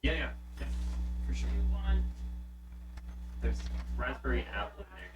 Yeah, yeah, for sure. You want There's raspberry and apple in there.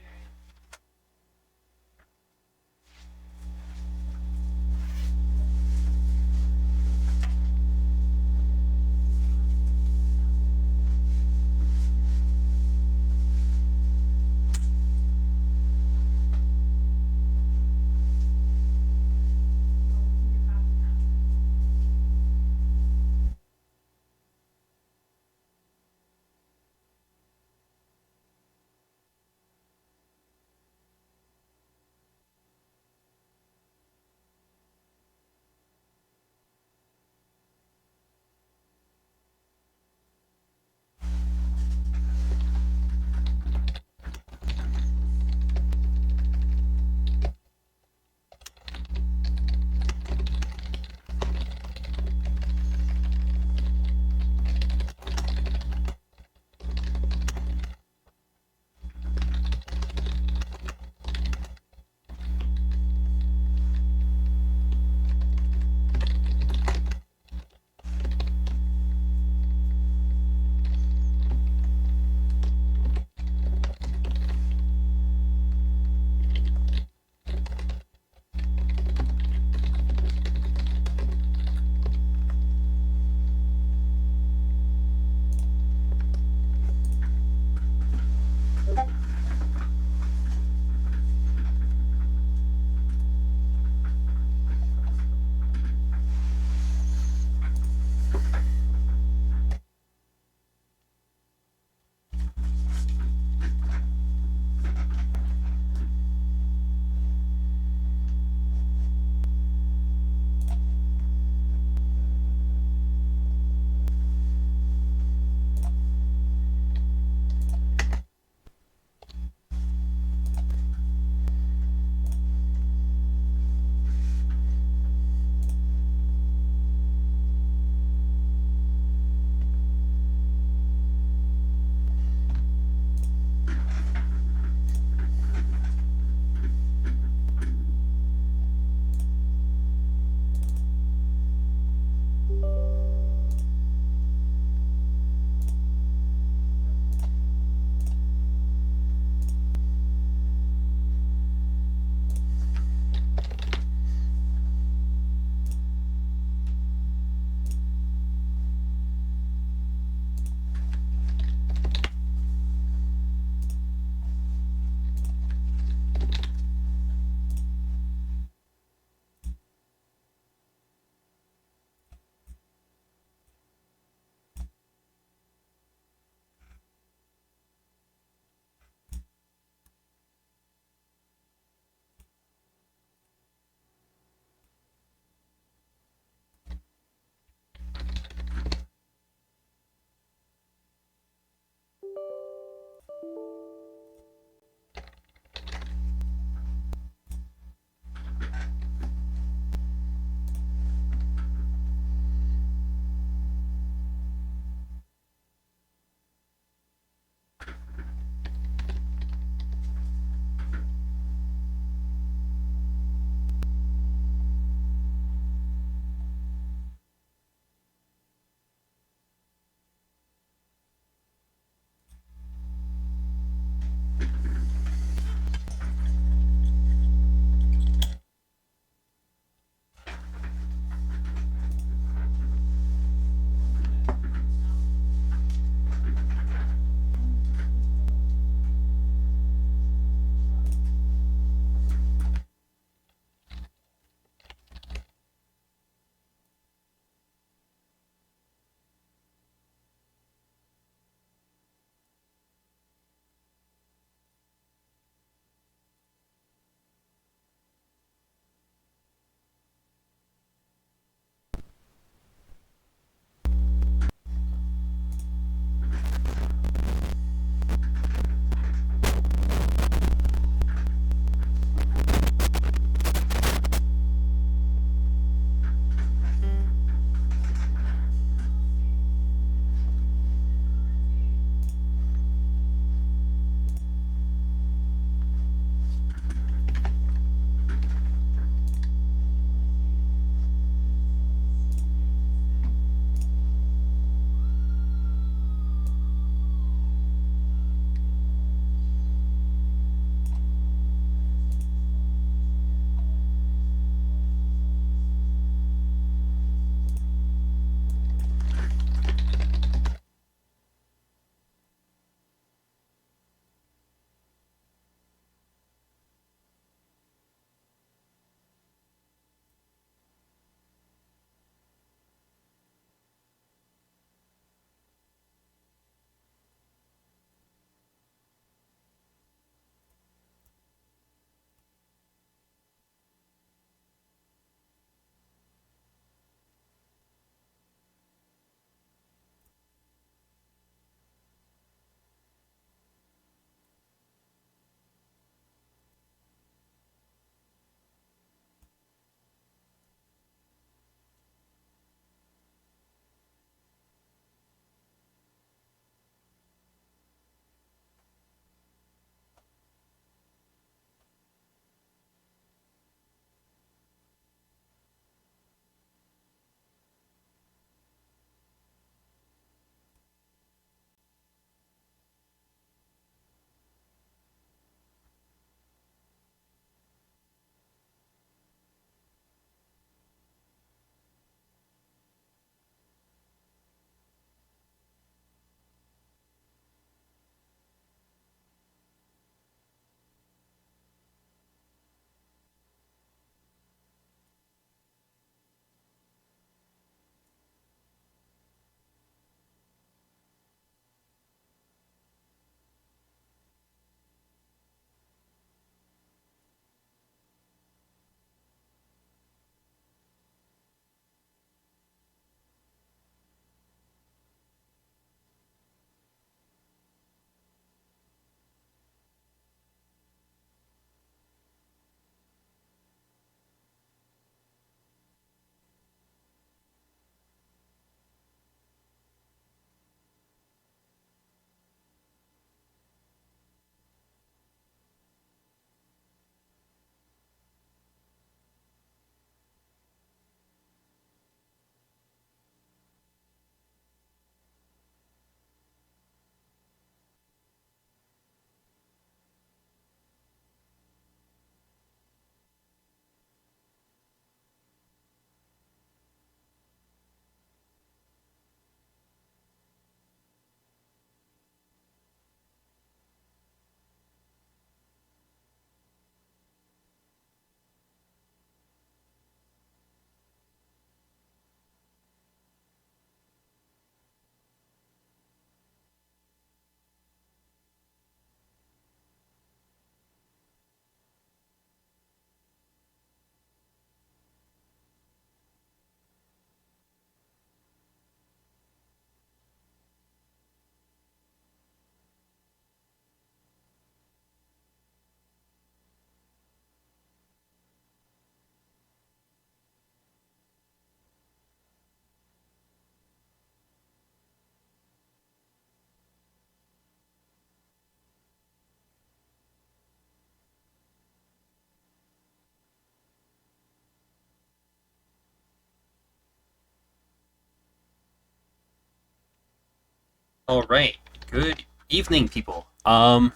All right. Good evening, people. Oh,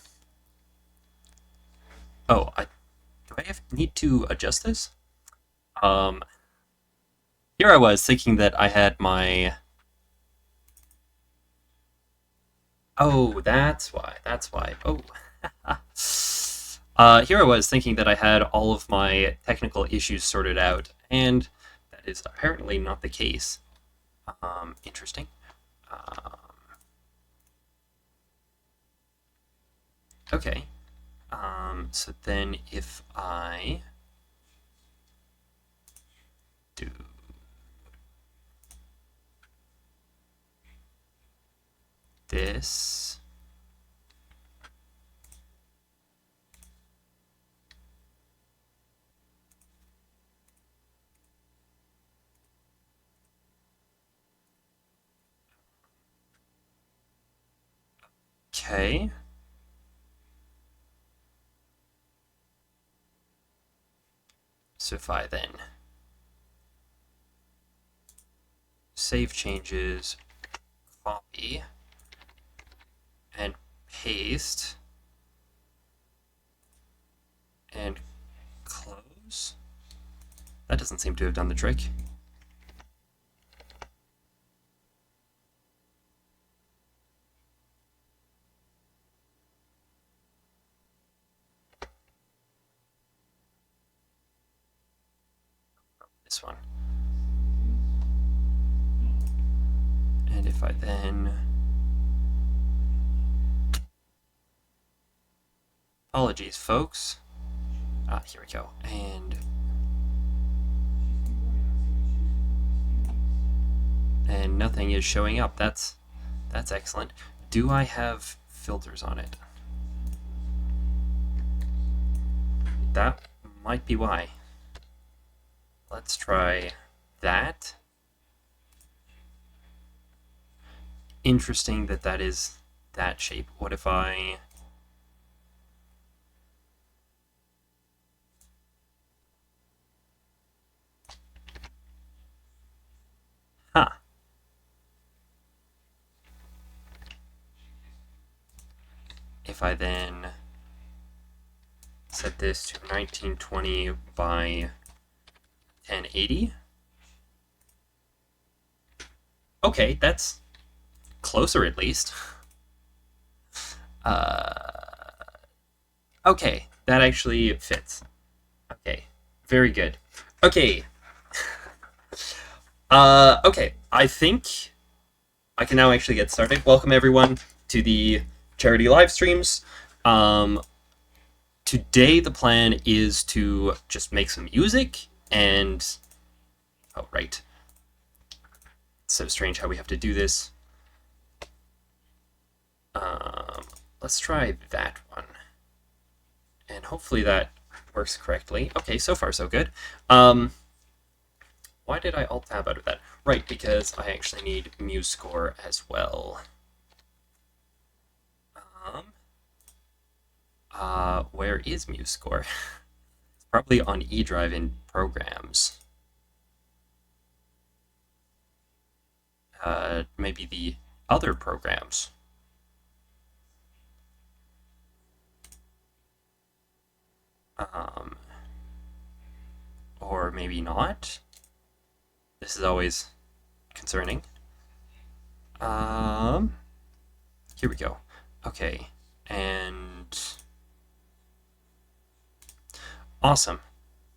do I need to adjust this? Um, Here I was thinking that I had my. Oh, that's why. That's why. Oh. Here I was thinking that I had all of my technical issues sorted out, and that is apparently not the case. Interesting. Um, okay. So then if I do this. Okay. So if I then save changes, copy, and paste, and close. That doesn't seem to have done the trick. This one. And if I then... Apologies, folks. Here we go. And nothing is showing up. That's excellent. Do I have filters on it? That might be why. Let's try that. Interesting that that is that shape. What if I... Huh. If I then set this to 1920 by 1080. Okay, that's closer at least. Okay, that actually fits. Okay, very good. Okay. Okay, I think I can now actually get started. Welcome everyone to the charity live streams. Today the plan is to just make some music and... Oh, right. It's so strange how we have to do this. Let's try that one. And hopefully that works correctly. Okay, so far so good. Why did I alt-tab out of that? Right, because I actually need MuseScore as well. Where is MuseScore? It's probably on eDrive in Programs. Maybe the other programs. Or maybe not. This is always concerning. Here we go. Okay, and awesome.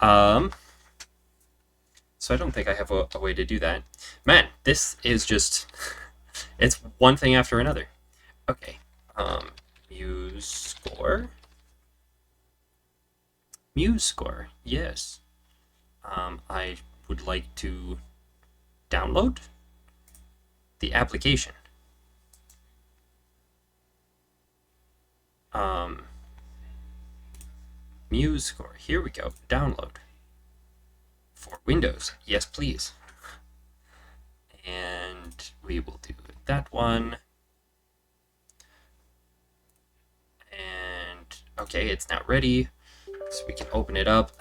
So I don't think I have a way to do that. Man, this is just it's one thing after another. Okay. MuseScore. MuseScore, yes. I would like to download the application. MuseScore, here we go, download. For Windows, yes please. And we will do that one. And okay, it's now ready. So we can open it up.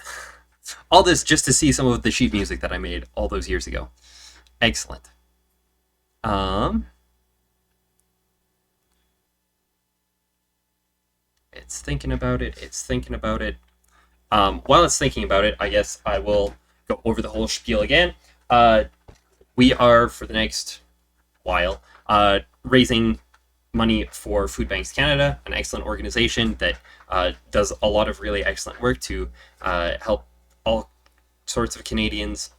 All this just to see some of the sheet music that I made all those years ago. Excellent. It's thinking about it. It's thinking about it. While it's thinking about it, I guess I will go over the whole spiel again. We are, for the next while, raising money for Food Banks Canada, an excellent organization that does a lot of really excellent work to help all sorts of Canadians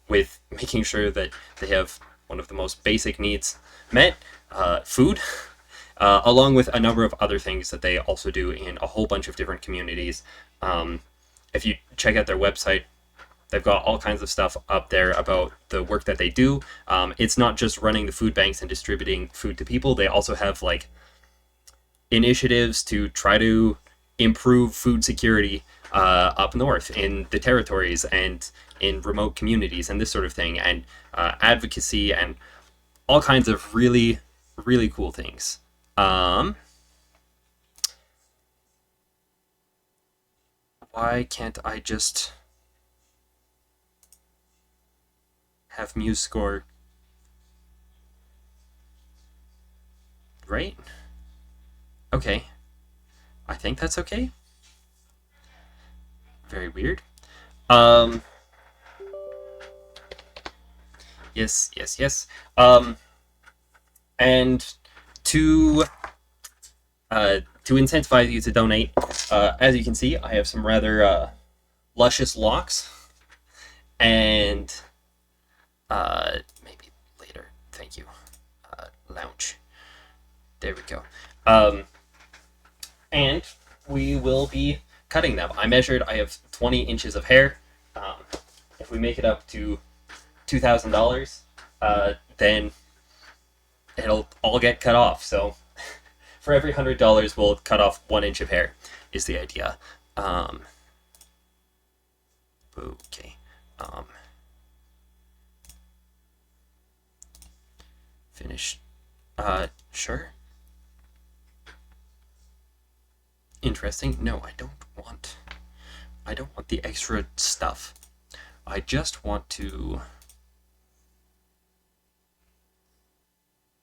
with making sure that they have one of the most basic needs met, food, along with a number of other things that they also do in a whole bunch of different communities. If you check out their website, they've got all kinds of stuff up there about the work that they do. It's not just running the food banks and distributing food to people. They also have like initiatives to try to improve food security up north in the territories and in remote communities and this sort of thing, and advocacy and all kinds of really, really cool things. Why can't I just have MuseScore right? Okay. I think that's okay. Very weird. Yes, yes, yes. And to incentivize you to donate, as you can see, I have some rather luscious locks, and maybe later. Thank you. Lounge. There we go. And we will be cutting them. I measured. I have 20 inches of hair. If we make it up to $2,000, then it'll all get cut off. So for every $100, we'll cut off 1 inch of hair. Is the idea. Okay. Finish. Sure. Interesting. No, I don't want the extra stuff. I just want to...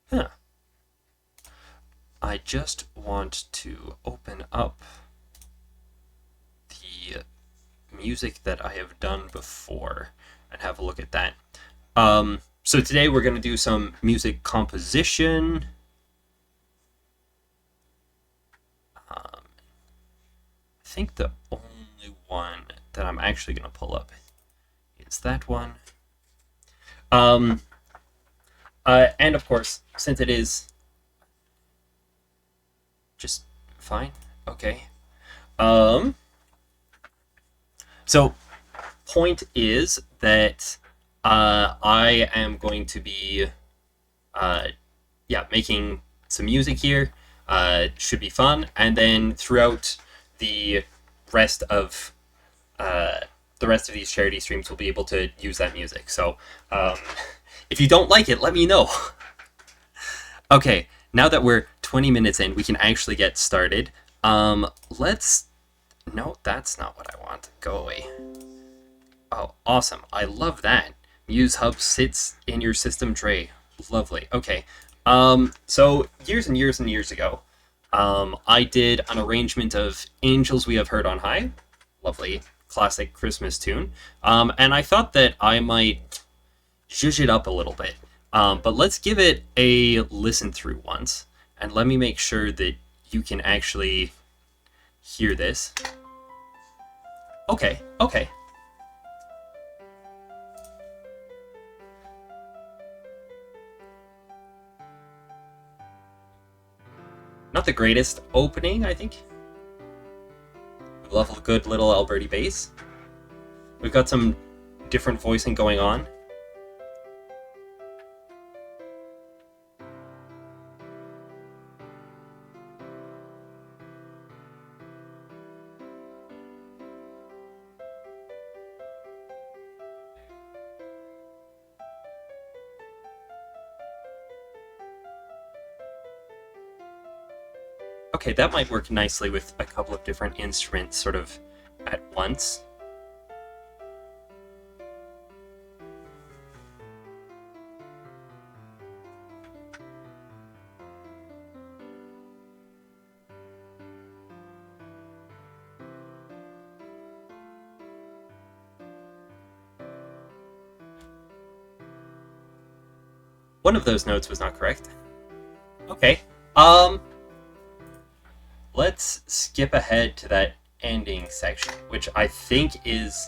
Huh. I just want to open up the music that I have done before and have a look at that. So today we're going to do some music composition. I think the only one that I'm actually going to pull up is that one. And of course, since it is just fine, okay. So point is that I am going to be making some music here. Should be fun, and then throughout the rest of these charity streams, we'll be able to use that music. So if you don't like it, let me know. Okay, now that we're 20 minutes in, we can actually get started. Let's... No, that's not what I want. Go away. Oh, awesome. I love that. Muse Hub sits in your system tray. Lovely. Okay. So years and years and years ago, I did an arrangement of Angels We Have Heard on High. Lovely classic Christmas tune. And I thought that I might zhuzh it up a little bit. But let's give it a listen through once, and let me make sure that you can actually hear this. Okay, okay. Not the greatest opening, I think. We love a good little Alberti bass. We've got some different voicing going on. Okay, that might work nicely with a couple of different instruments sort of at once. one of those notes was not correct. Okay. Um, let's skip ahead to that ending section, which I think is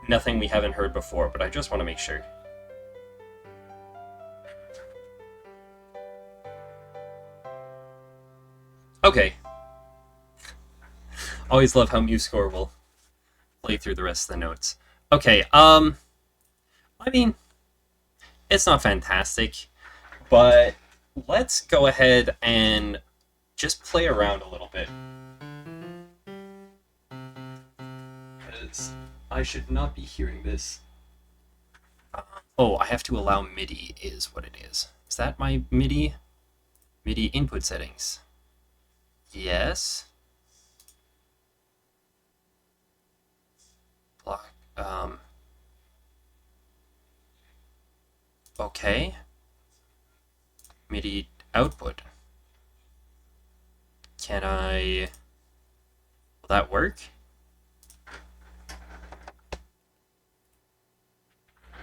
nothing we haven't heard before, but I just want to make sure. Okay. Always love how MuseScore will play through the rest of the notes. Okay, I mean, it's not fantastic, but let's go ahead and just play around a little bit. Because I should not be hearing this. Oh, I have to allow MIDI is what it is. Is that my MIDI? MIDI input settings. Yes. Block. Okay. MIDI output. Can I... Will that work?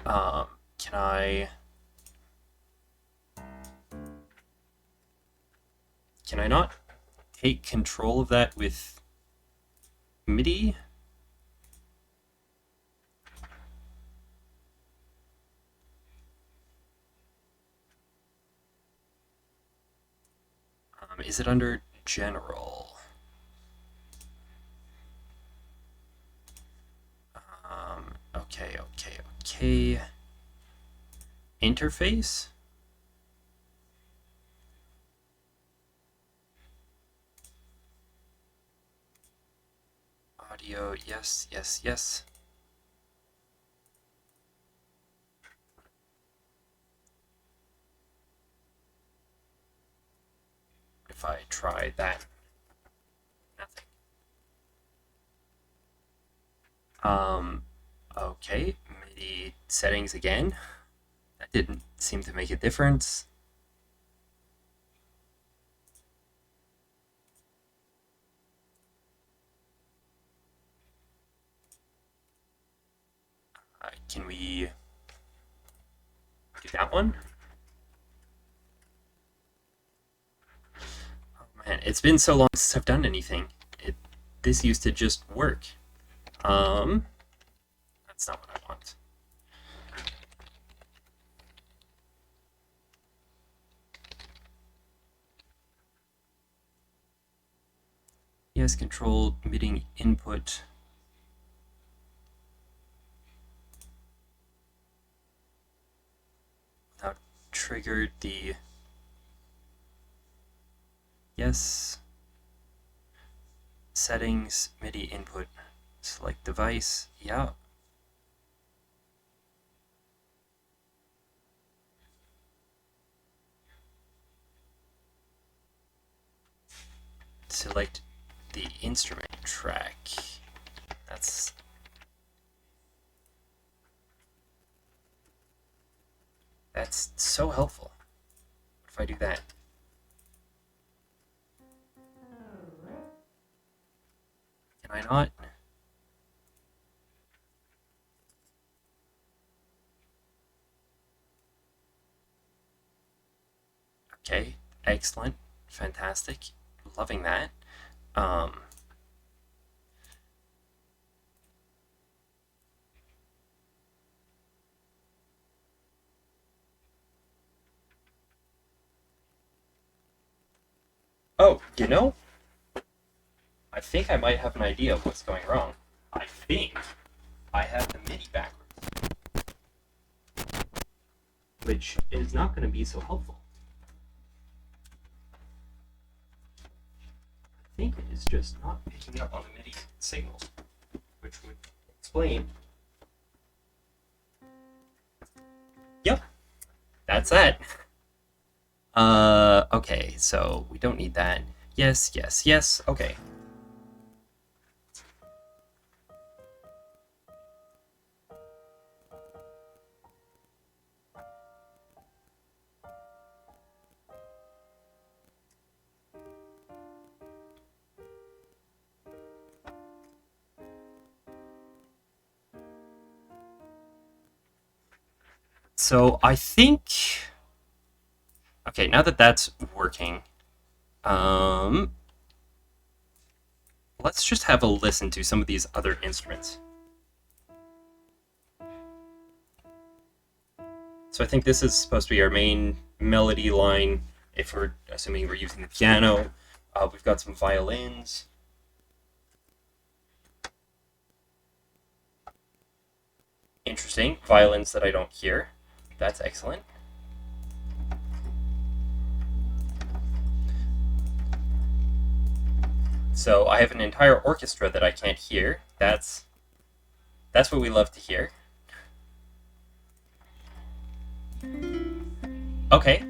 Can I... Can I not take control of that with MIDI? Is it under General? Okay. Interface? Audio, yes. If I try that, nothing. Okay, MIDI settings again. That didn't seem to make a difference. Can we do that one? Oh man, it's been so long since I've done anything. This used to just work. That's not what I want. Yes, control MIDI input. Without triggered the... Yes. Settings, MIDI input. Select device. Yeah. Select the instrument track. That's so helpful. What if I do that? Can I not? Okay, excellent, fantastic, loving that. Oh, you know, I think I might have an idea of what's going wrong. I think I have the MIDI backwards, which is not going to be so helpful. I think it is just not picking up on the MIDI signal, which would explain. Yep, that's that. Okay, so we don't need that. Yes, okay. So I think Okay, now that that's working, let's just have a listen to some of these other instruments. So I think this is supposed to be our main melody line, if we're assuming we're using the piano. We've got some violins. Interesting. Violins that I don't hear. That's excellent. So I have an entire orchestra that I can't hear. That's what we love to hear. Okay.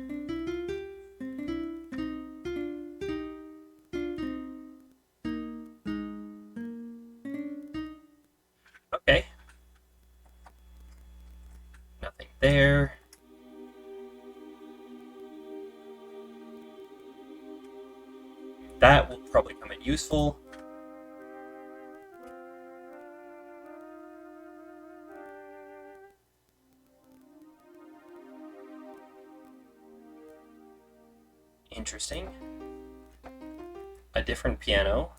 Okay. Nothing there. That will probably come in useful. Interesting. A different piano.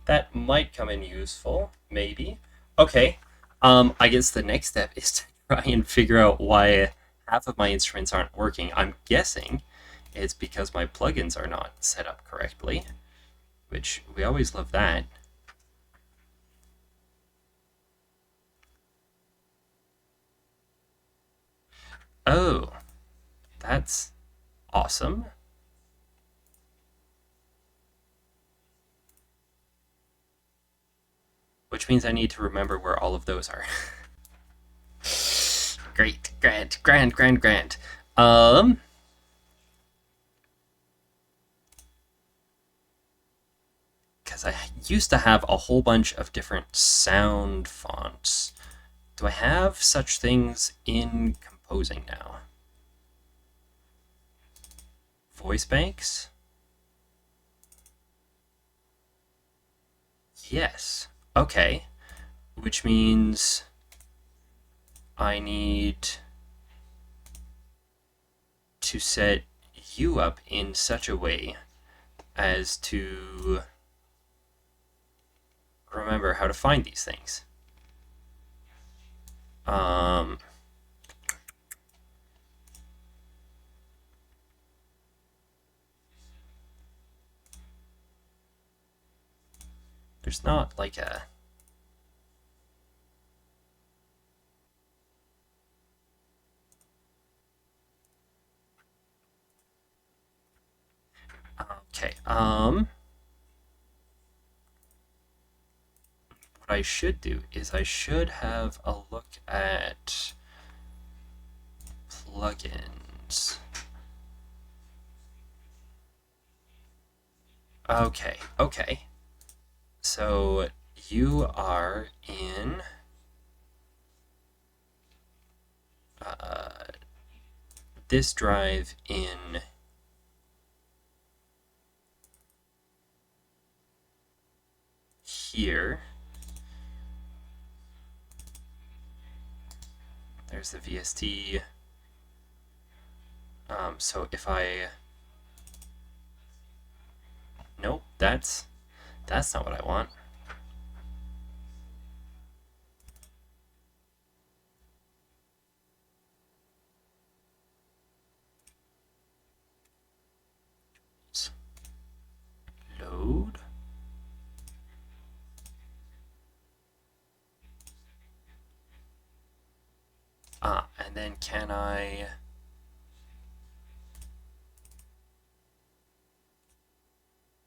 That might come in useful, maybe. Okay. I guess the next step is to try and figure out why half of my instruments aren't working. I'm guessing it's because my plugins are not set up correctly, which we always love that. Oh, that's awesome. Which means I need to remember where all of those are. Great, grand. Because I used to have a whole bunch of different sound fonts. Do I have such things in composing now? Voice banks? Yes. Okay. Which means I need to set you up in such a way as to remember how to find these things. There's not like a... Okay, what I should do is I should have a look at plugins. Okay. So you are in this drive in here. There's the VST. So if I... Nope, that's not what I want. Load. And then can I...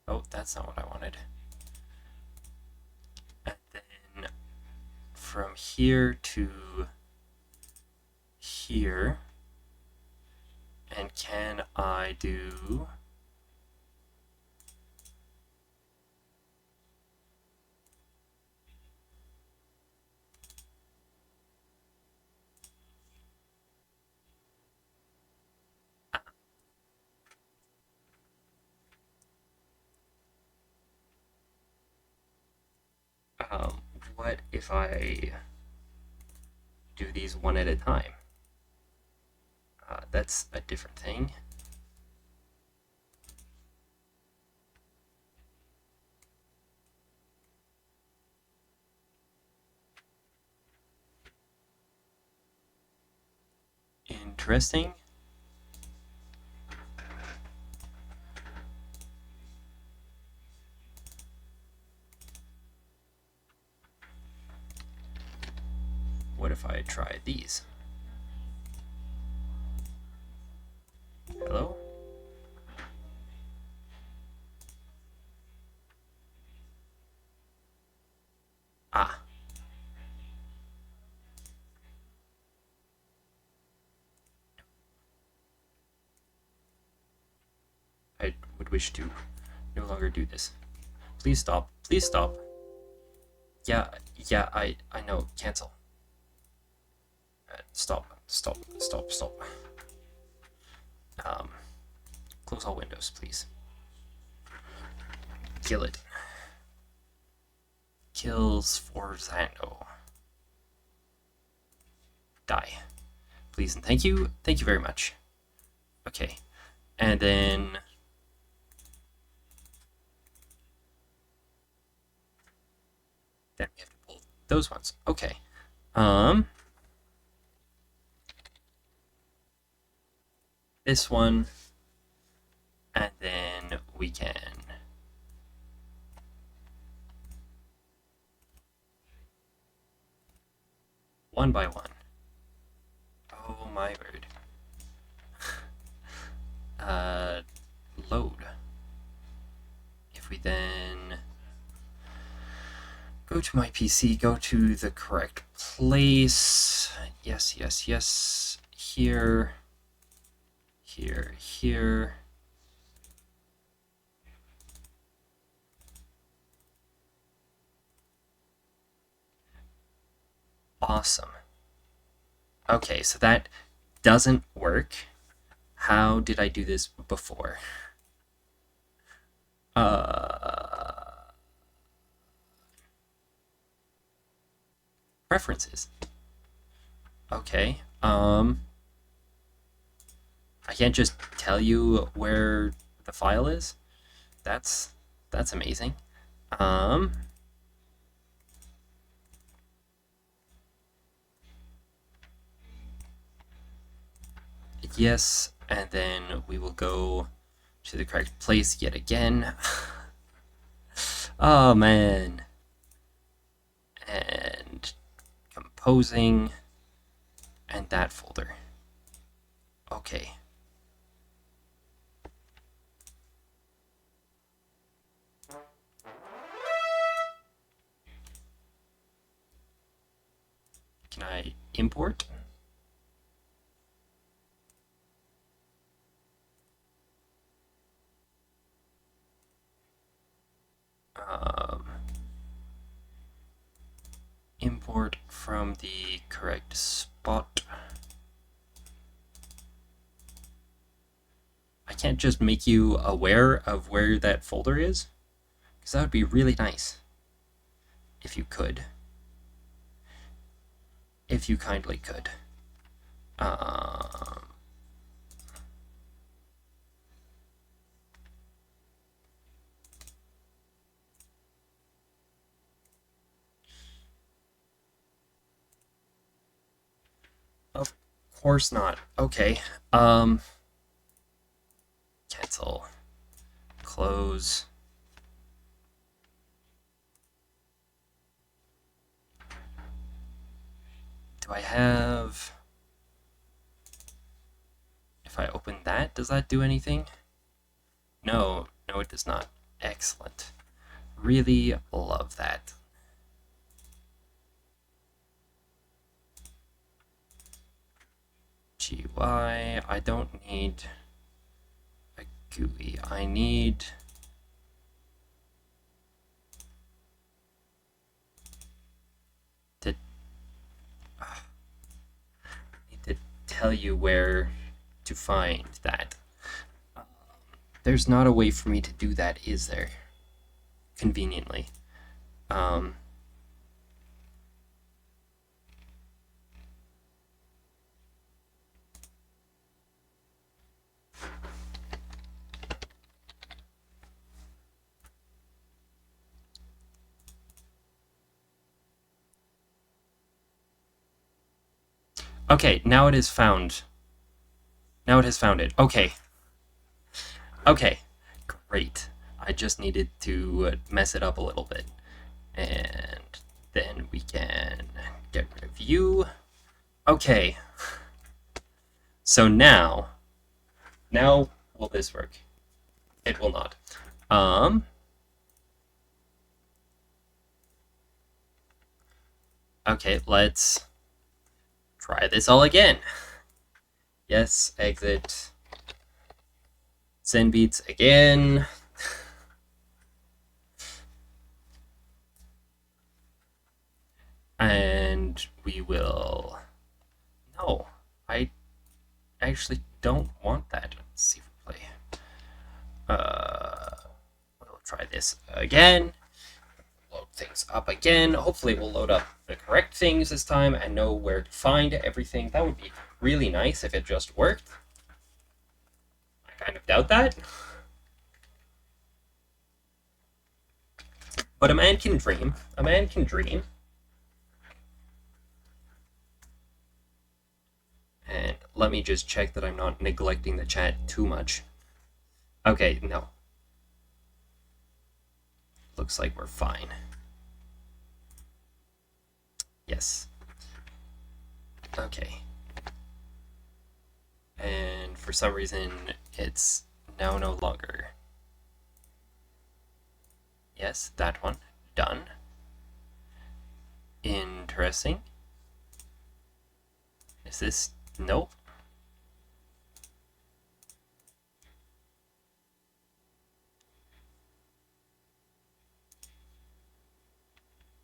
Oh, that's not what I wanted. And then from here to here, and can I do... What if I do these one at a time? That's a different thing. Interesting. What if I try these? Hello? Ah. I would wish to no longer do this. Please stop. Please stop. Yeah, I know. Cancel. Stop. Close all windows, please. Kill it. Kills for Zando. Die. Please and thank you. Thank you very much. Okay. And then we have to pull those ones. Okay. This one, and then we can one by one. Oh my word. Load. If we then go to my PC, go to the correct place. Yes. Here. Awesome. Okay, so that doesn't work. How did I do this before? Preferences. Okay. I can't just tell you where the file is. That's amazing. Yes, and then we will go to the correct place yet again. Oh man. And composing and that folder. Okay. Can I import? Import from the correct spot. I can't just make you aware of where that folder is, because that would be really nice. If you could. If you kindly could. Of course not. Okay. Cancel. Close. Do I have... If I open that, does that do anything? No, it does not. Excellent. Really love that. GUI, I don't need a GUI. I need to tell you where to find that. There's not a way for me to do that, is there? Conveniently. Okay, now it is found. Now it has found it. Okay. Okay. Great. I just needed to mess it up a little bit. And then we can get rid of you. Okay. So now will this work? It will not. Okay, let's try this all again. Yes, exit. Send beats again. And we will... No, I actually don't want that. Let's see if we play. We'll try this again. Load things up again. Hopefully we'll load up the correct things this time and know where to find everything. That would be really nice if it just worked. I kind of doubt that. But a man can dream. A man can dream. And let me just check that I'm not neglecting the chat too much. Okay, no. Looks like we're fine. Yes. Okay. And for some reason, it's now no longer. Yes, that one. Done. Interesting. Is this... Nope.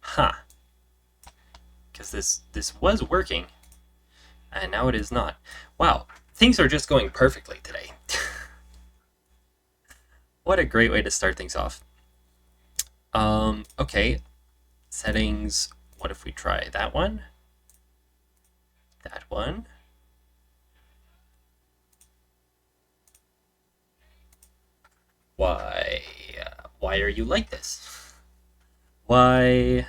Huh. Because this was working, and now it is not. Wow, things are just going perfectly today. What a great way to start things off. Okay. Settings. What if we try that one? That one. Why are you like this? Why?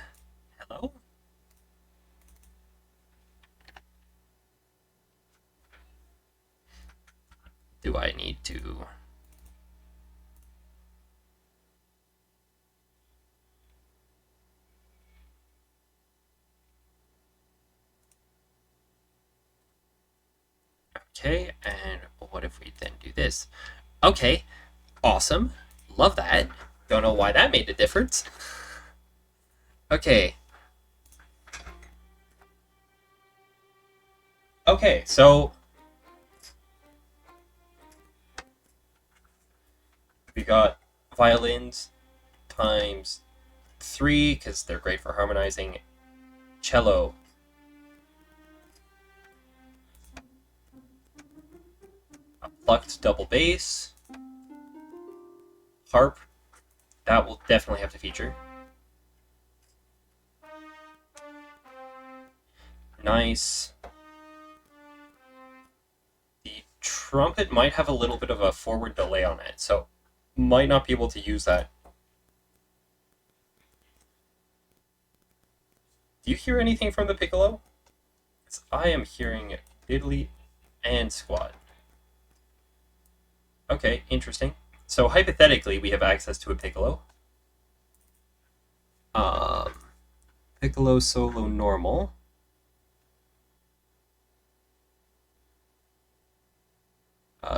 Hello? Do I need to... Okay, and what if we then do this? Okay, awesome. Love that. Don't know why that made a difference. Okay. Okay, so we got violins times 3 because they're great for harmonizing. Cello. A plucked double bass. Harp. That will definitely have to feature. Nice. The trumpet might have a little bit of a forward delay on it, so might not be able to use that. Do you hear anything from the piccolo? Because I am hearing diddly and squat. Okay, interesting. So hypothetically, we have access to a piccolo. Piccolo solo normal.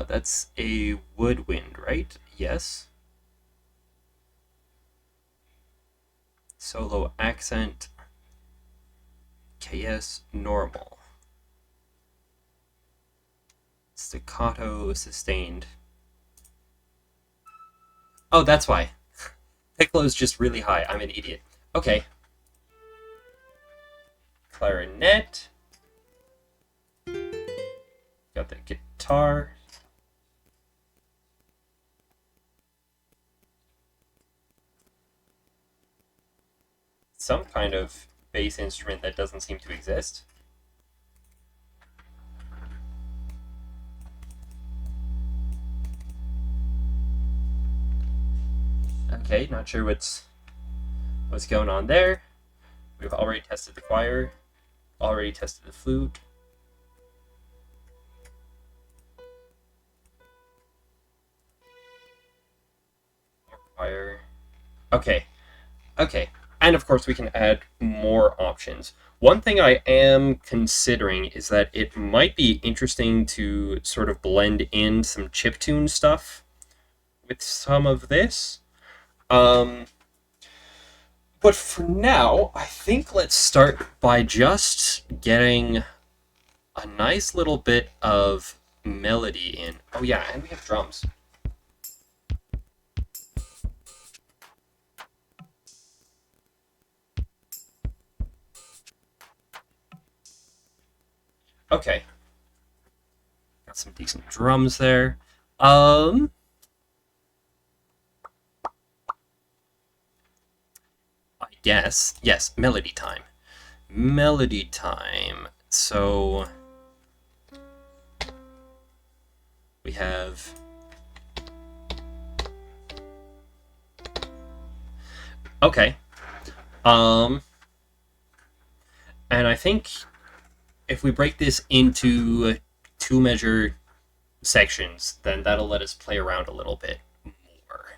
That's a woodwind, right? Yes. Solo accent. KS normal. Staccato sustained. Oh, that's why. Piccolo's just really high. I'm an idiot. Okay. Clarinet. Got the guitar. Some kind of bass instrument that doesn't seem to exist. Okay, not sure what's going on there. We've already tested the choir, already tested the flute. choir. Okay, okay. And of course, we can add more options. One thing I am considering is that it might be interesting to sort of blend in some chiptune stuff with some of this. Um, but for now, I think let's start by just getting a nice little bit of melody in. Oh yeah, and we have drums. Okay, got some decent drums there. Um, I guess yes, melody time. Melody time. So we have. Okay. Um, and I think if we break this into two measure sections, then that'll let us play around a little bit more.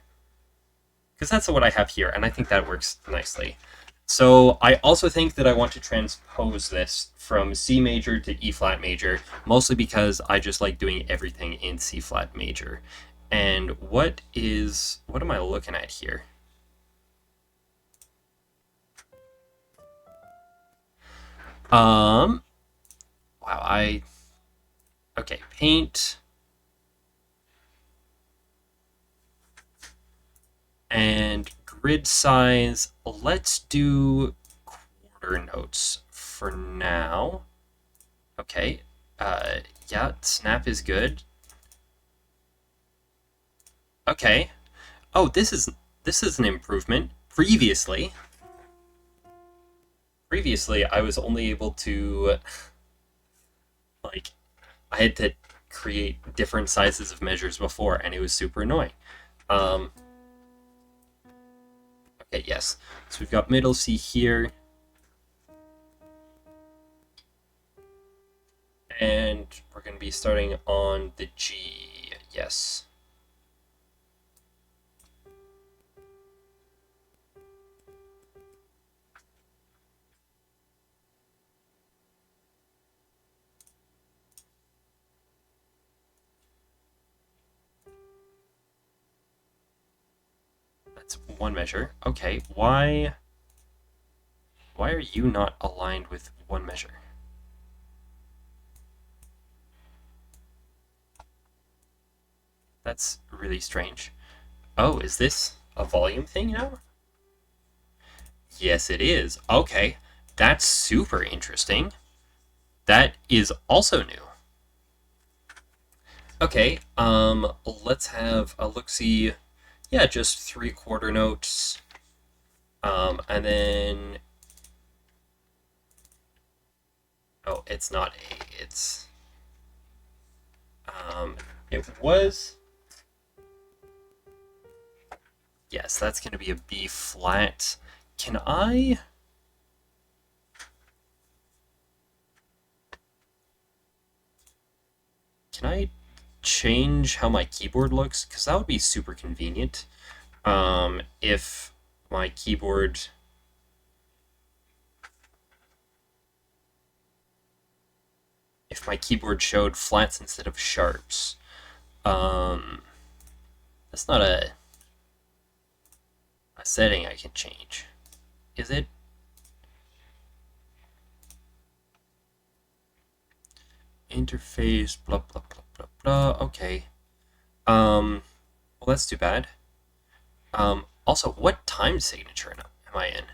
Because that's what I have here, and I think that works nicely. So I also think that I want to transpose this from C major to E flat major, mostly because I just like doing everything in C flat major. And what am I looking at here? Wow, okay, paint. And grid size, let's do quarter notes for now. Okay, yeah, snap is good. Okay. Oh, this is an improvement. Previously I was only able to like I had to create different sizes of measures before, and it was super annoying. Um, okay, yes. So we've got middle C here. And we're going to be starting on the G. Yes. That's one measure. Okay, why are you not aligned with one measure? That's really strange. Oh, is this a volume thing now? Yes, it is. Okay, that's super interesting. That is also new. Okay, let's have a look-see. Yeah, just 3/4 notes. And then... Oh, it's not A, it's... It was... Yes, that's going to be a B flat. Can I change how my keyboard looks? Because that would be super convenient. If my keyboard... If my keyboard showed flats instead of sharps. That's not a setting I can change. Is it? Interface, blah, blah, blah, blah, blah. Okay. Well, that's too bad. Also, what time signature am I in?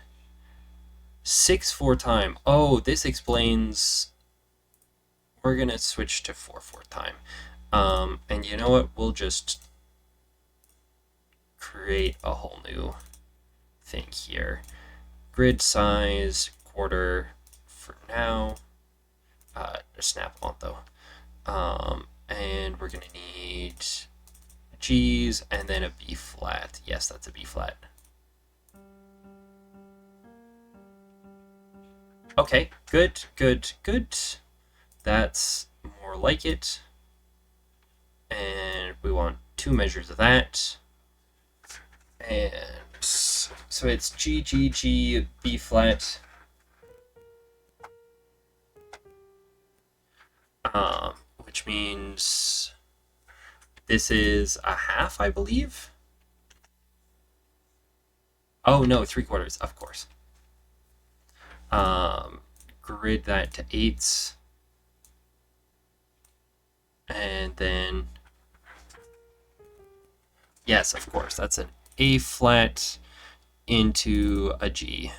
6/4 time. Oh, this explains... We're gonna switch to 4/4 time. And you know what? We'll just create a whole new thing here. Grid size, quarter for now. Snap on though. And we're gonna need G's and then a B flat. Yes, that's a B flat. Okay, good, good, good. That's more like it. And we want 2 measures of that. And so it's G, G, G, B flat. Which means this is a half, I believe. Oh no, 3/4, of course. Grid that to eighths. And then, yes, of course, that's an A flat into a G.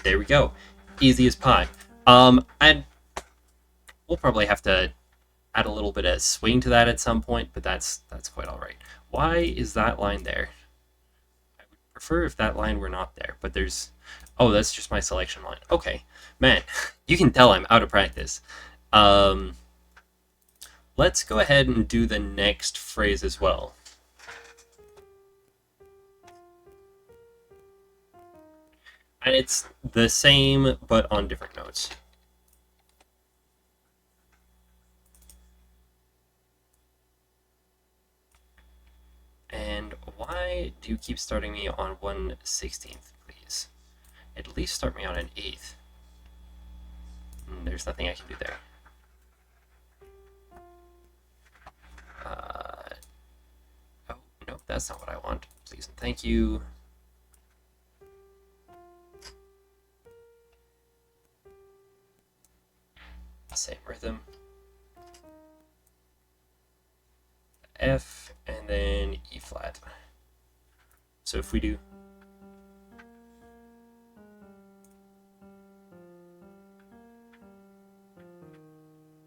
There we go. Easy as pie. And we'll probably have to add a little bit of swing to that at some point, but that's quite all right. Why is that line there? I would prefer if that line were not there, but there's... Oh, that's just my selection line. Okay. Man, you can tell I'm out of practice. Let's go ahead and do the next phrase as well. And it's the same, but on different notes. And why do you keep starting me on 1/16th, please? At least start me on an 1/8. There's nothing I can do there. Oh, no, that's not what I want. Please and thank you. Same rhythm. F, and then E flat. So if we do...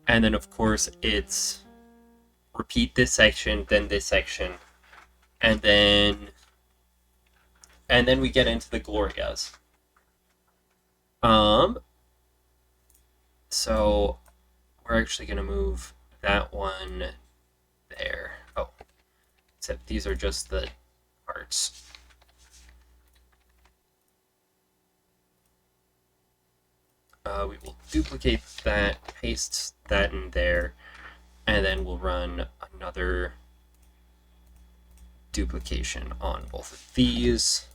And then, of course, it's repeat this section, then this section, and then we get into the Glorias. So we're actually going to move that one there. Oh, except these are just the parts. We will duplicate that, paste that in there, and then we'll run another duplication on both of these.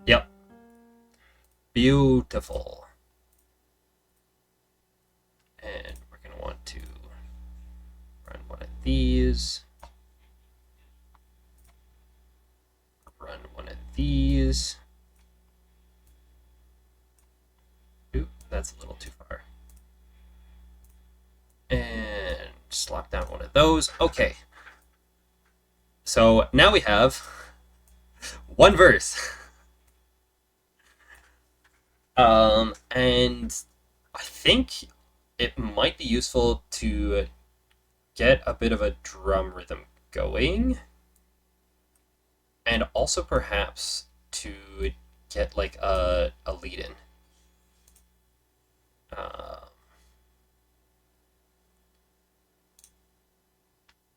Yep. Beautiful. And we're going to want to run one of these. Run one of these. Oop, that's a little too far. And slap down one of those. Okay. So now we have one verse. And I think it might be useful to get a bit of a drum rhythm going, and also perhaps to get like a lead in.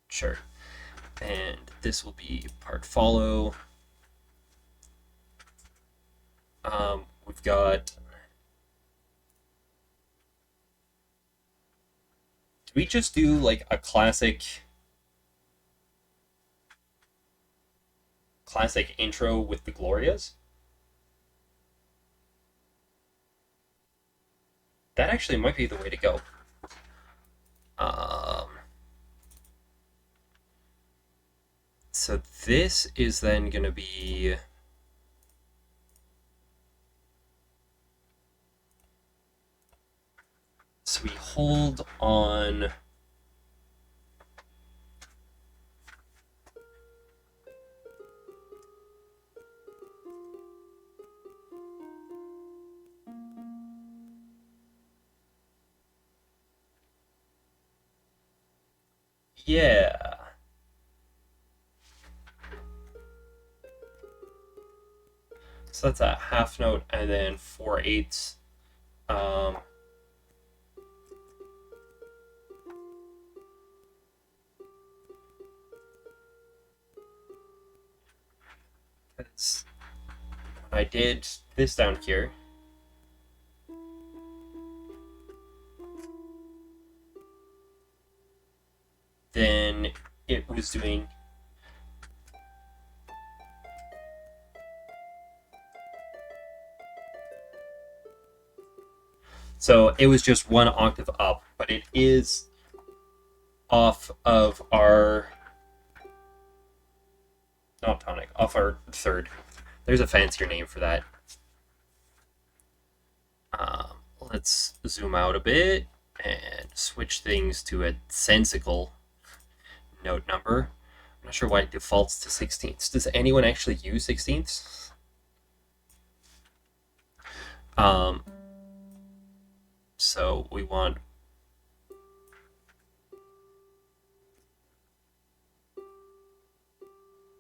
Sure. And this will be part follow. We've got... Do we just do like a classic intro with the Glorias? That actually might be the way to go. So this is then going to be... So we hold on... Yeah. So that's a half note and then 4/8. Because when I did this down here, then it was doing so it was just one octave up, but it is off of our not tonic, off our third. There's a fancier name for that. Let's zoom out a bit and switch things to a sensical note number. I'm not sure why it defaults to 16ths. Does anyone actually use 16ths? So we want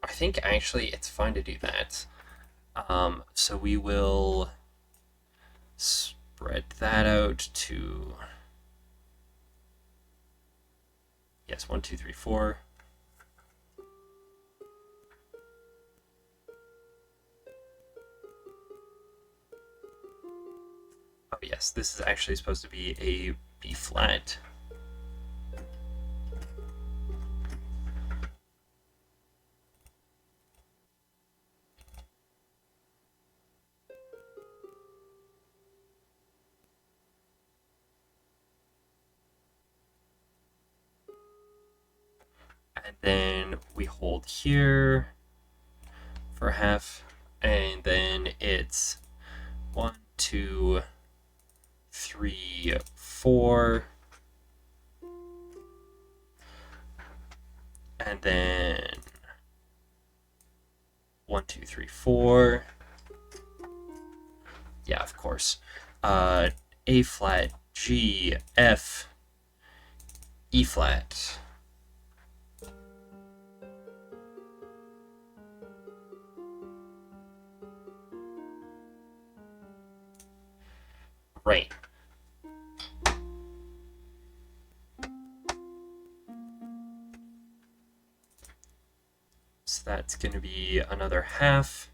I think actually it's fine to do that. So we will spread that out to yes, 1, 2, 3, 4. Oh yes, this is actually supposed to be a B flat. And then we hold here for half, and then it's 1, 2, 3, 4, and then 1, 2, 3, 4. Yeah, of course. A flat, G, F, E flat. Right. So that's going to be another half.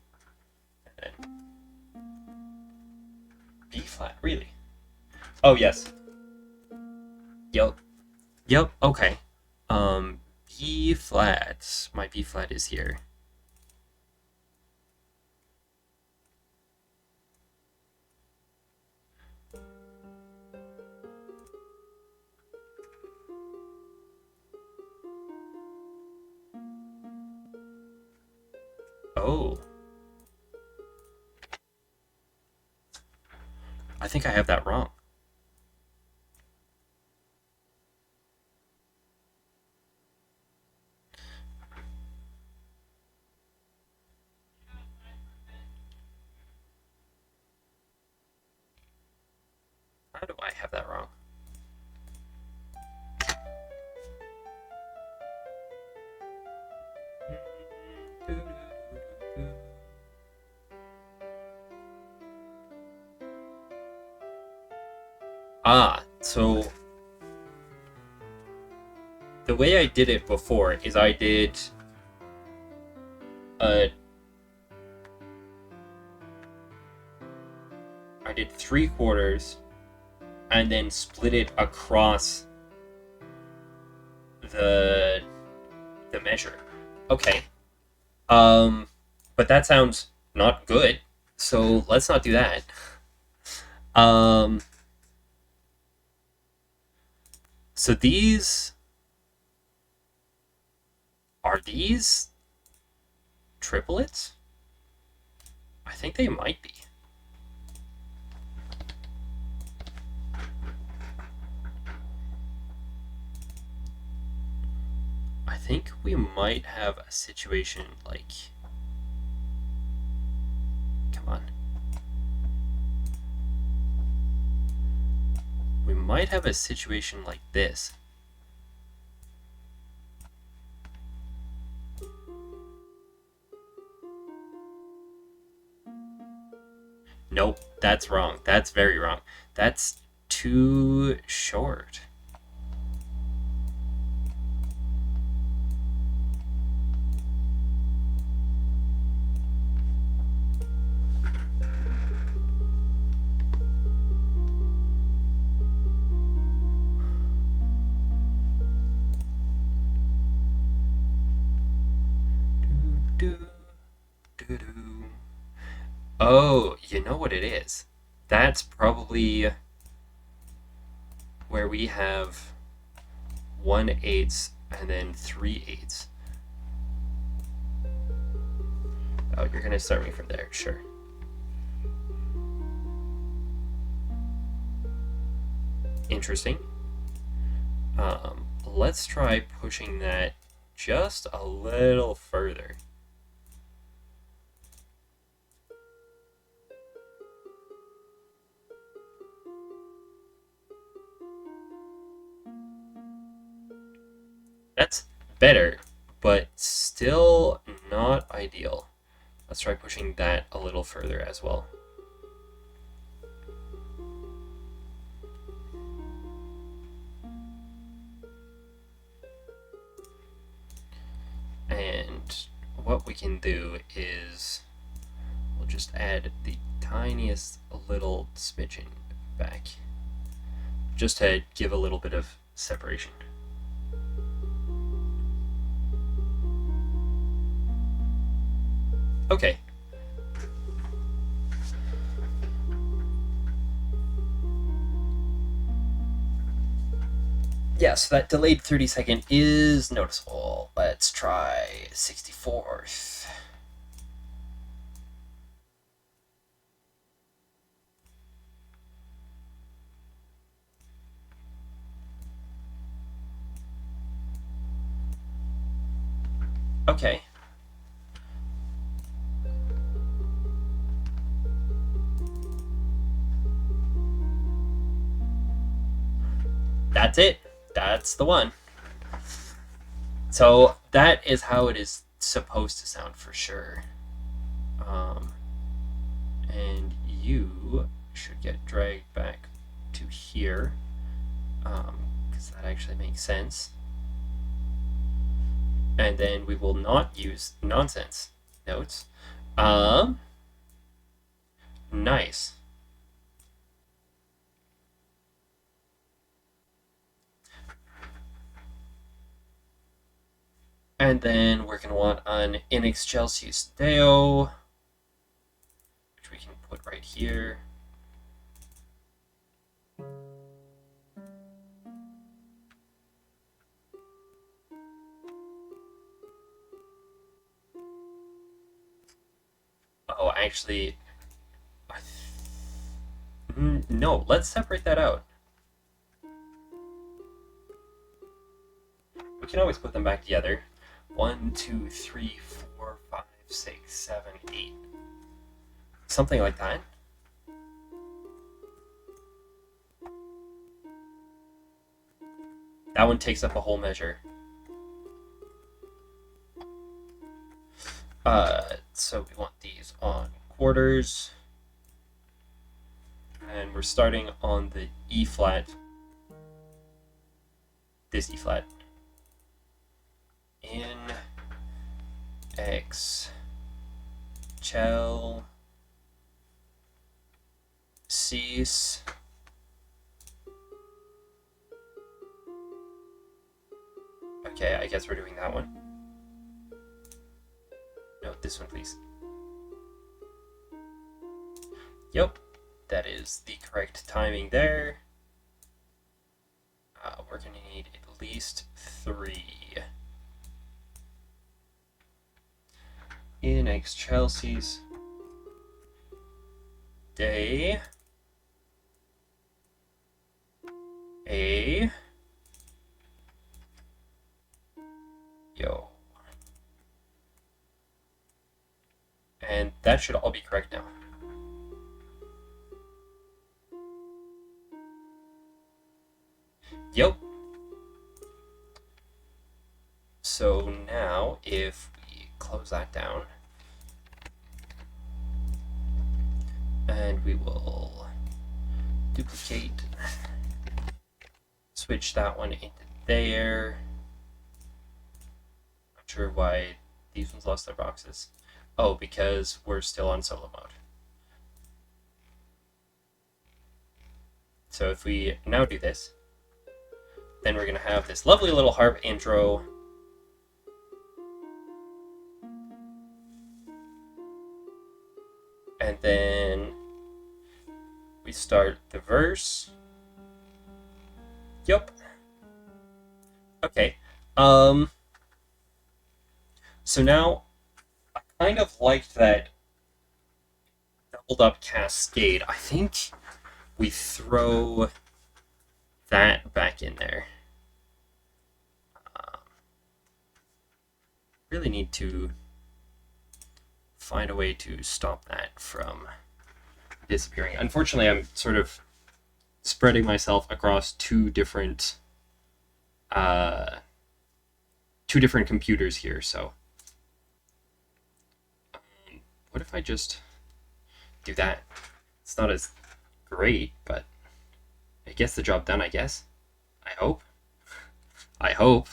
And then B flat, really? Oh, yes. Yep. Yep, okay. B flat. My B flat is here. Oh. I think I have that wrong. How do I have that wrong? So the way I did it before is I did I did 3/4 and then split it across the measure. Okay. But that sounds not good. So let's not do that. So are these triplets? I think they might be. I think we might have a situation like... Come on. We might have a situation like this. Nope, that's wrong. That's very wrong. That's too short. Oh, you know what it is? That's probably where we have 1/8 and then 3/8. Oh, you're gonna start me from there, sure. Interesting. Let's try pushing that just a little further. That's better, but still not ideal. Let's try pushing that a little further as well. And what we can do is we'll just add the tiniest little smidgen back, just to give a little bit of separation. Okay. Yeah, so that delayed 30-second is noticeable. Let's try 64th. Okay. That's it. That's the one. So that is how it is supposed to sound for sure. And you should get dragged back to here, because that actually makes sense. And then we will not use nonsense notes. Nice. And then we're going to want an in excelsis Deo, which we can put right here. Oh, actually, no, let's separate that out. We can always put them back together. 1, 2, 3, 4, 5, 6, 7, 8. Something like that. That one takes up a whole measure. So we want these on quarters. And we're starting on the E flat. This E flat. In X Chel Cis Okay, I guess we're doing that one. No, this one, please. Yep, that is the correct timing there. We're going to need at least 3. In excelsis Day A Yo. And that should all be correct now. Yep. So now if we close that down, and we will duplicate, switch that one into there. Not sure why these ones lost their boxes. Oh, because we're still on solo mode. So if we now do this, then we're going to have this lovely little harp intro. And then we start the verse. Yup. Okay. So now I kind of liked that doubled up cascade. I think we throw that back in there. Really need to find a way to stop that from disappearing. Unfortunately, I'm sort of spreading myself across two different computers here. So, what if I just do that? It's not as great, but it gets the job done, I guess. I hope. I hope.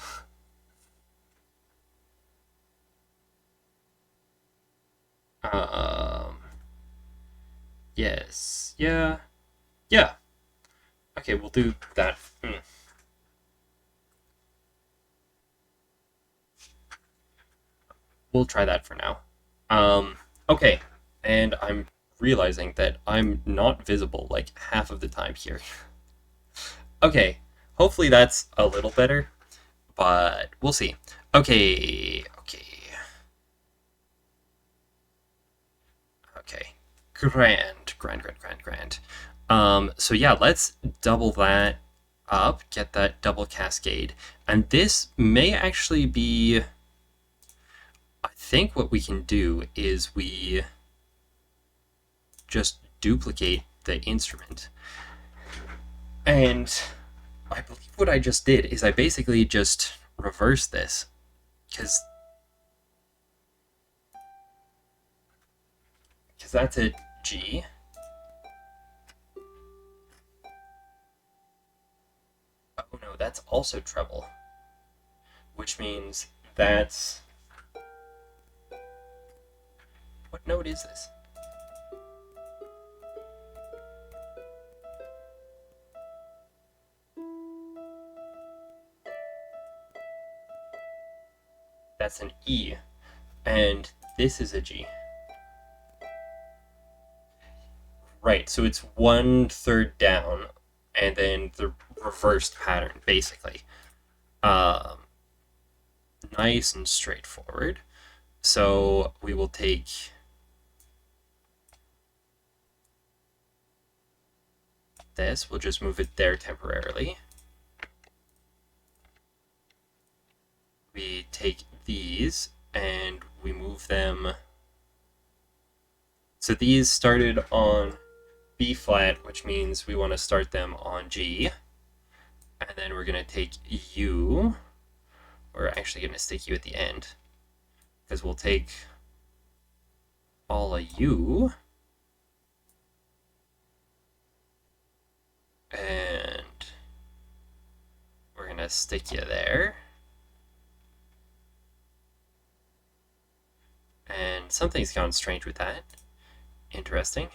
Yes. Yeah. Yeah. Okay, we'll do that. We'll try that for now. Okay. And I'm realizing that I'm not visible like half of the time here. Okay. Hopefully that's a little better, but we'll see. Okay. Okay. Grand. So yeah, let's double that up, get that double cascade. And this may actually be, I think what we can do is we just duplicate the instrument. And I believe what I just did is I basically just reversed this, because that's a G. Oh no, that's also treble, which means that's... What note is this? That's an E, and this is a G. Right, so it's 1/3 down, and then the reversed pattern, basically. Nice and straightforward. So we will take this, we'll just move it there temporarily. We take these and we move them. So these started on B flat, which means we want to start them on G. And then we're going to take U. We're actually going to stick U at the end, because we'll take all of U. And we're going to stick you there. And something's gone strange with that. Interesting.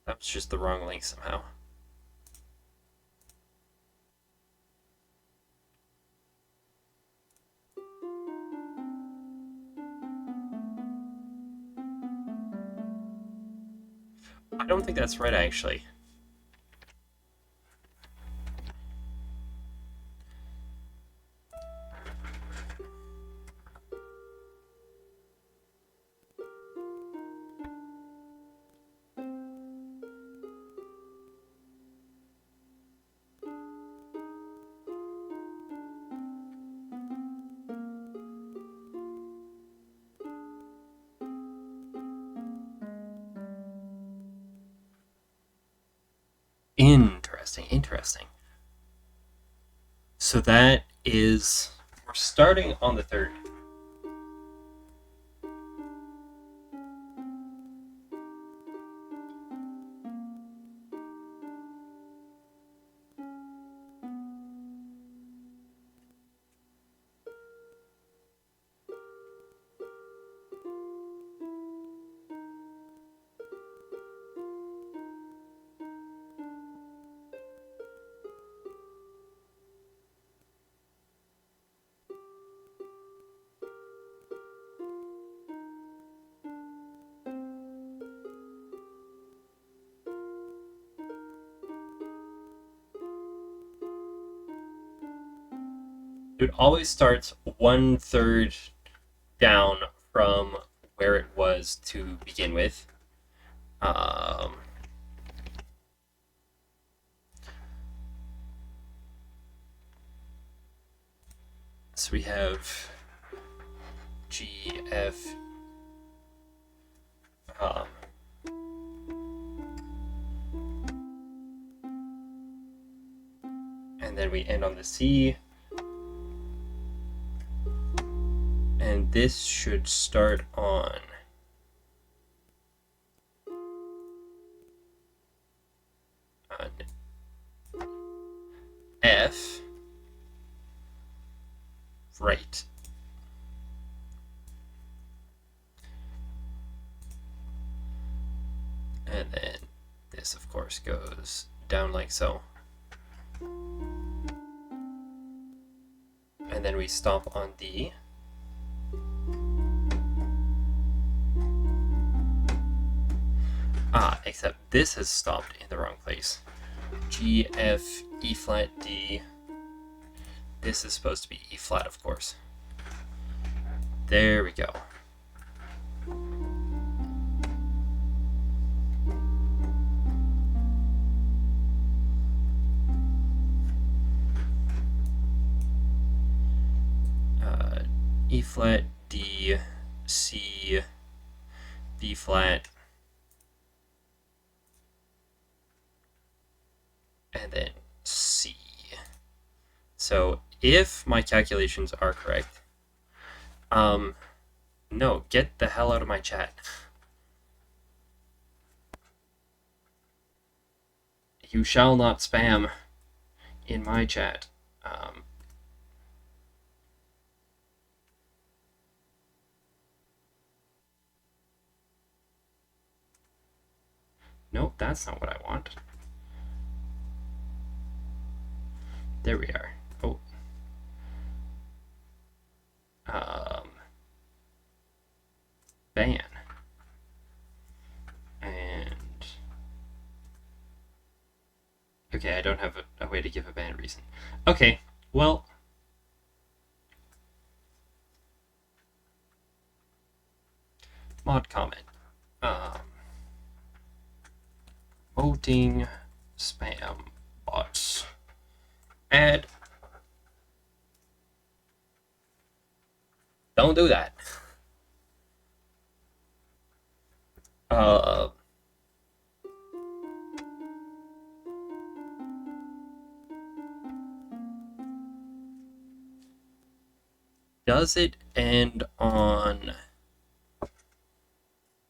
That was just the wrong link somehow. I don't think that's right, actually. Interesting. So that is, we're starting on the 3rd. it always starts 1/3 down from where it was to begin with. So we have G, F, and then we end on the C. And this should start on F, right. And then this, of course, goes down like so. And then we stop on D. Except this has stopped in the wrong place. G, F, E flat, D. This is supposed to be E flat, of course. There we go. E flat, D, C, B flat, and then C. So if my calculations are correct, no, get the hell out of my chat. You shall not spam in my chat. Nope, that's not what I want. There we are. Oh. Ban. And okay, I don't have a way to give a ban reason. Okay, well, mod comment. Voting spam bots. Add. Don't do that. Does it end on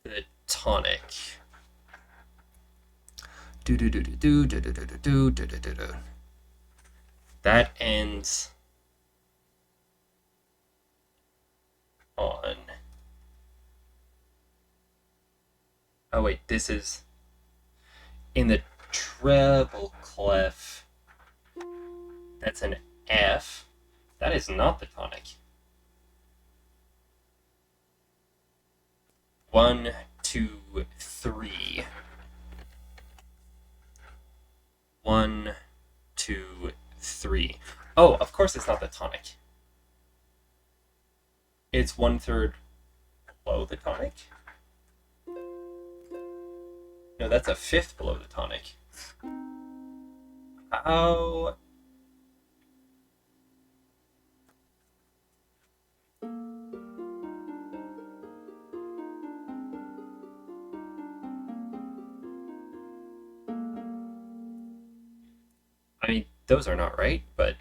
the tonic? That ends on. Oh wait, this is in the treble clef. That's an F. That is not the tonic. 1, 2, 3. 1, 2, 3. Oh, of course it's not the tonic. It's 1/3 below the tonic. No, that's a fifth below the tonic. How? I mean, those are not right, but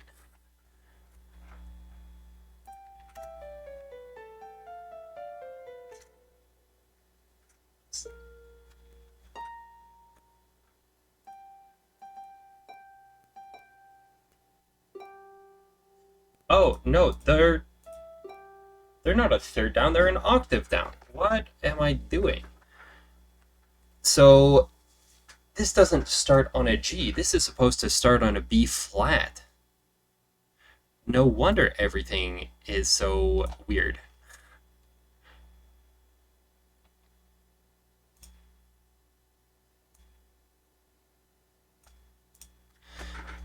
oh no, they're not a third down, they're an octave down. What am I doing? So this doesn't start on a G. This is supposed to start on a B flat. No wonder everything is so weird.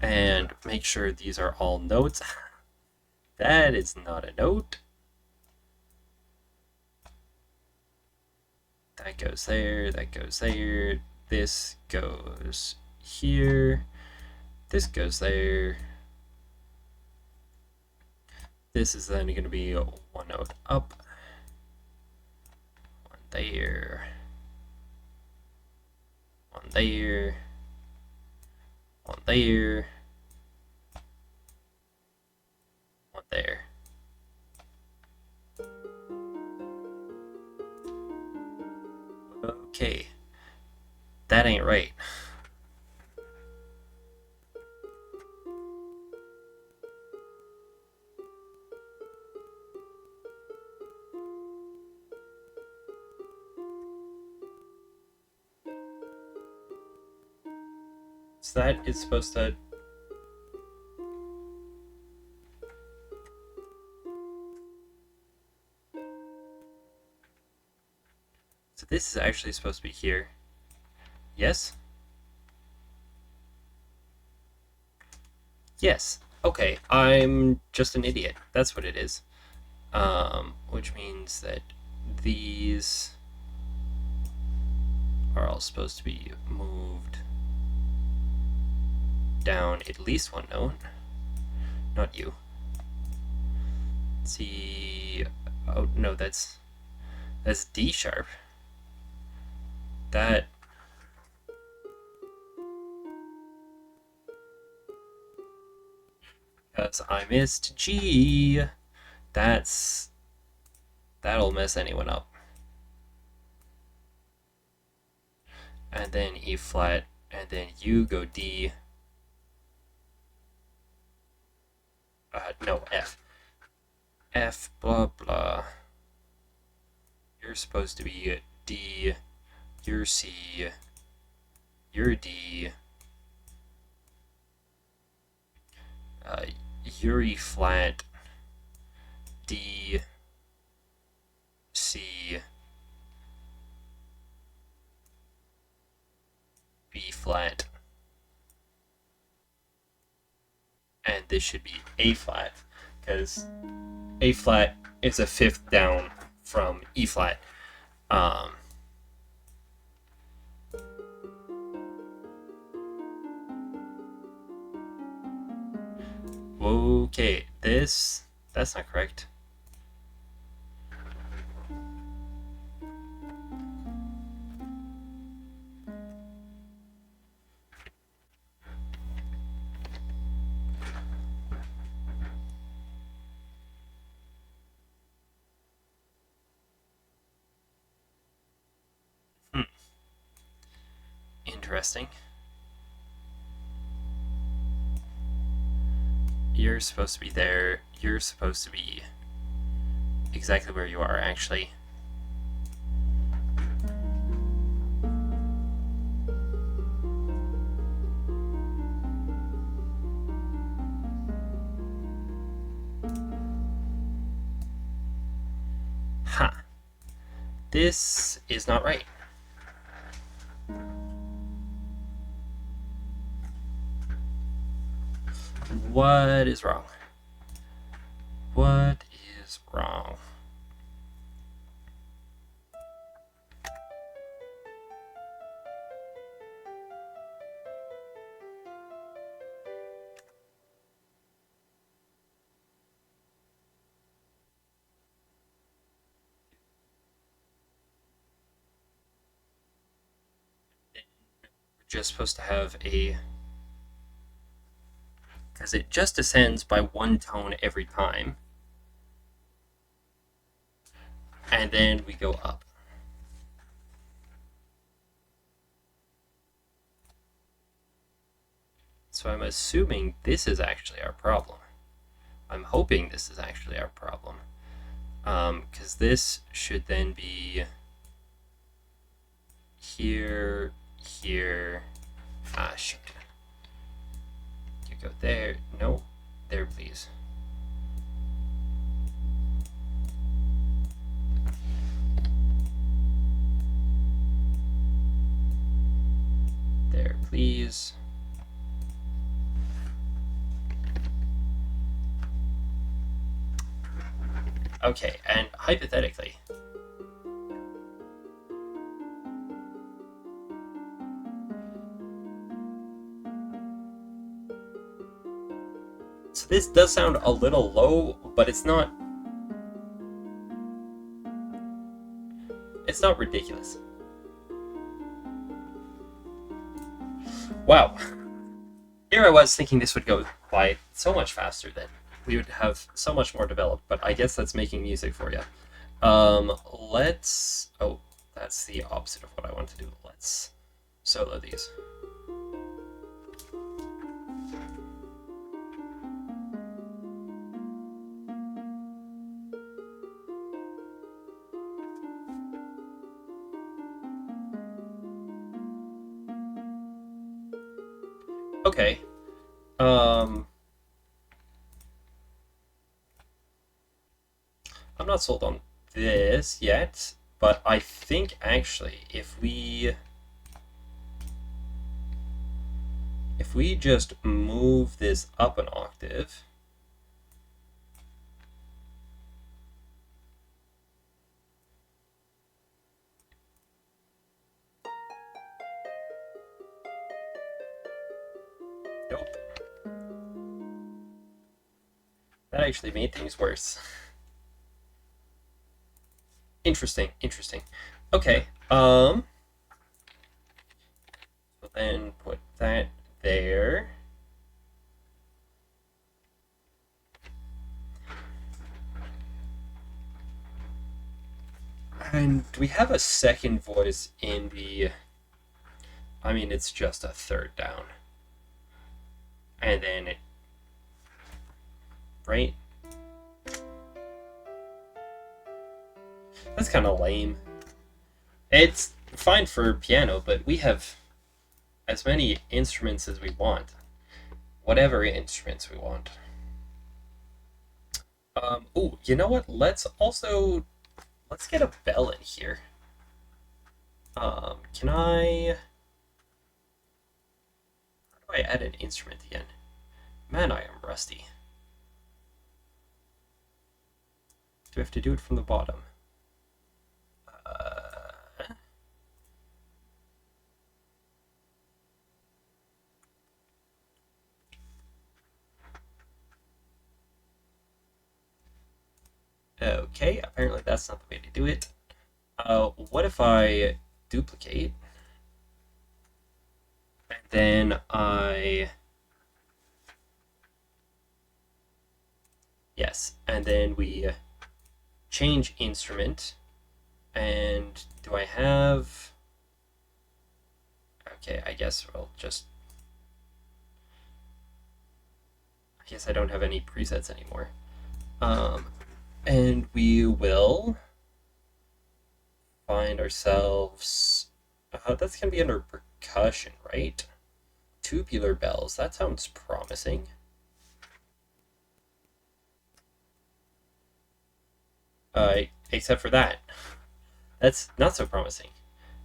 And make sure these are all notes. That is not a note. That goes there, that goes there. This goes here. This goes there. This is then going to be one note up. One there. One there. One there. One there. Okay. That ain't right. So that is supposed to... So this is actually supposed to be here. Yes? Yes. Okay, I'm just an idiot. That's what it is. Which means that these are all supposed to be moved down at least one note. Not you. C. Oh no, that's D sharp. That. Because I missed G. That'll mess anyone up. And then E flat, and then you go D. No, F. F, blah, blah. You're supposed to be D. You're C. You're D. You're E flat. D. C. B flat. And this should be A flat, because A flat is a fifth down from E flat. Okay, that's not correct. Interesting. You're supposed to be there. You're supposed to be exactly where you are, actually. Ha! This is not right. What is wrong? What is wrong? We're just supposed to have a... because it just ascends by one tone every time. And then we go up. So I'm assuming this is actually our problem. I'm hoping this is actually our problem. Because this should then be here, here. Ah, shoot. You go there. No, there, please. There, please. Okay, and hypothetically, so this does sound a little low, but it's not ridiculous. Wow. Here I was thinking this would go by so much faster, that we would have so much more developed, but I guess that's making music for you. Let's... Oh, that's the opposite of what I want to do. Let's solo these. Okay. I'm not sold on this yet, but I think actually if we just move this up an octave, nope, that actually made things worse. Interesting. Okay, so then put that there. And we have a second voice in the... I mean, it's just a third down. And then it... Right? That's kind of lame. It's fine for piano, but we have as many instruments as we want. Whatever instruments we want. Oh, you know what? Let's get a bell in here. Can I... How do I add an instrument again? Man, I am rusty. Do I have to do it from the bottom? Okay, apparently that's not the way to do it. What if I duplicate, and then yes, and then we change instrument, and do I have... Okay, I guess we'll just... I guess I don't have any presets anymore. And we will find ourselves... that's going to be under percussion, right? Tubular bells, that sounds promising. Except for that. That's not so promising.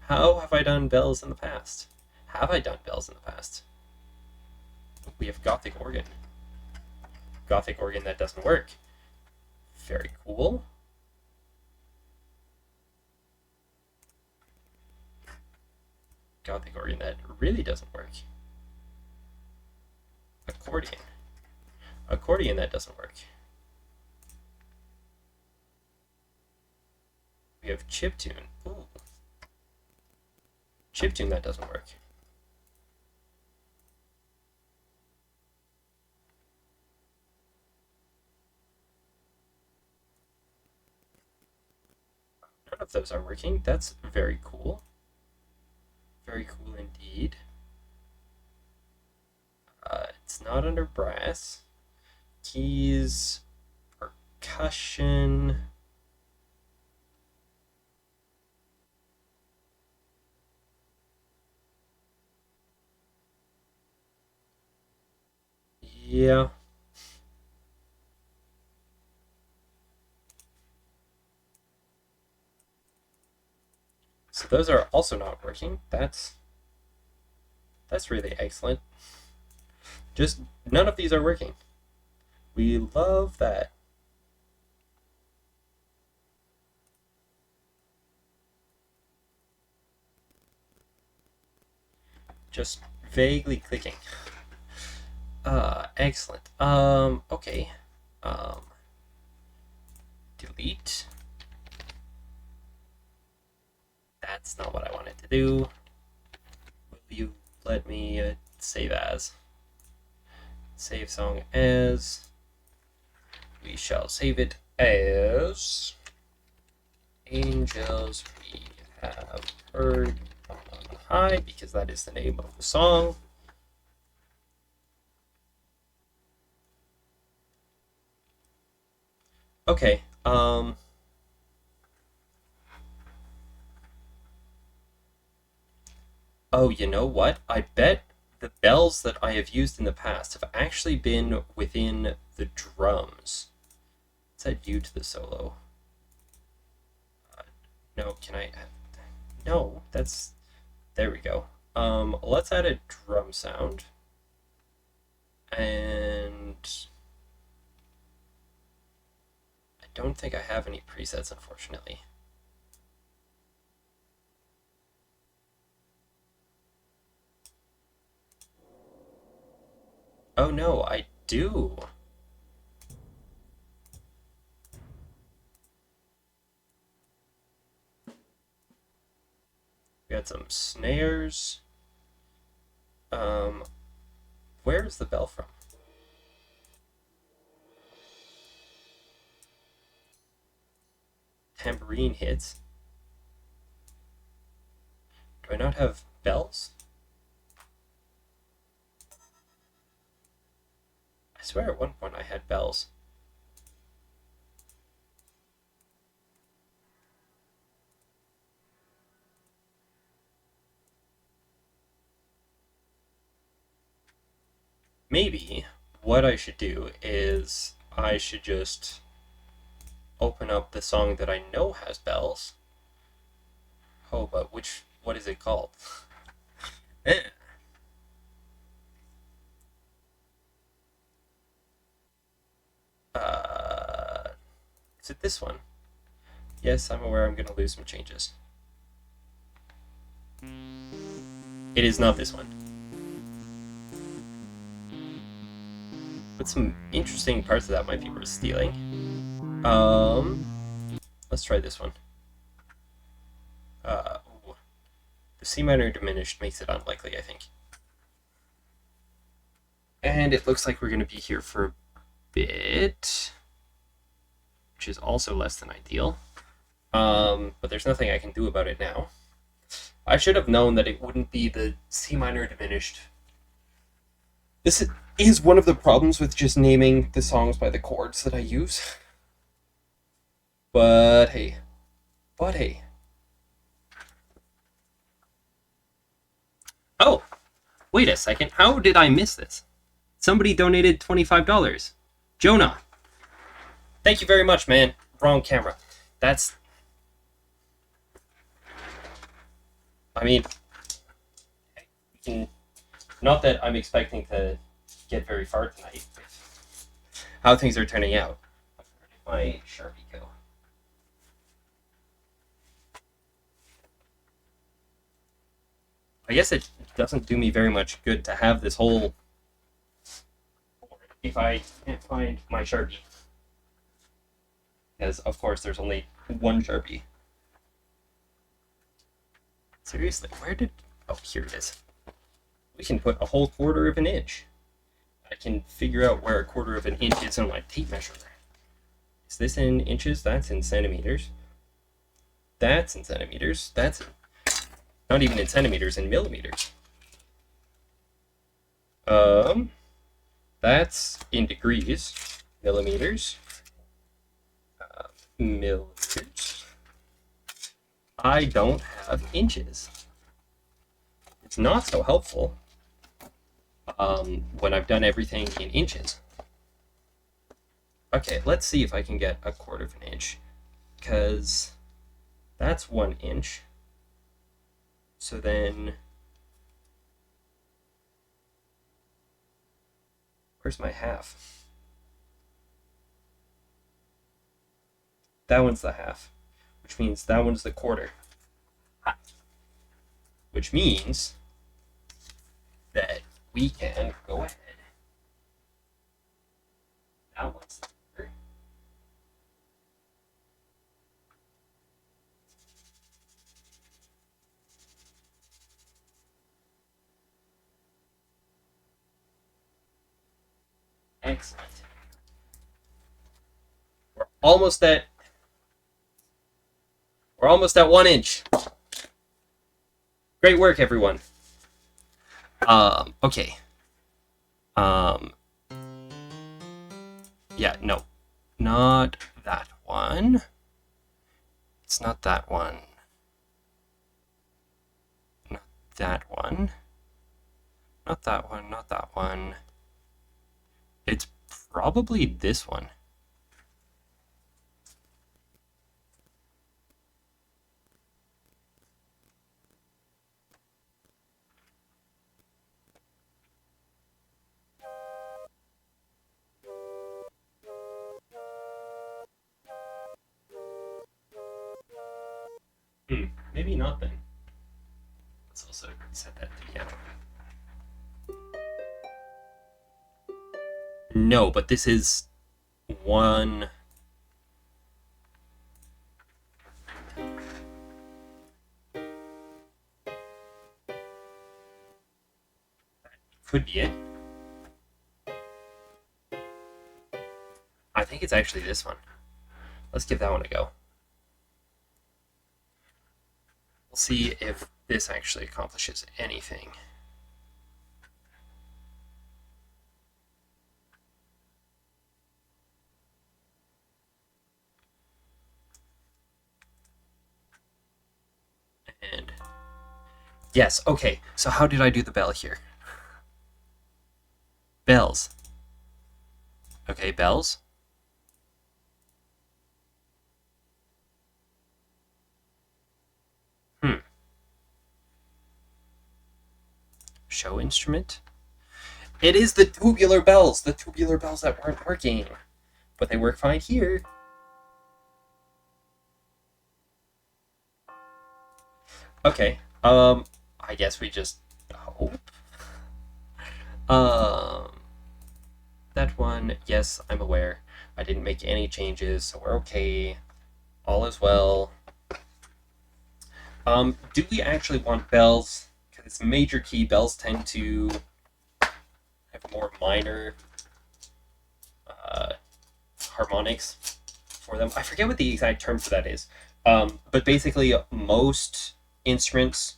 How have I done bells in the past? Have I done bells in the past? We have Gothic organ. Gothic organ that doesn't work. Very cool. Gothic organ that really doesn't work. Accordion. Accordion that doesn't work. We have chiptune. Ooh. Chiptune that doesn't work. None of those are working. That's very cool. Very cool indeed. It's not under brass. Keys, percussion. Yeah. So those are also not working. That's really excellent. Just none of these are working. We love that. just vaguely clicking. Excellent. Okay. Delete. That's not what I wanted to do. Will you let me save as? Save song as. We shall save it as Angels We Have Heard on High, because that is the name of the song. Okay, oh, you know what? I bet the bells that I have used in the past have actually been within the drums. Let's add you to the solo. No, can I? No, that's... There we go. Let's add a drum sound. And... I don't think I have any presets, unfortunately. Oh no, I do. We got some snares. Where's the bell from? Tambourine hits. Do I not have bells? I swear at one point I had bells. Maybe what I should do is I should just open up the song that I know has bells. Oh, but what is it called? Is it this one? Yes, I'm aware I'm going to lose some changes. It is not this one. But some interesting parts of that might be worth stealing. Let's try this one. The C minor diminished makes it unlikely, I think. And it looks like we're going to be here for a bit, which is also less than ideal. But there's nothing I can do about it now. I should have known that it wouldn't be the C minor diminished. This is one of the problems with just naming the songs by the chords that I use. But hey. Oh, wait a second. How did I miss this? Somebody donated $25. Jonah. Thank you very much, man. Wrong camera. That's... I mean... Not that I'm expecting to get very far tonight. How things are turning out. Where did my Sharpie go? I guess it doesn't do me very much good to have this whole board if I can't find my Sharpie. As, of course, there's only one Sharpie. Seriously, where did... Oh, here it is. We can put a whole 1/4 of an inch. I can figure out where a 1/4 of an inch is on my tape measure. Is this in inches? That's in centimeters. That's in centimeters. That's not even in centimeters, in millimeters. That's in degrees. Millimeters. Millimeters. I don't have inches. It's not so helpful when I've done everything in inches. Okay, let's see if I can get a 1/4 of an inch, because that's 1 inch. So then, where's my half? That one's the half, which means that one's the 1/4. Which means we can go ahead. That one's there. Excellent. We're almost at 1 inch. Great work, everyone. Okay. Yeah, no. Not that one. It's not that one. Not that one. Not that one, not that one. It's probably this one. Maybe not then. Let's also set that to piano. No, but this is one. Could be it. I think it's actually this one. Let's give that one a go. We'll see if this actually accomplishes anything. And yes, okay. So how did I do the bell here? Bells. Okay, bells. Show instrument. It is the tubular bells that weren't working, but they work fine here. Okay, I guess we just hope. That one, yes, I'm aware. I didn't make any changes, so we're okay. All is well. Do we actually want bells? Because it's major key, bells tend to have more minor harmonics for them. I forget what the exact term for that is. But basically, most instruments,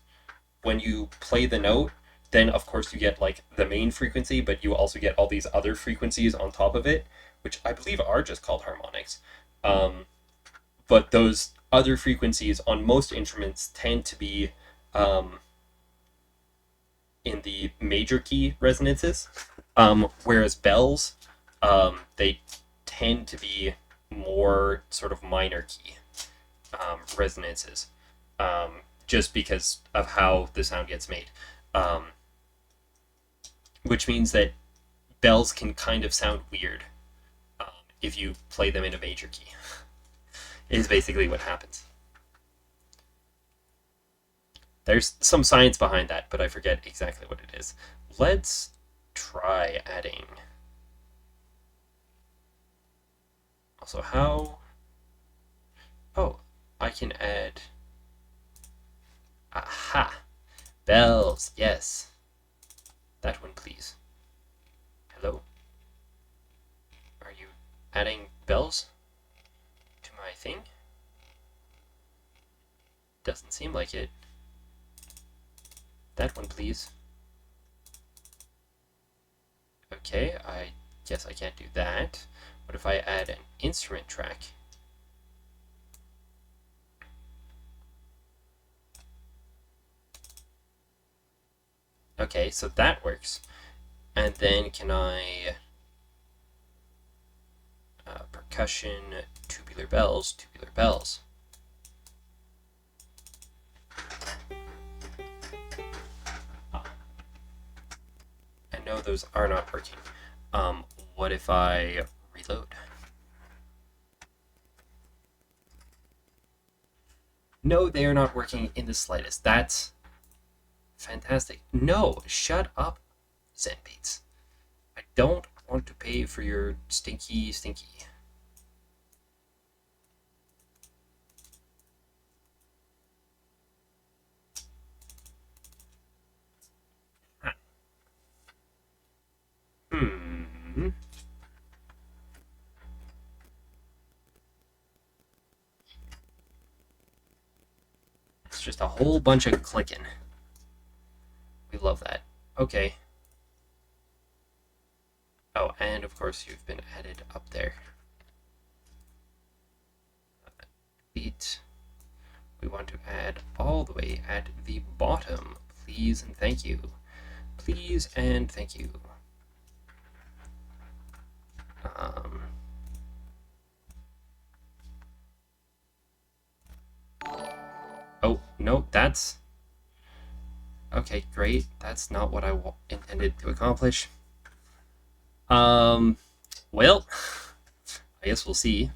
when you play the note, then of course you get like the main frequency, but you also get all these other frequencies on top of it, which I believe are just called harmonics. But those other frequencies on most instruments tend to be in the major key resonances, whereas bells, they tend to be more sort of minor key resonances, just because of how the sound gets made. Which means that bells can kind of sound weird if you play them in a major key, is basically what happens. There's some science behind that, but I forget exactly what it is. Let's try adding. Also, how? Oh, I can add. Aha! Bells, yes. That one, please. Hello? Are you adding bells to my thing? Doesn't seem like it. That one, please. Okay, I guess I can't do that. What if I add an instrument track? Okay, so that works. And then can I... percussion, tubular bells, tubular bells. I know those are not working. What if I reload? No, they are not working in the slightest. That's fantastic. No, shut up, Zen beats. I don't want to pay for your stinky. Huh. It's just a whole bunch of clicking. We love that. Okay. Oh, and of course you've been added up there. Beat. We want to add all the way at the bottom. Please and thank you. Please and thank you. Oh, no, that's... Okay, great. That's not what I intended to accomplish. Well, I guess we'll see.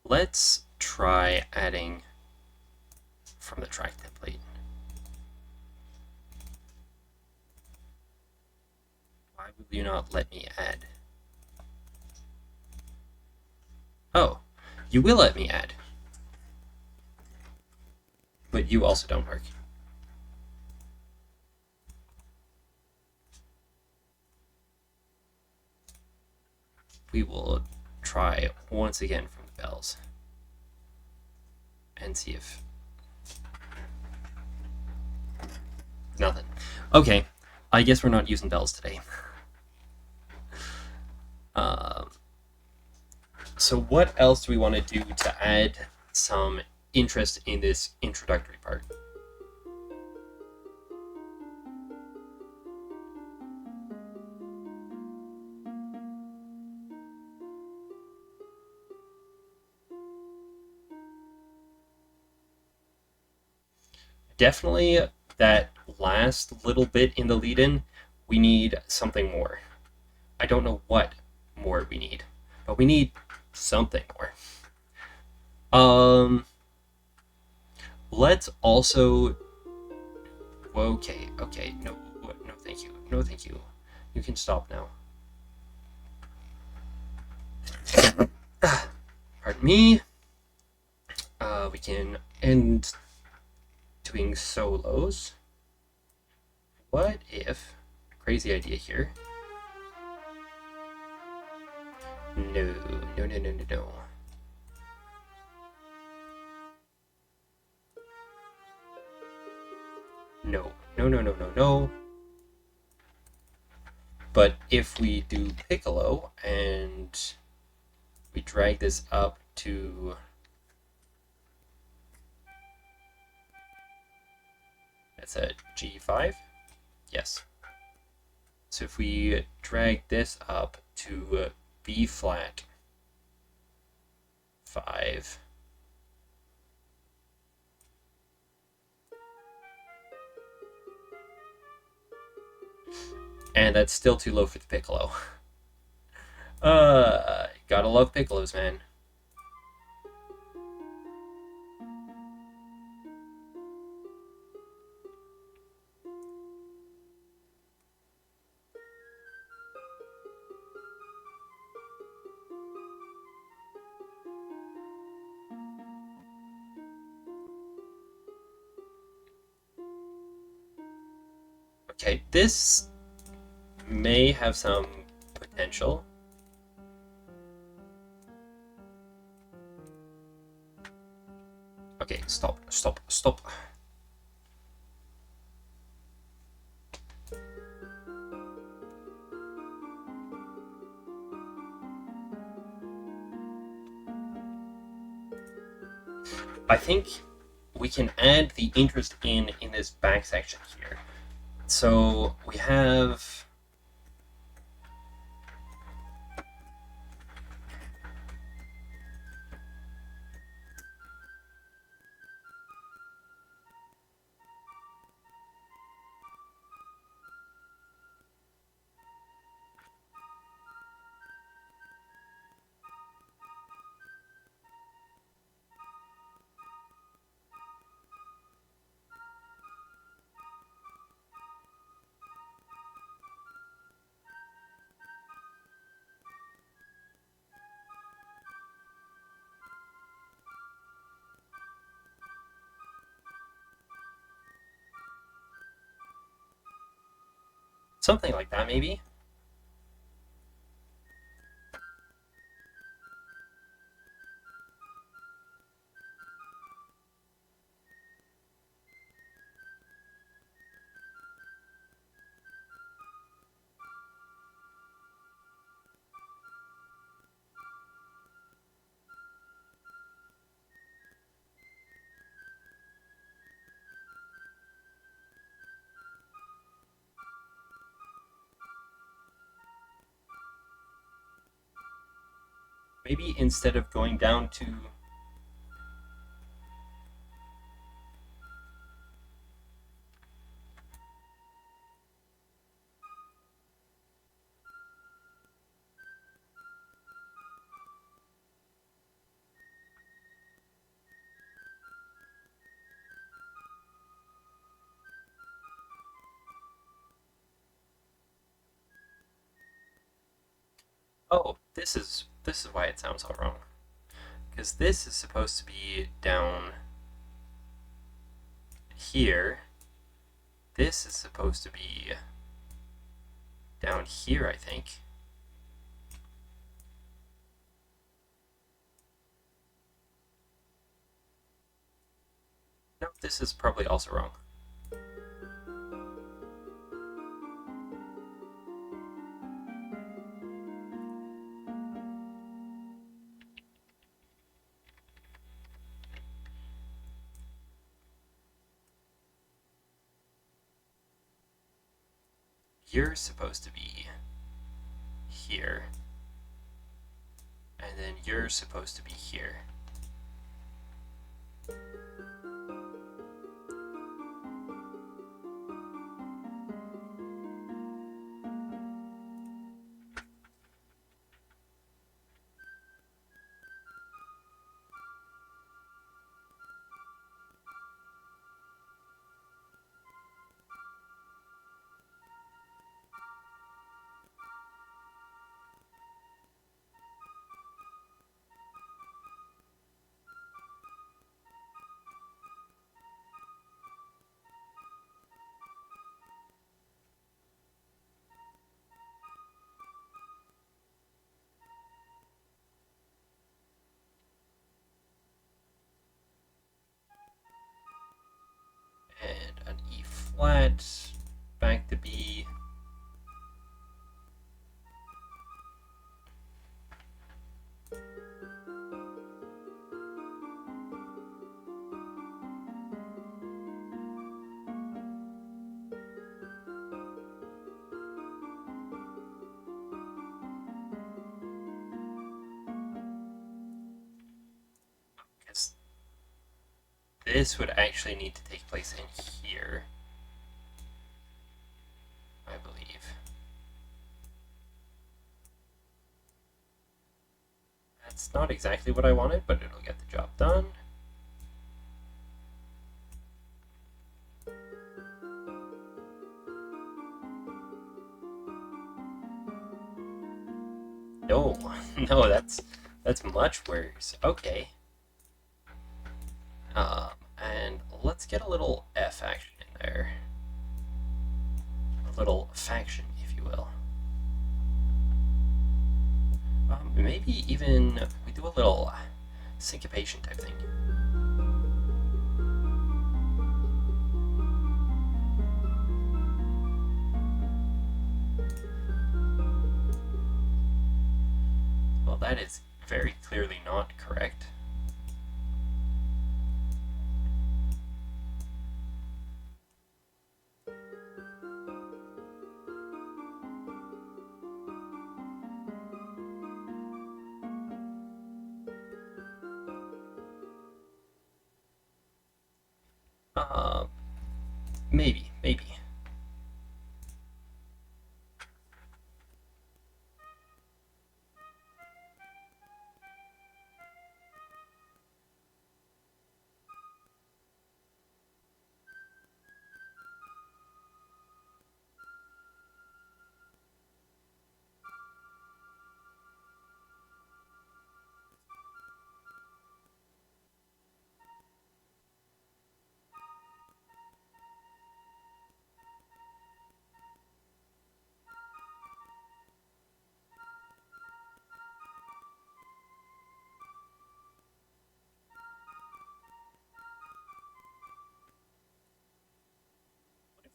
Let's try adding from the track template. Why will you not let me add? Oh, you will let me add. But you also don't work. We will try once again from the bells and see if... Nothing. Okay, I guess we're not using bells today. So what else do we want to do to add some interest in this introductory part? Definitely that last little bit in the lead-in, we need something more. I don't know what more we need, but we need something more. Let's also... Okay, no, thank you. You can stop now. Pardon me. We can end doing solos. What if... Crazy idea here. No. No. But if we do piccolo and we drag this up to... That's a G5? Yes. So if we drag this up to B flat 5, and that's still too low for the piccolo. Gotta love piccolos, man. Okay, this may have some potential. Okay, stop. I think we can add the interest in this back section here. So we have... Something like that, maybe. Maybe instead of going down to... Oh, this is why it sounds all wrong. Because this is supposed to be down here. This is supposed to be down here, I think. No, this is probably also wrong. You're supposed to be here. And then you're supposed to be here. And an E flat, back to B. Because this would actually need to take place in here, I believe. That's not exactly what I wanted, but it'll get the job done. No, no, that's much worse. Okay. And let's get a little F action in there. A little faction, if you will. Maybe even we do a little syncopation type thing. Well, that is very clearly not correct. Maybe.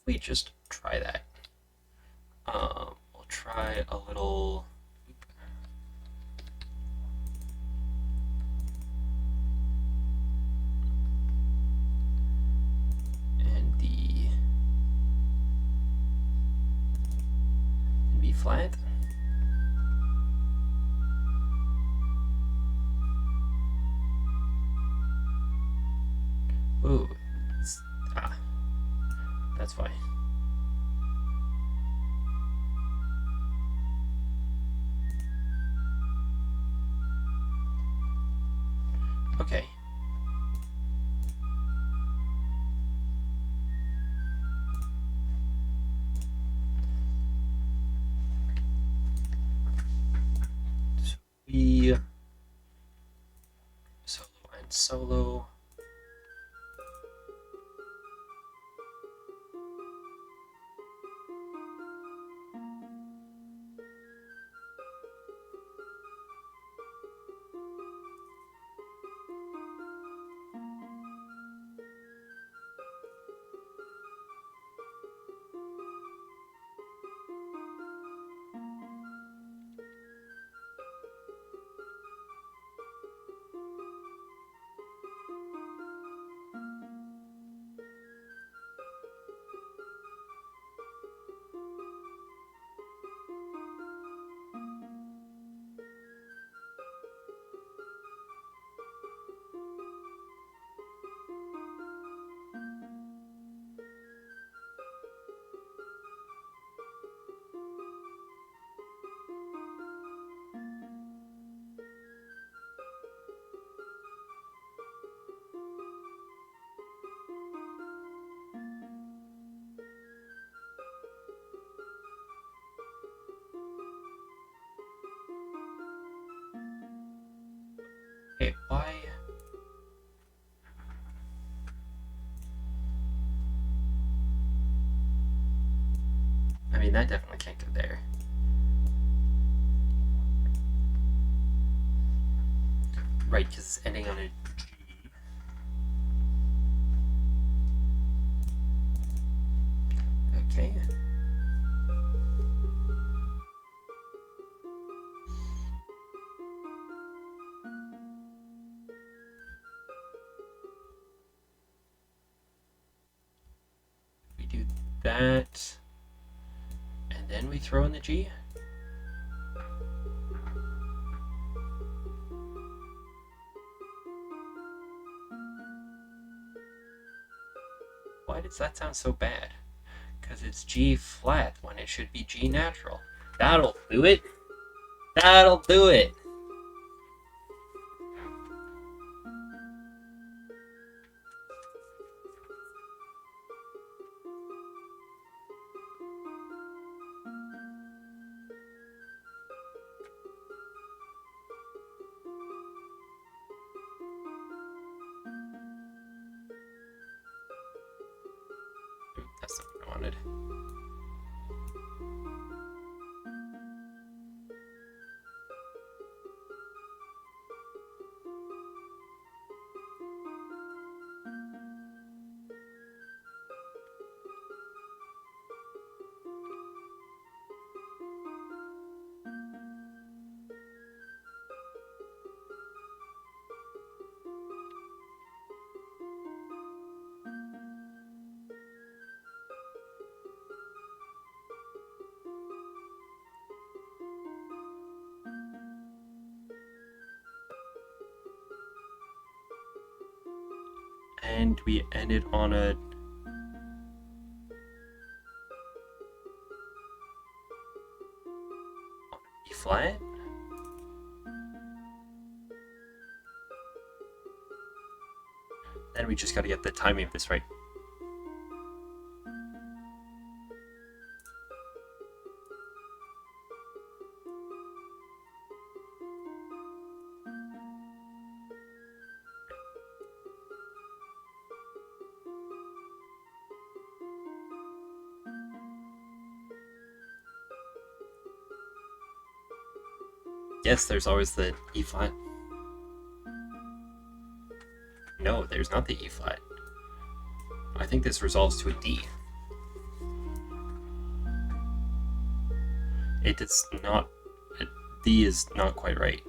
we just try that. We'll try a little. And the B flat. Ooh, that's fine. Okay. So we solo and solo. Okay, why? I mean, that definitely can't go there. Right, because it's ending on a G. Okay. We do that, and then we throw in the G. Why does that sound so bad? Because it's G flat when it should be G natural. That'll do it. That'll do it. That's not what I wanted. And we ended on a B flat. Then we just got to get the timing of this right. Yes, there's always the E flat. No, there's not the E flat. I think this resolves to a D. It is not. D is not quite right.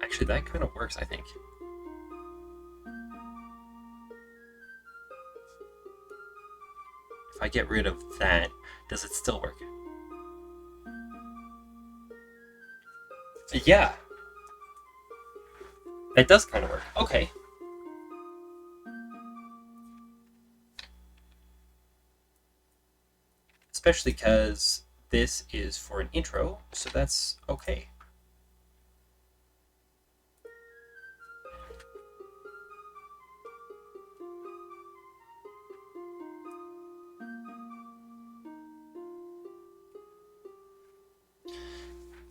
Actually, that kind of works, I think. If I get rid of that, does it still work? Yeah. That does kind of work. Okay. Especially because this is for an intro, so that's okay.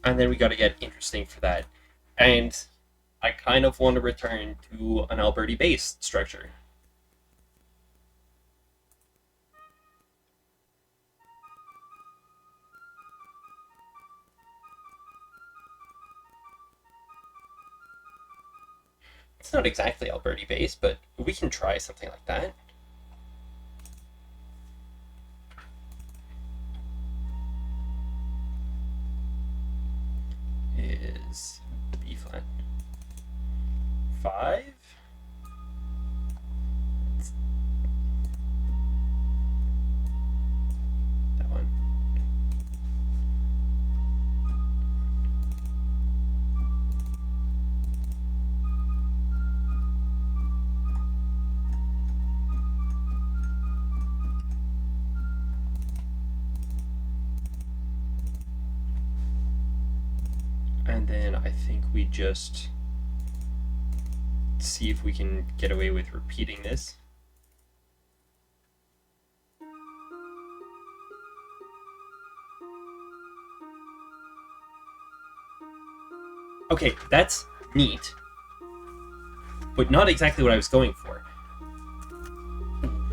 And then we got to get interesting for that. And I kind of want to return to an Alberti-based structure. It's not exactly Alberti-based, but we can try something like that. Is B flat 5? That one. And then I think we just see if we can get away with repeating this. Okay, that's neat, but not exactly what I was going for.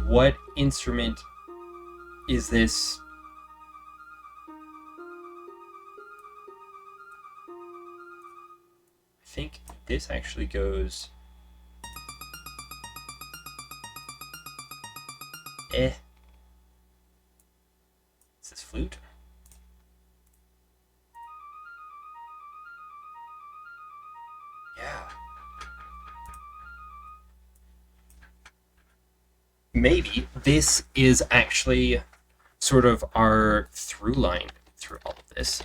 What instrument is this? I think this actually goes... Is this flute? Yeah. Maybe this is actually sort of our through line through all of this.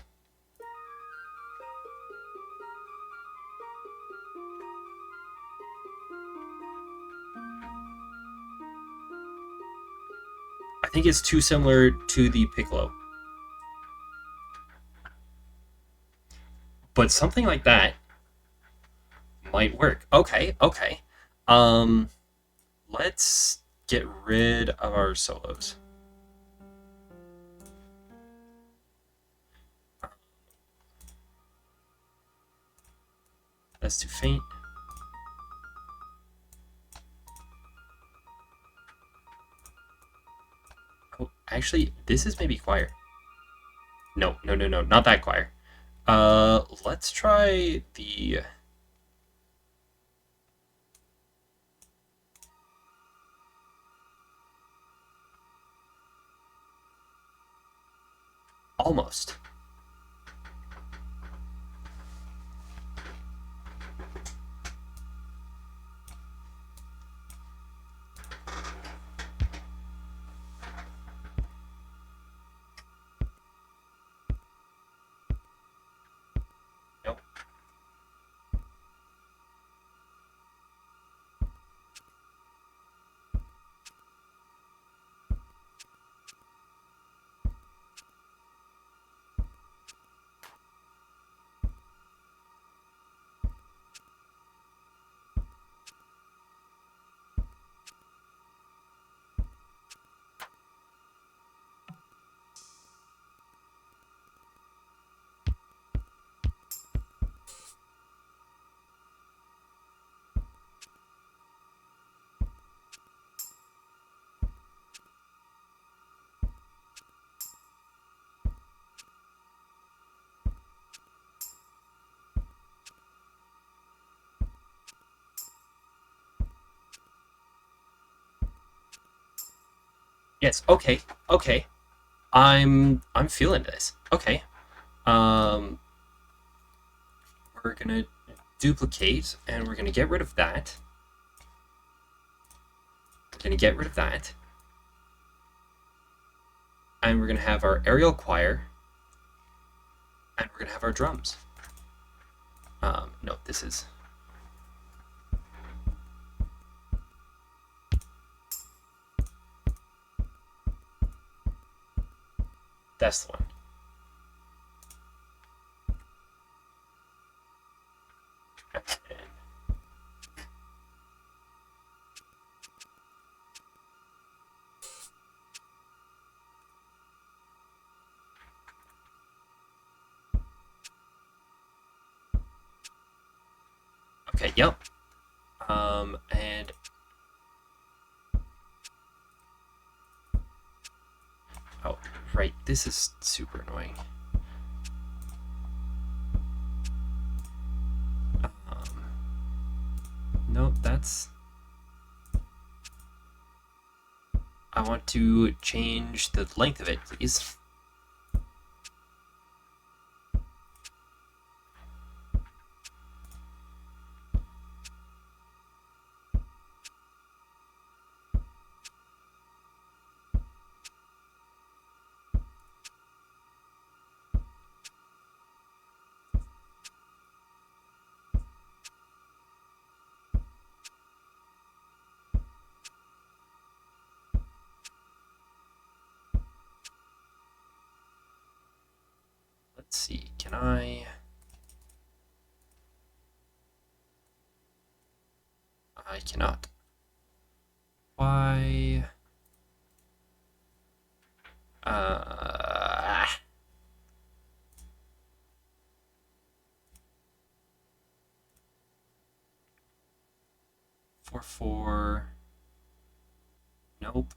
I think it's too similar to the piccolo. But something like that might work. Okay, okay. Let's get rid of our solos. That's too faint. Oh, actually, this is maybe choir. No, no, no, no, not that choir. Let's try the... Almost. Nope. Yes. Okay. Okay. I'm feeling this. Okay. Um, we're gonna duplicate, and we're gonna get rid of that. We're gonna get rid of that, and we're gonna have our aerial choir, and we're gonna have our drums. No, this is. That's the one. Okay, yep. And oh, right, this is super annoying. No, that's. I want to change the length of it, please. Let's see, can I cannot. Why? Uh, 4 4. Nope.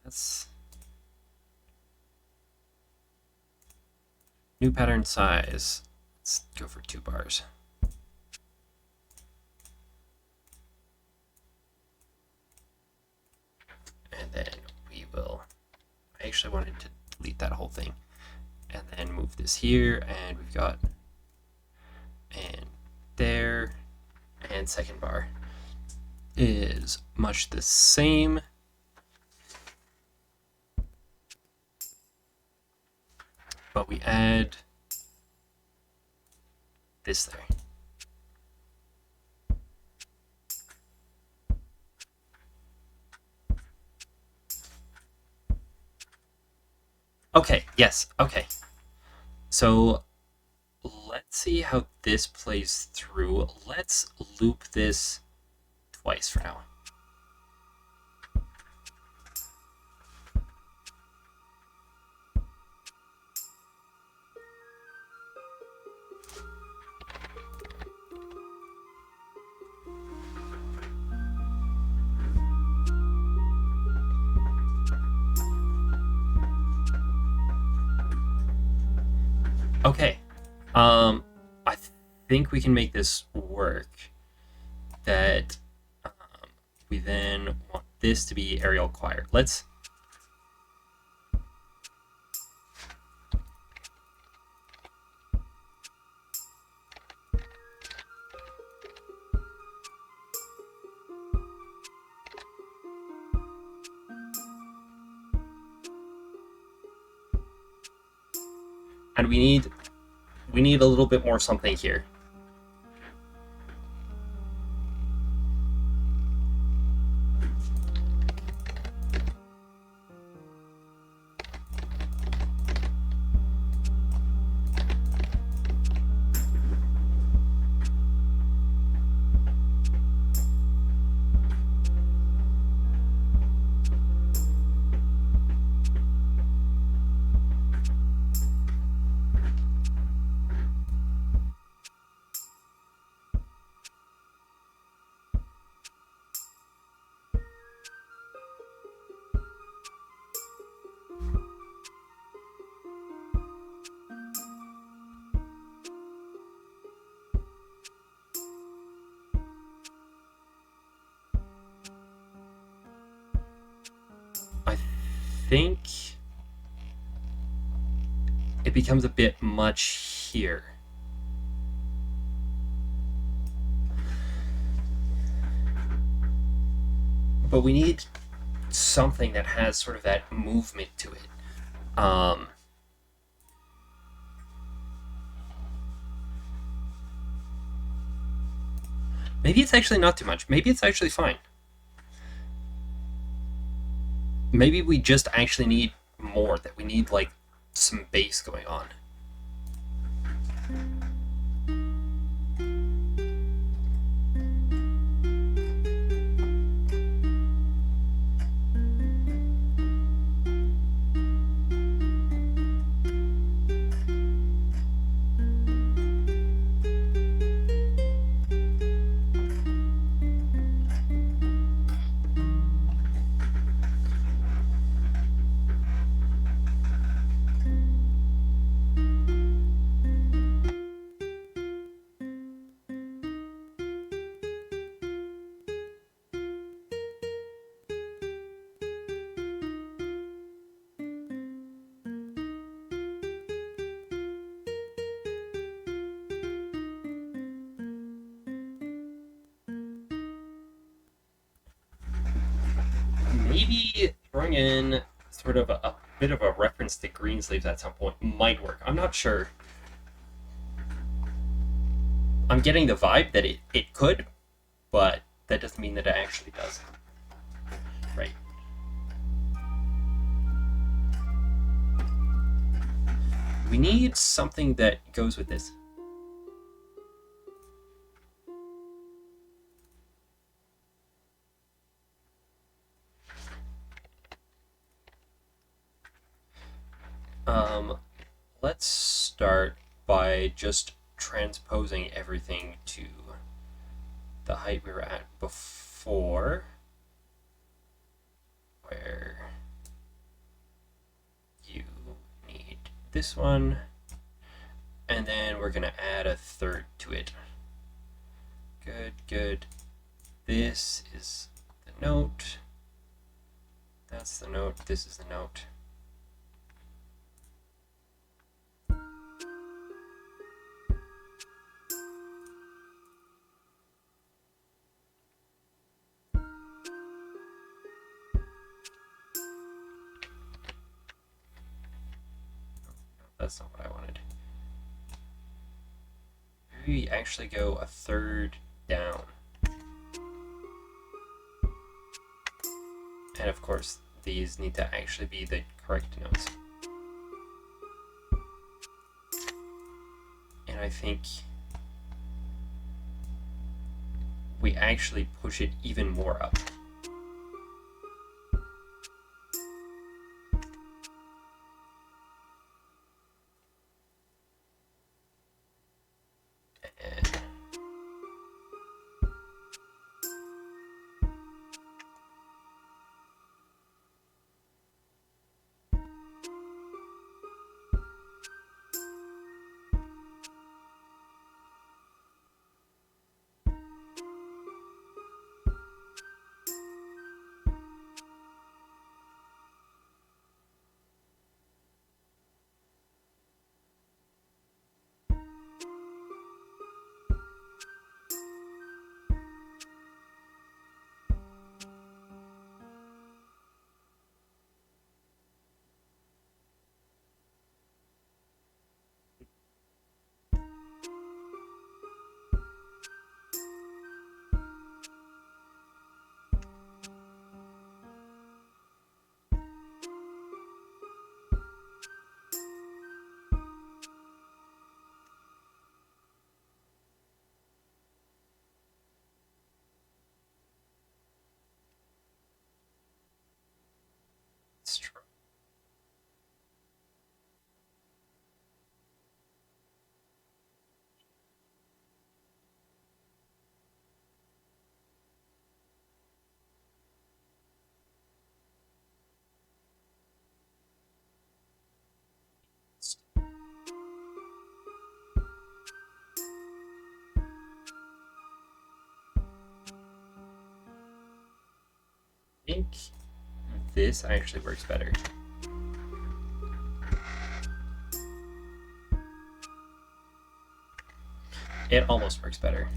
That's new pattern size. Let's go for 2 bars. And then we will. I actually wanted to delete that whole thing, and then move this here, and we've got and there, and second bar is much the same. But we add this there. Okay, yes, okay. So let's see how this plays through. Let's loop this twice for now. Okay, I think we can make this work. That we then want this to be aerial choir. Let's. And we need a little bit more something here. think it becomes a bit much here. But we need something that has sort of that movement to it. Maybe it's actually not too much. Maybe it's actually fine. Maybe we just actually need more, that we need like some bass going on. Maybe throwing in sort of a bit of a reference to Greensleeves at some point might work. I'm not sure. I'm getting the vibe that it could, but that doesn't mean that it actually does. Right. We need something that goes with this. Let's start by just transposing everything to the height we were at before, where you need this one, and then we're gonna add a third to it. Good, good. This is the note. That's the note. This is the note. That's not what I wanted. Maybe we actually go a third down. And of course, these need to actually be the correct notes. And I think we actually push it even more up. It's true. I think this actually works better. It almost works better.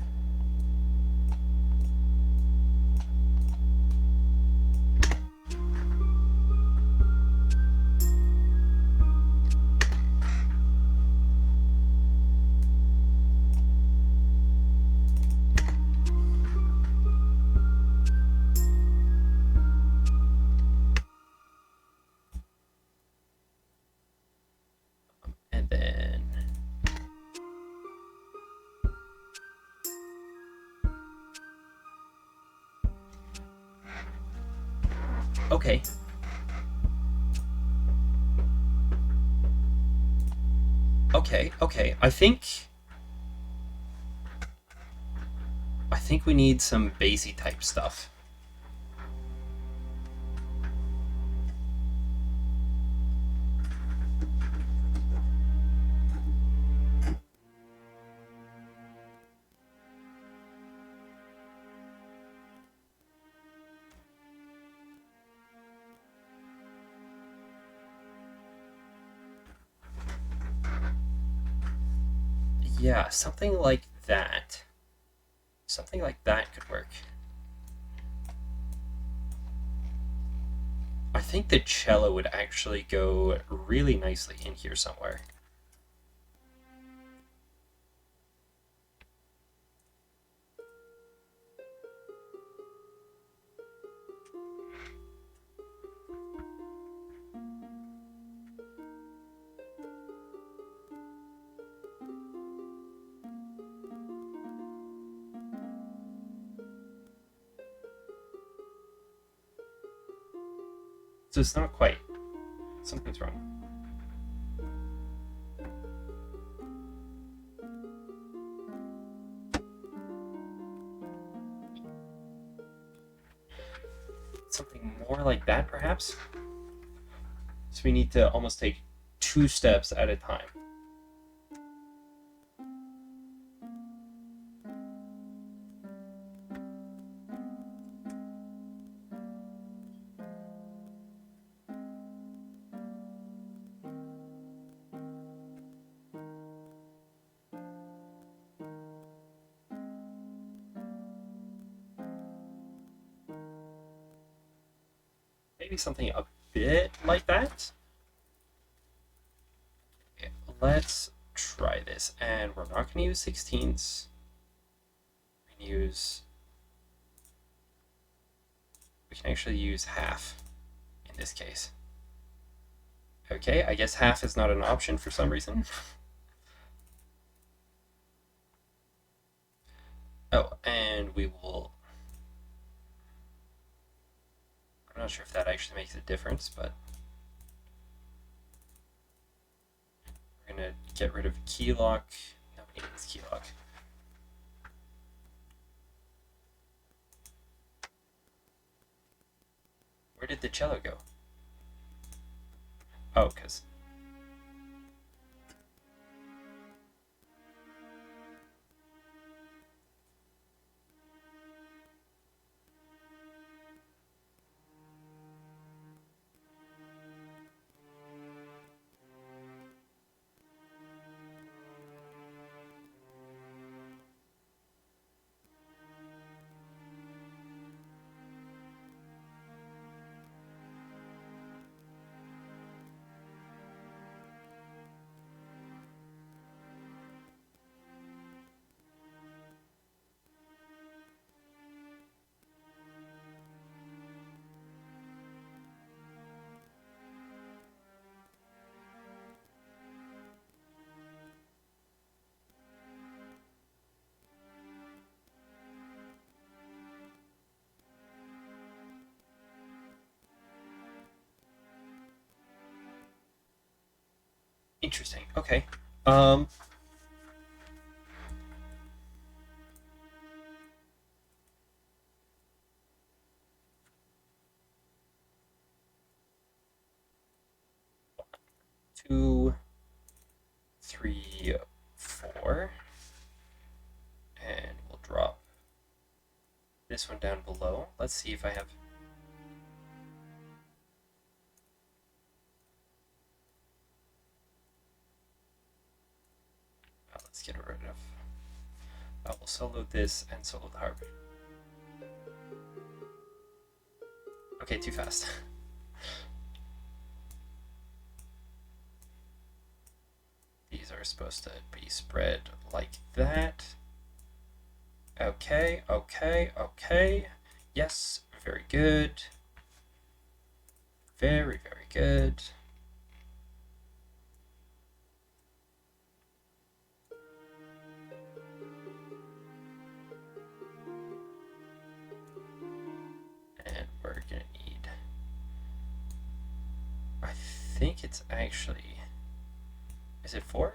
And then okay. Okay. I think we need some bassy type stuff. Yeah, something like that. Something like that could work. I think the cello would actually go really nicely in here somewhere. So it's not quite. Something's wrong. Something more like that, perhaps? So we need to almost take 2 steps at a time. Maybe something a bit like that. Okay, let's try this. And we're not going to use 16ths. We can actually use half in this case. Okay, I guess half is not an option for some reason. Oh, and we will... I'm not sure if that actually makes a difference, but we're going to get rid of key lock. Nobody needs key lock. Where did the cello go? Oh, because... Interesting. Okay. 2, 3, 4, and we'll drop this one down below. Let's see if I have... We'll solo this and solo the harp. Okay, too fast. These are supposed to be spread like that. Okay, okay, okay. Yes, very good. Very, very good. And we're gonna need, I think it's actually, is it 4?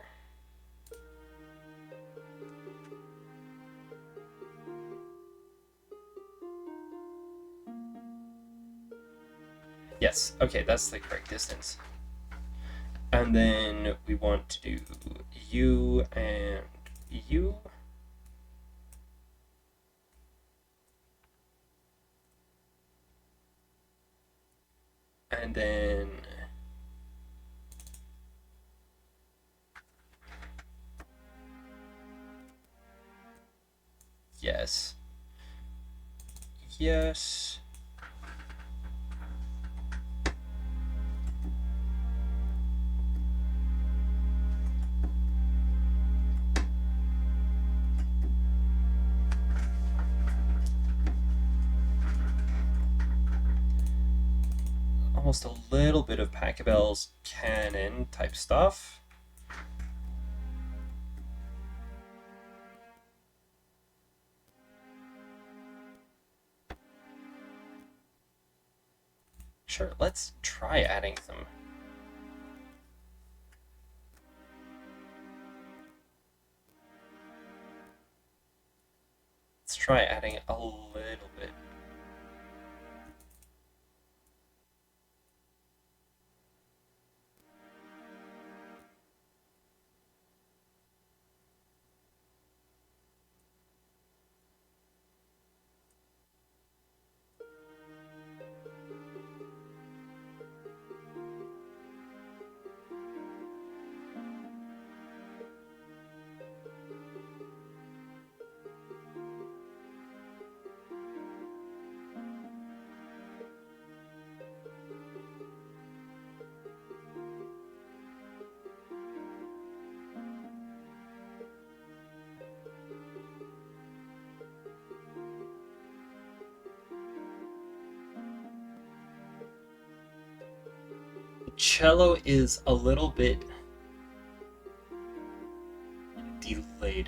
Yes, okay, that's the correct distance. And then we want to do U and U. And then yes. Yes. Almost a little bit of Pachelbel's canon type stuff. Sure, let's try adding some. Let's try adding a little bit. Cello is a little bit delayed.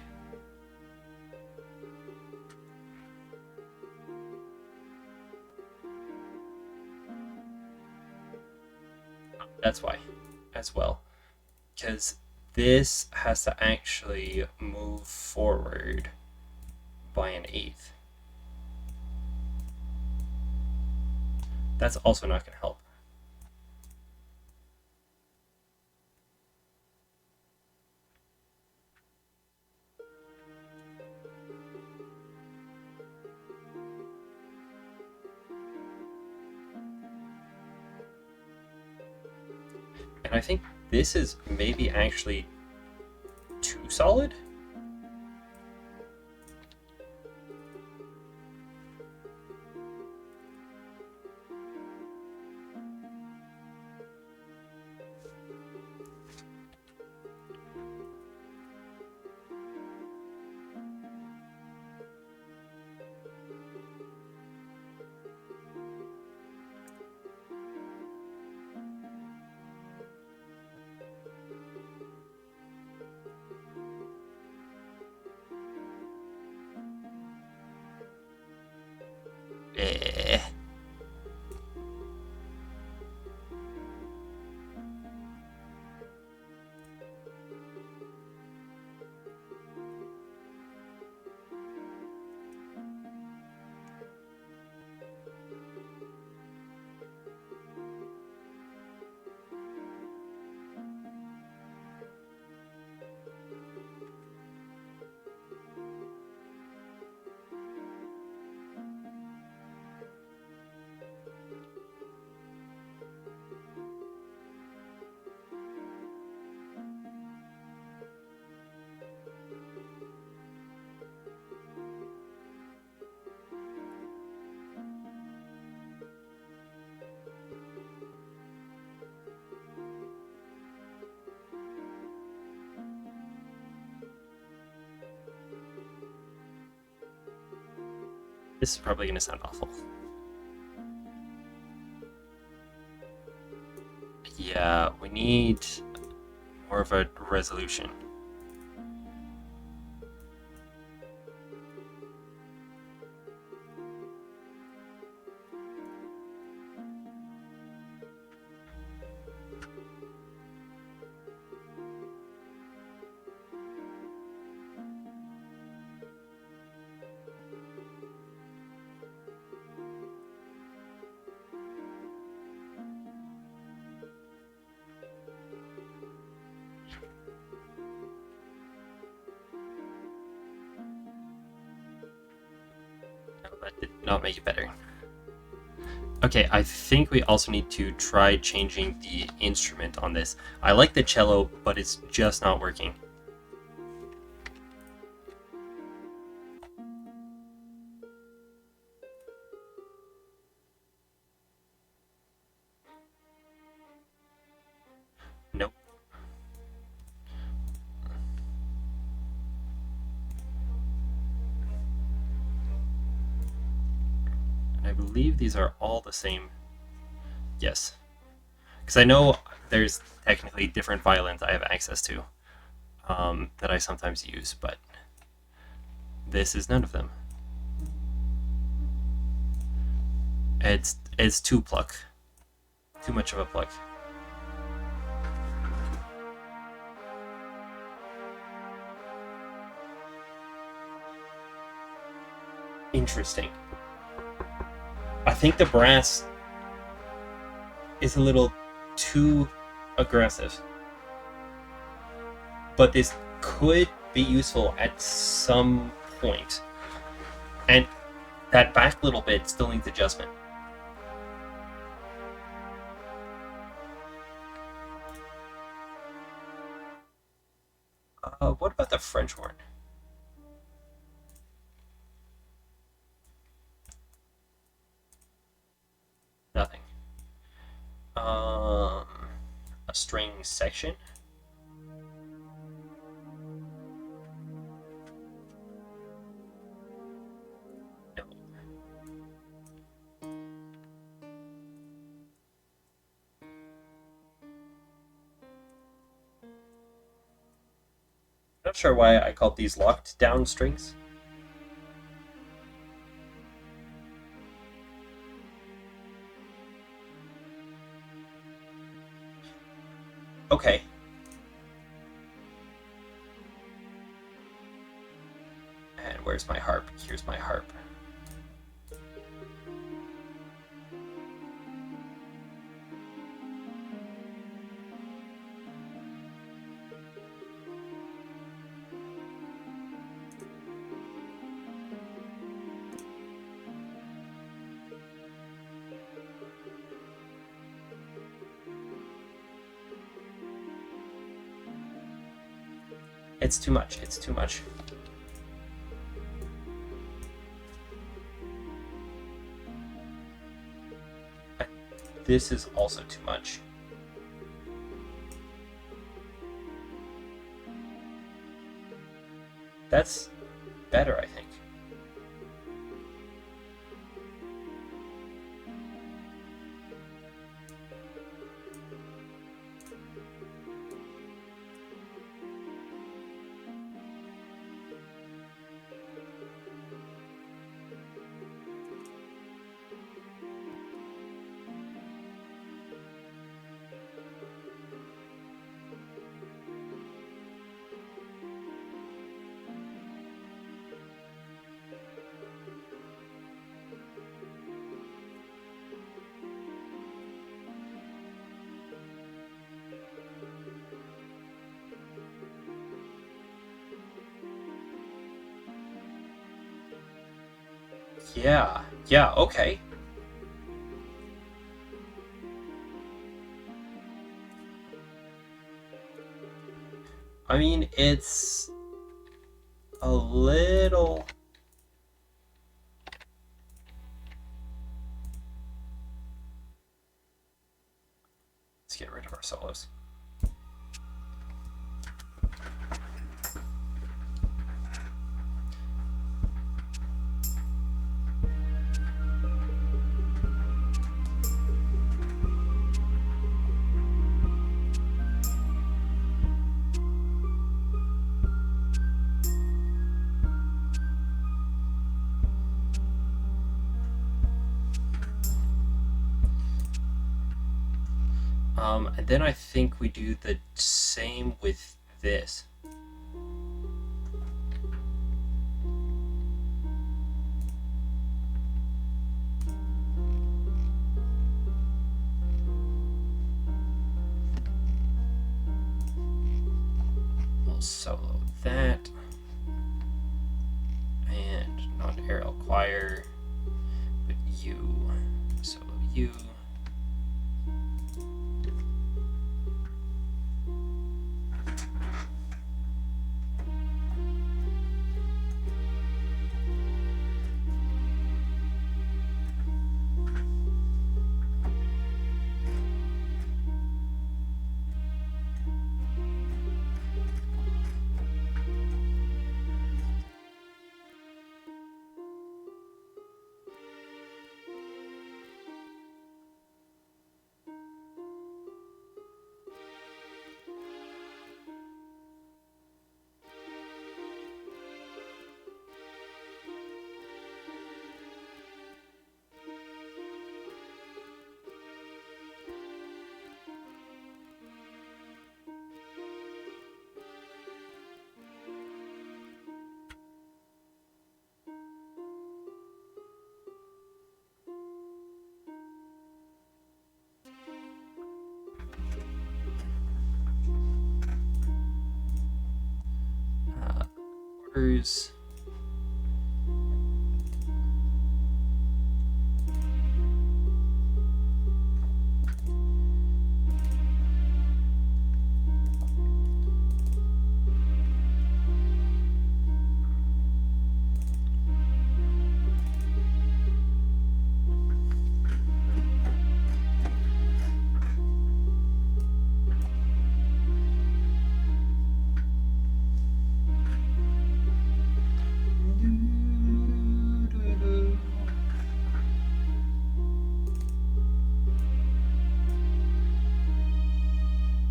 That's why, as well. Because this has to actually move forward by an 1/8. That's also not going to help. And I think this is maybe actually too solid. Eh. This is probably going to sound awful. Yeah, we need more of a resolution. No, that did not make it better. Okay, I think we also need to try changing the instrument on this. I like the cello, but it's just not working. Nope. And I believe these are all the same. Yes. Because I know there's technically different violins I have access to that I sometimes use, but this is none of them. It's too pluck. Too much of a pluck. Interesting. I think the brass is a little too aggressive. But this could be useful at some point. And that back little bit still needs adjustment. What about the French horn? Nothing. A string section? No. Not sure why I called these locked down strings. Okay. And where's my harp? Here's my harp. It's too much. It's too much. This is also too much. That's better, I think. Yeah, okay. I mean, it's a little... Let's get rid of our solos. And then I think we do the same with this. We'll solo that. And non-aerial choir, but you, solo you. Orders.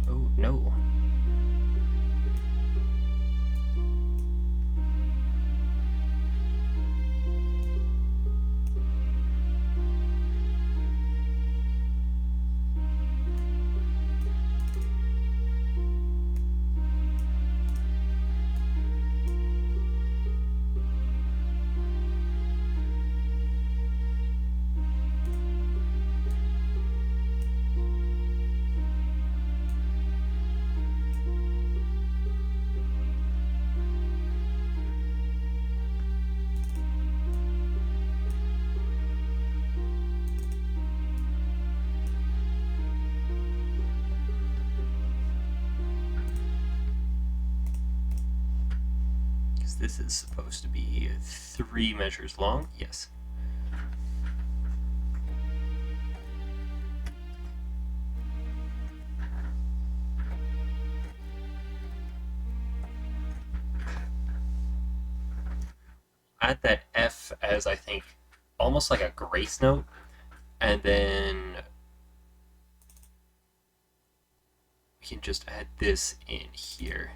Oh no. This is supposed to be 3 measures long. Yes. Add that F as, I think, almost like a grace note, and then we can just add this in here.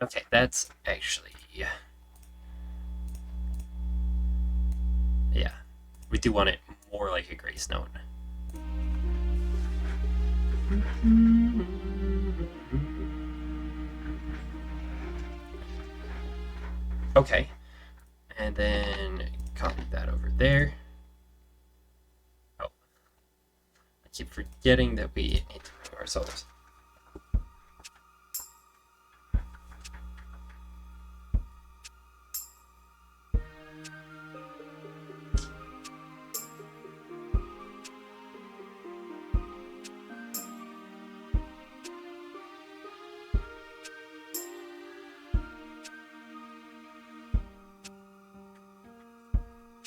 Okay, that's actually, yeah, we do want it more like a grace note. Okay, and then copy that over there. Oh, I keep forgetting that we need to do our solos.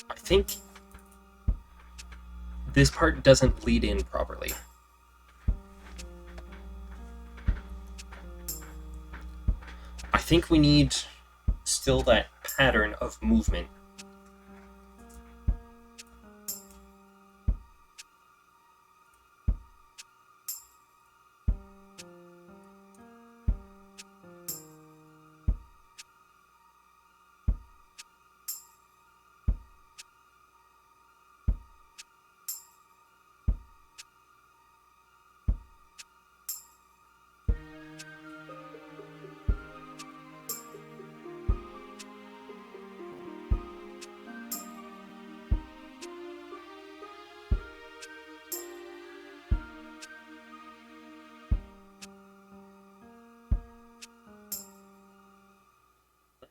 I think this part doesn't lead in properly. I think we need still that pattern of movement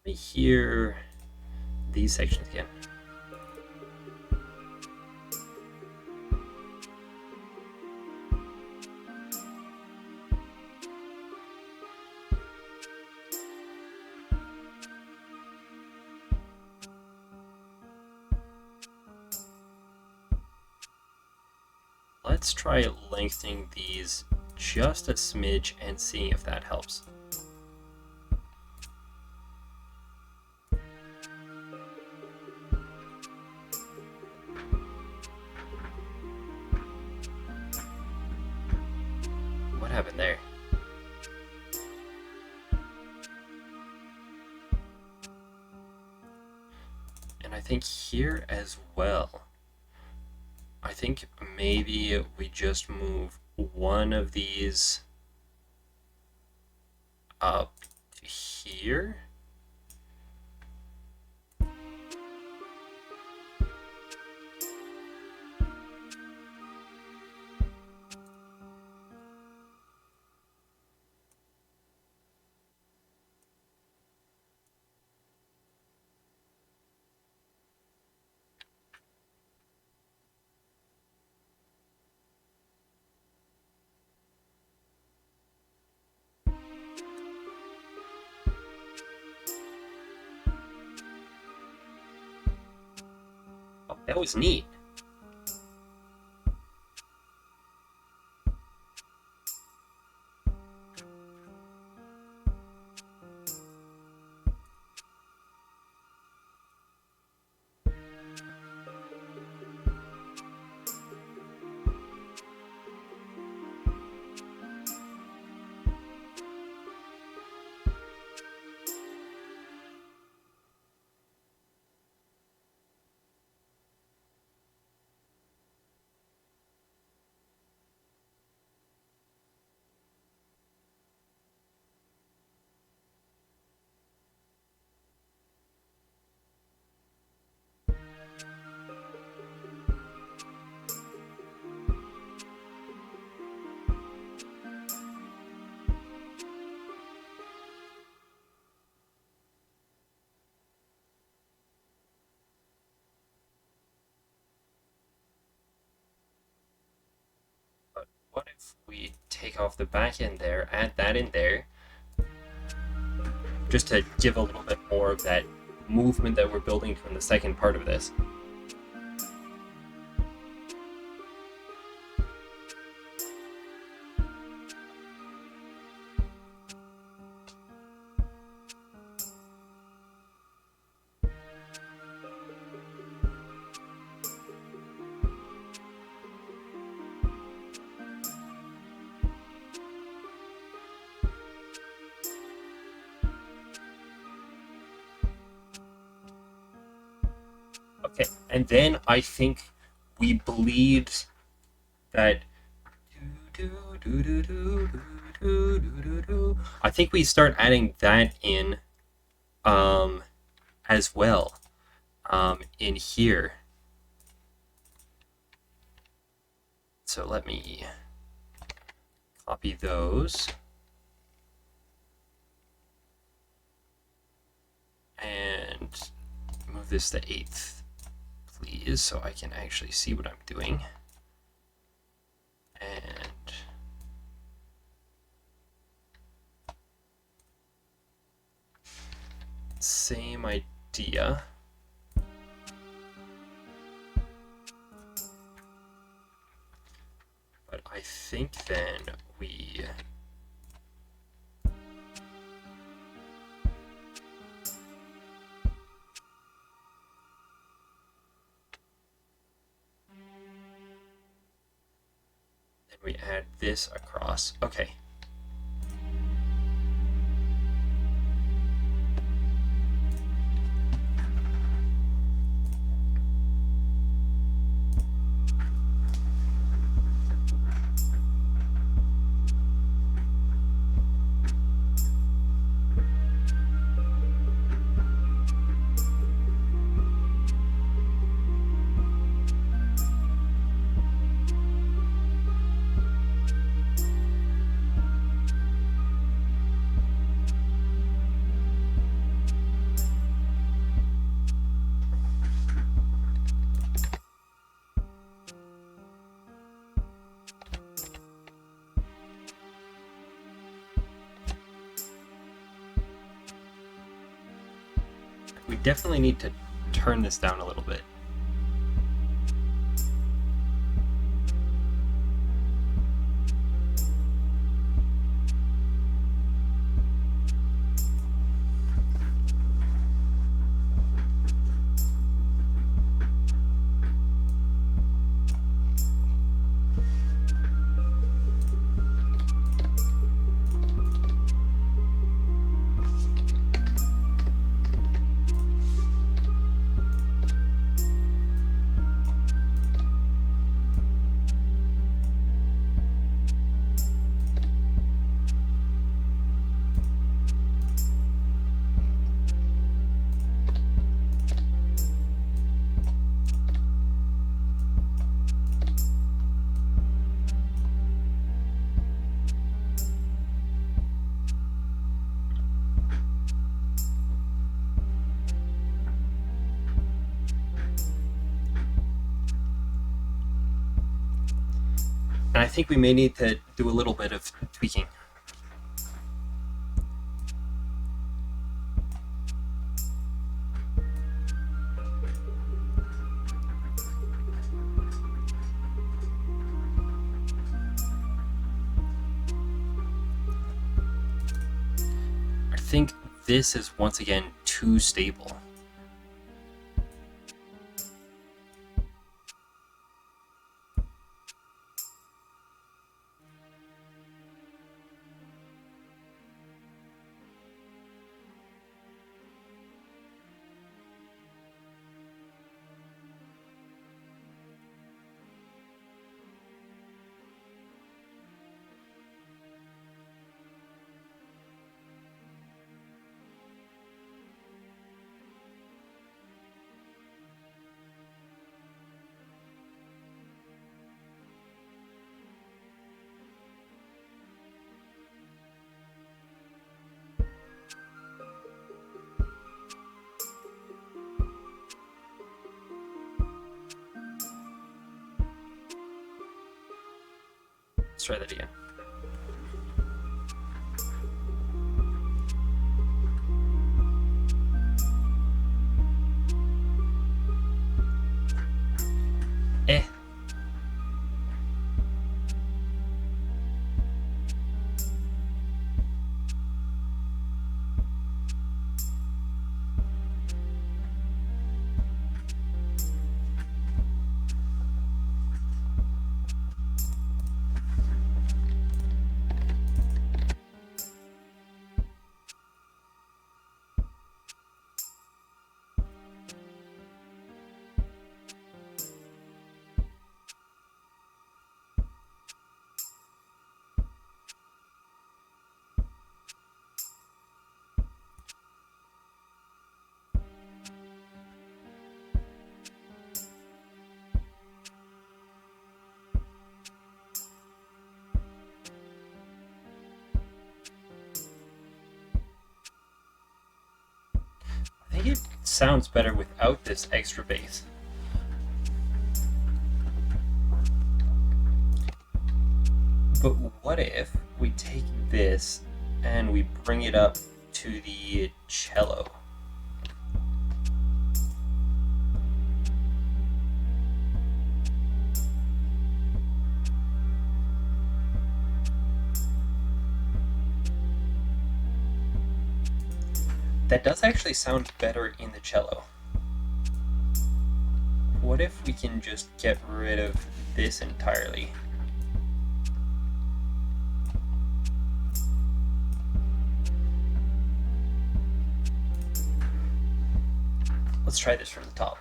Let me hear these sections again. Let's try lengthening these just a smidge and seeing if that helps. What happened there? And I think here as well. I think maybe we just move one of these up to here. Oh, that was neat. But what if we take off the back end there, add that in there, just to give a little bit more of that movement that we're building from the second part of this. Okay, and then I think we bleed that. I think we start adding that in as well in here. So let me copy those. And move this to 8th, please, so I can actually see what I'm doing. And same idea. But I think then we add this across. Okay. we definitely need to turn this down a little bit. And I think we may need to do a little bit of tweaking. I think this is once again too stable. Let's try that again. I think it sounds better without this extra bass. But what if we take this and we bring it up to the cello? That does actually sound better in the cello. What if we can just get rid of this entirely? Let's try this from the top.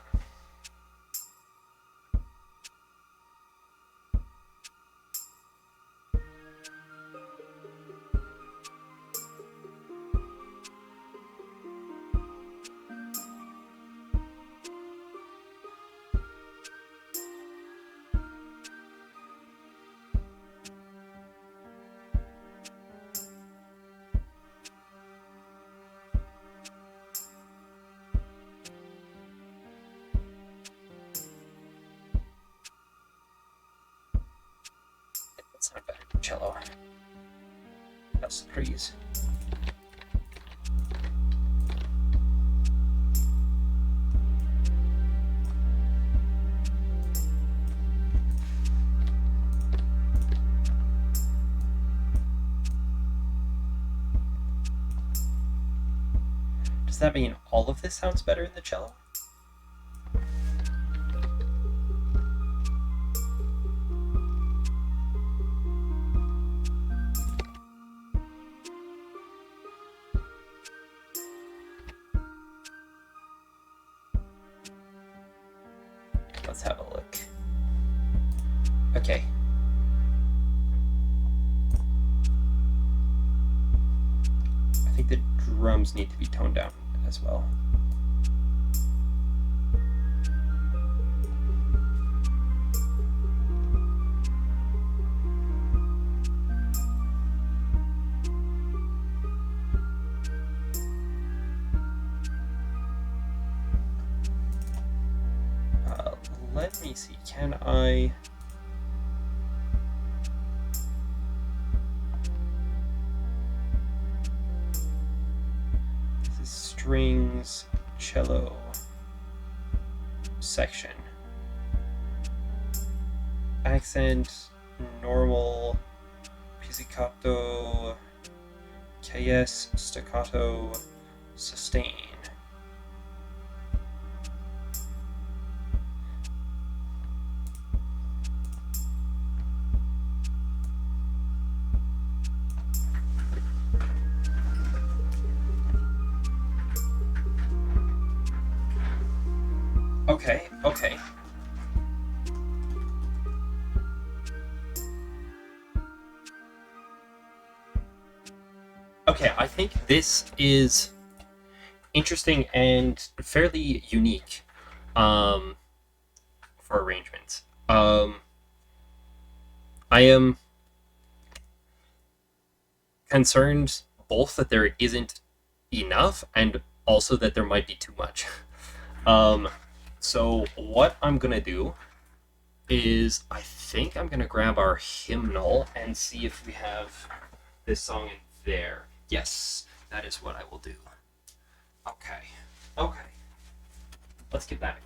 That's not bad. Cello. That's the trees. Does that mean all of this sounds better in the cello? Let's have a look. Okay. I think the drums need to be toned down as well. Let me see, can I... This is strings, cello section. Accent, normal, pizzicato, KS, staccato, sustain. Okay, okay. Okay, I think this is interesting and fairly unique for arrangements. I am concerned both that there isn't enough and also that there might be too much. So what I'm gonna do is I think I'm gonna grab our hymnal and see if we have this song in there. Yes, that is what I will do. Okay. Okay. Let's get that.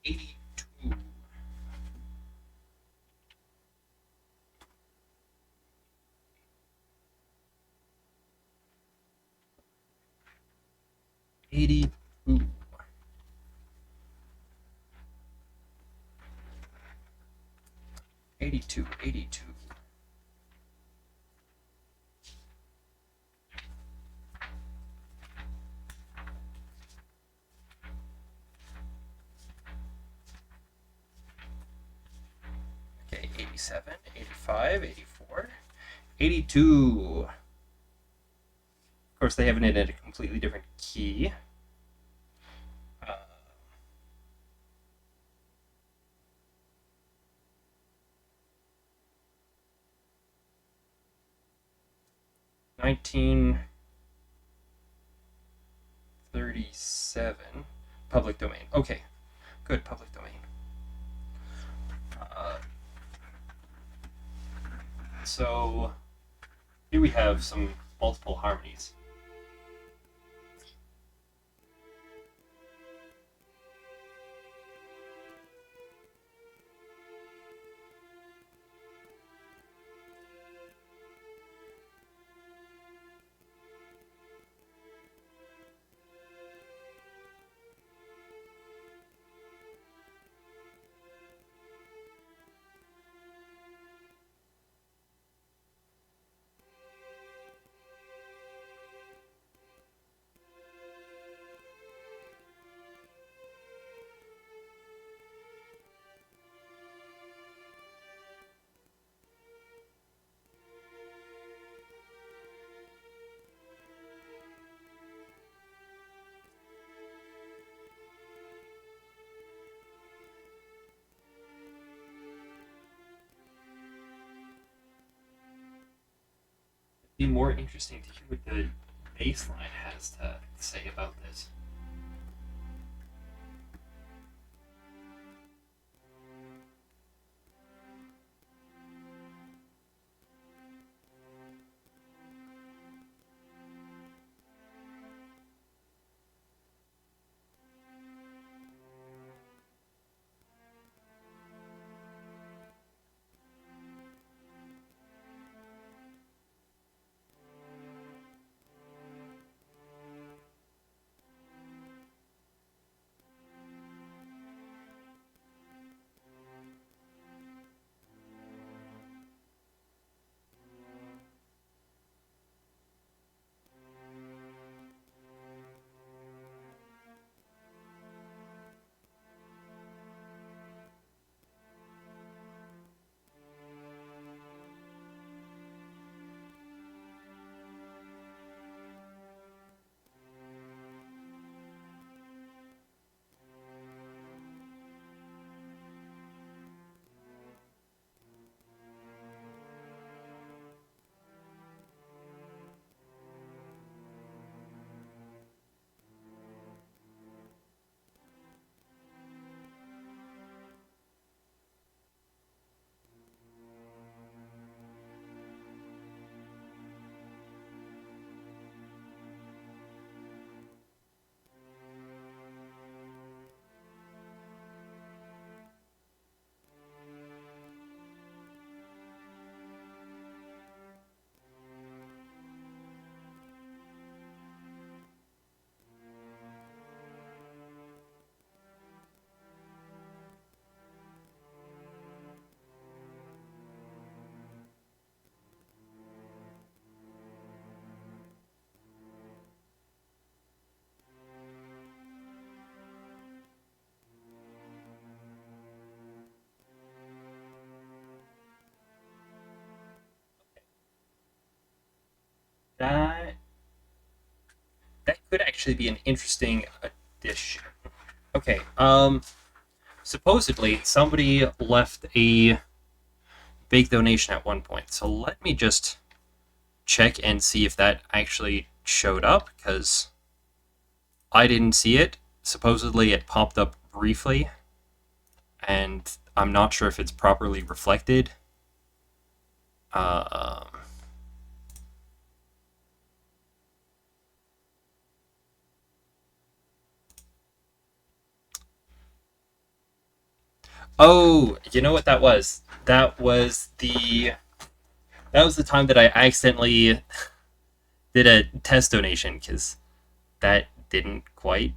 82. 82. 82, 82. Okay, 87, 85, 84, 82. Of course, they have it in a completely different key. 1937. Public domain. Okay, good, public domain. So here we have some multiple harmonies. It'd be more interesting to hear what the bass line has to say about this. That could actually be an interesting addition. Okay, supposedly somebody left a big donation at one point. So let me just check and see if that actually showed up, because I didn't see it. Supposedly it popped up briefly, and I'm not sure if it's properly reflected. Oh, you know what that was? That was the time that I accidentally did a test donation, because that didn't quite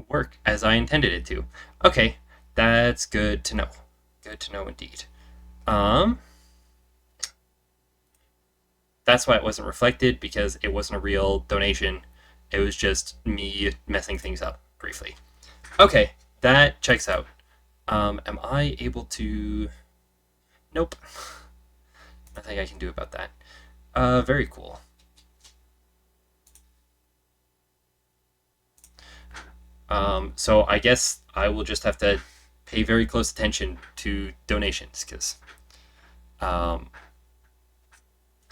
work as I intended it to. Okay, that's good to know. Good to know indeed. Um, that's why it wasn't reflected, because it wasn't a real donation. It was just me messing things up briefly. Okay, that checks out. Am I able to? Nope. Nothing I can do about that. Very cool. So I guess I will just have to pay very close attention to donations, because um,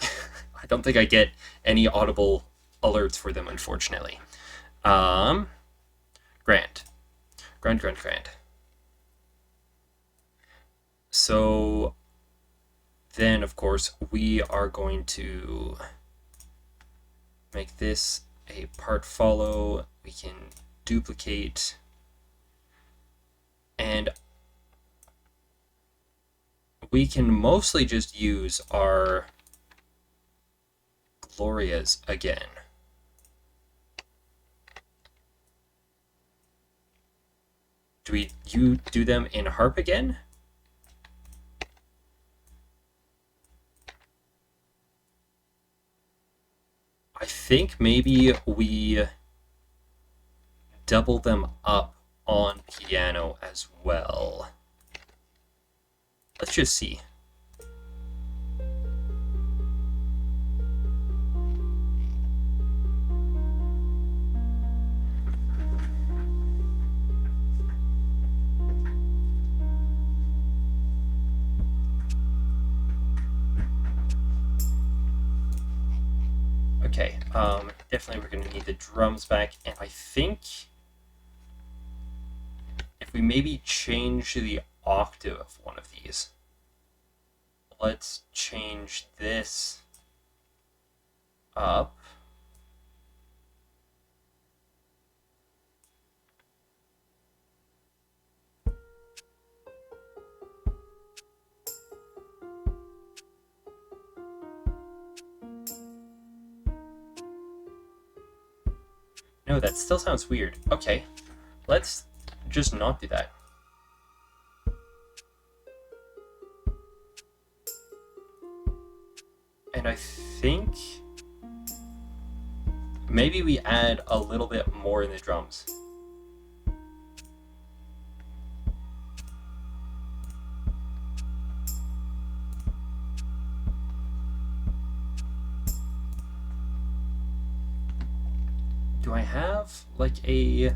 I don't think I get any audible alerts for them, unfortunately. Um, grand. Grand. So then, of course, we are going to make this a part follow. We can duplicate, and we can mostly just use our Glorias again. You do them in harp again? I think maybe we double them up on piano as well. Let's just see. Okay, definitely we're going to need the drums back, and I think if we maybe change the octave of one of these, let's change this up. No, that still sounds weird. Okay, let's just not do that. And I think maybe we add a little bit more in the drums. Do I have like a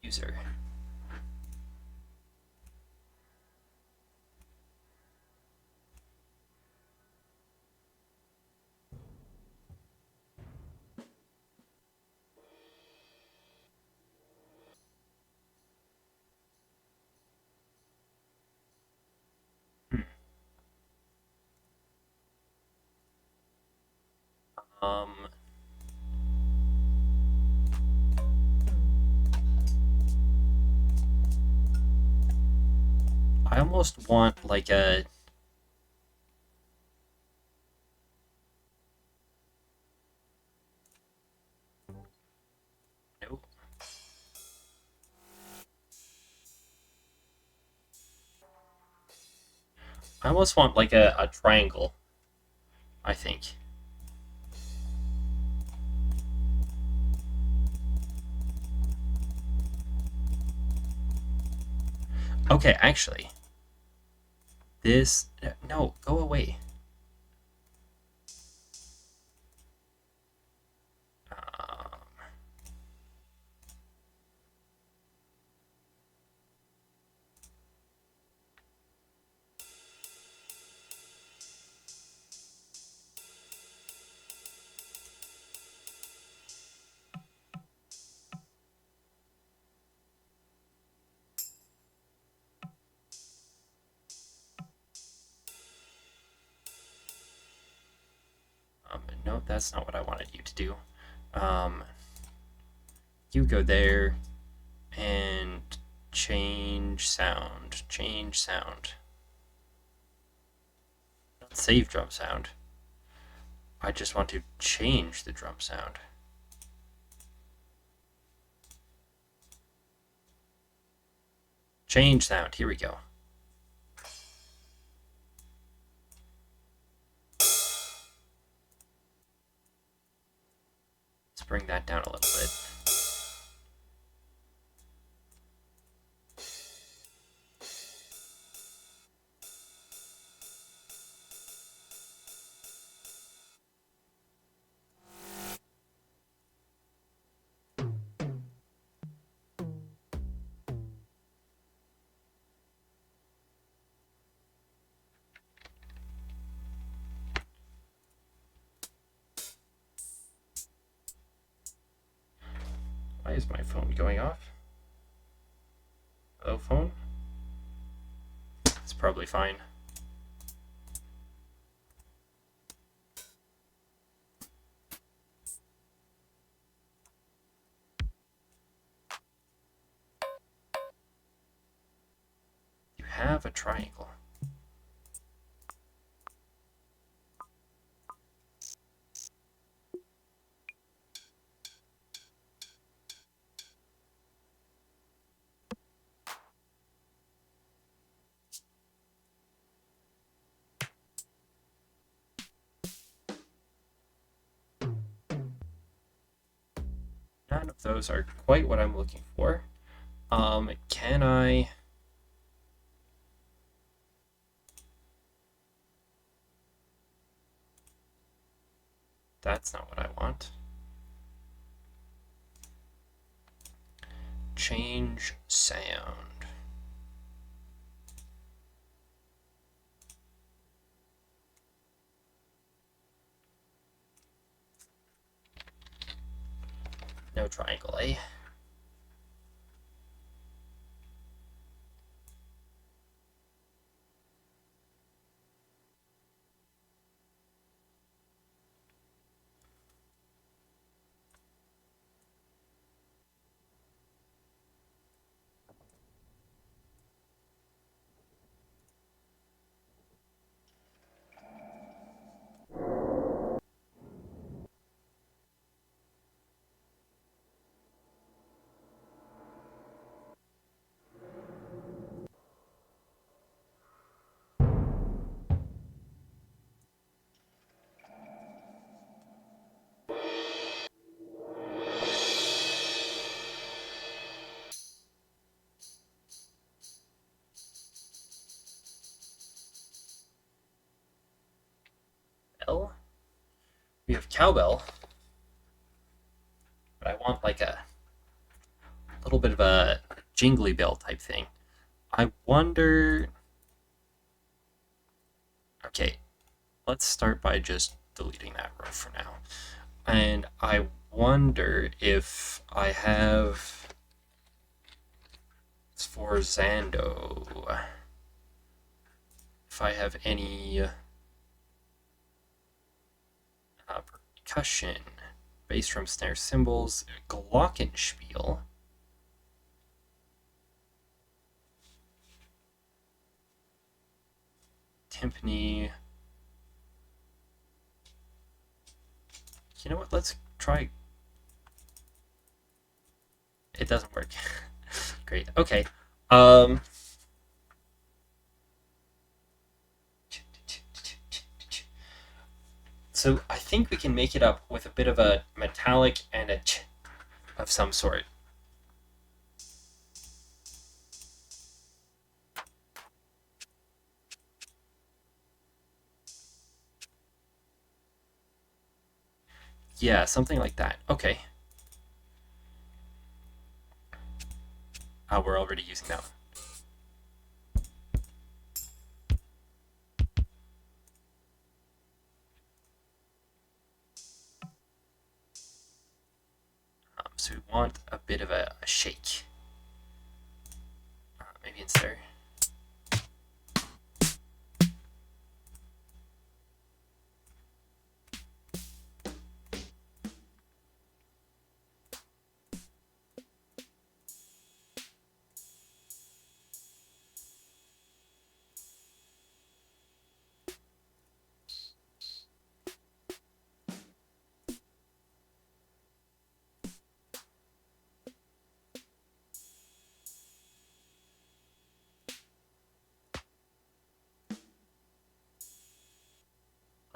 user? Um, I almost want like a. Nope. I almost want like a triangle, I think. Okay, actually. This. No, go away. Um, no, that's not what I wanted you to do. Um, you go there and change sound. Change sound. Not save drum sound. I just want to change the drum sound. Change sound. Here we go. Let's bring that down a little bit. Why is my phone going off? Hello, phone? It's probably fine. You have a triangle. None of those are quite what I'm looking for. Can I... That's not what I want. Change sound. No triangle, eh? L. We have cowbell, but I want like a little bit of a jingly bell type thing. I wonder... Okay, let's start by just deleting that row for now. And I wonder if I have... It's for Zando. If I have any percussion, bass drum, snare, cymbals, glockenspiel. Timpani. You know what? Let's try. It doesn't work. Great. Okay. So I think we can make it up with a bit of a metallic and a ch of some sort. Yeah, something like that. Okay. We're already using that one. So we want a bit of a shake. Maybe in there.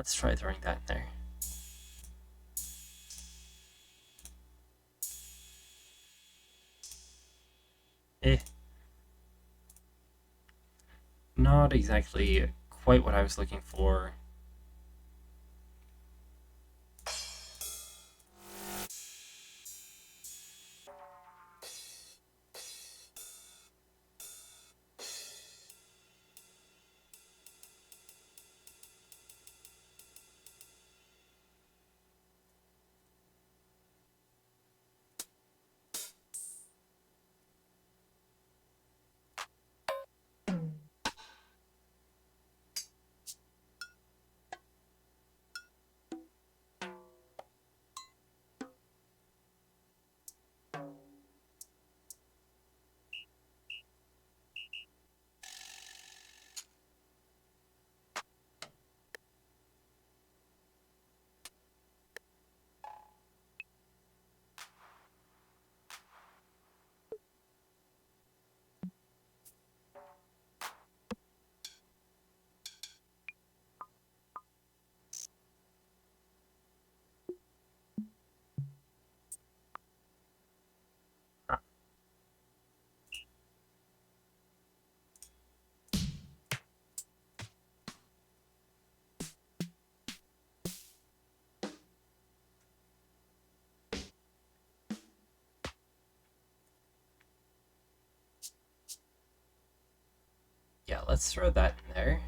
Let's try throwing that in there. Not exactly quite what I was looking for. Yeah, let's throw that in there.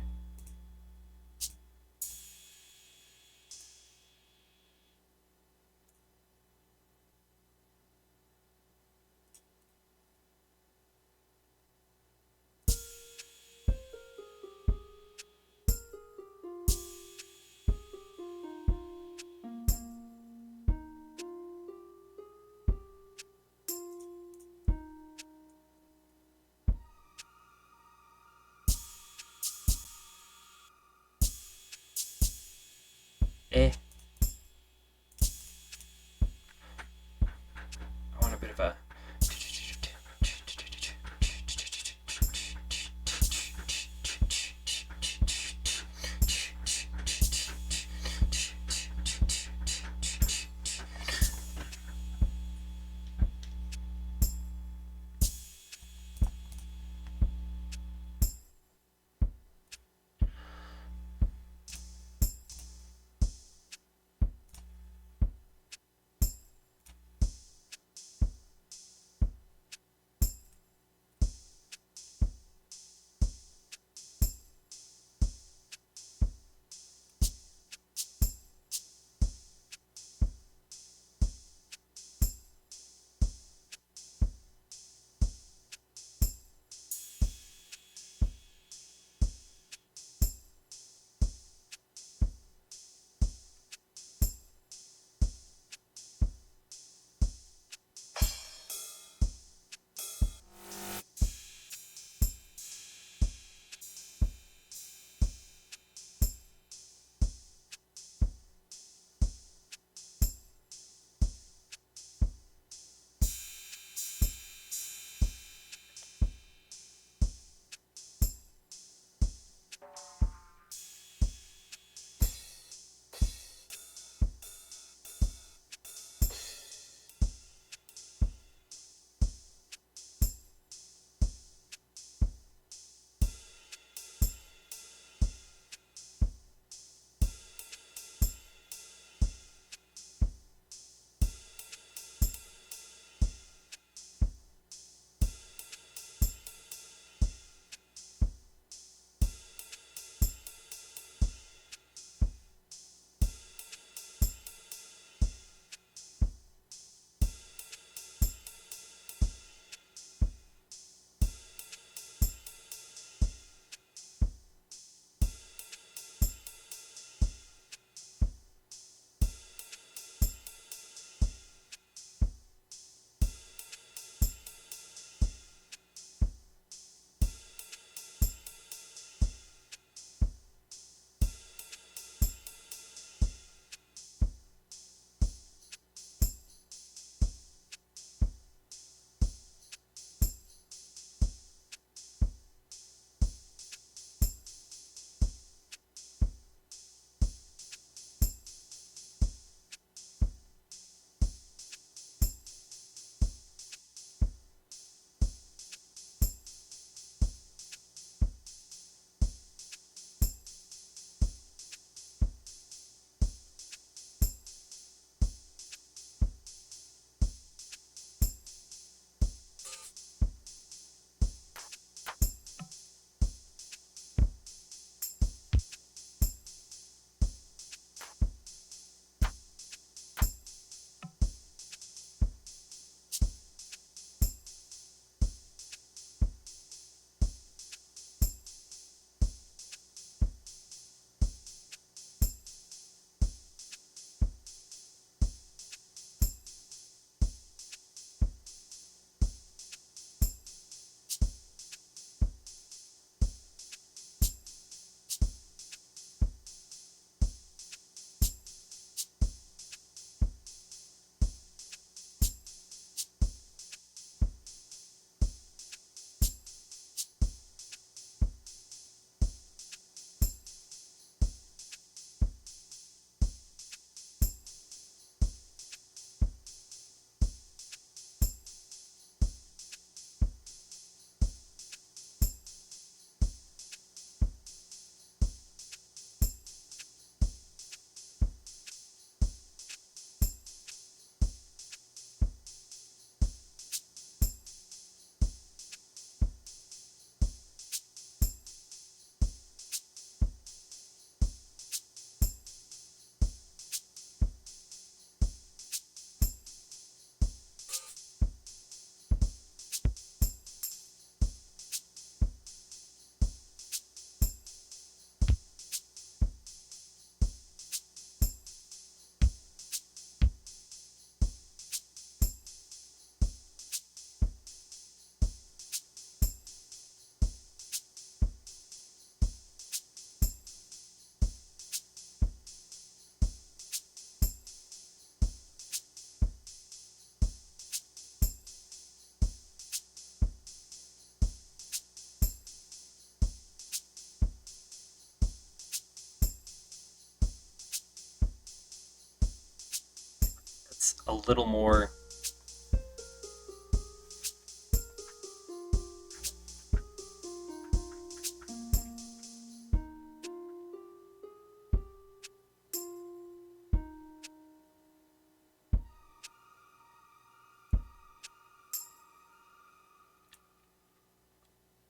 it's a little more.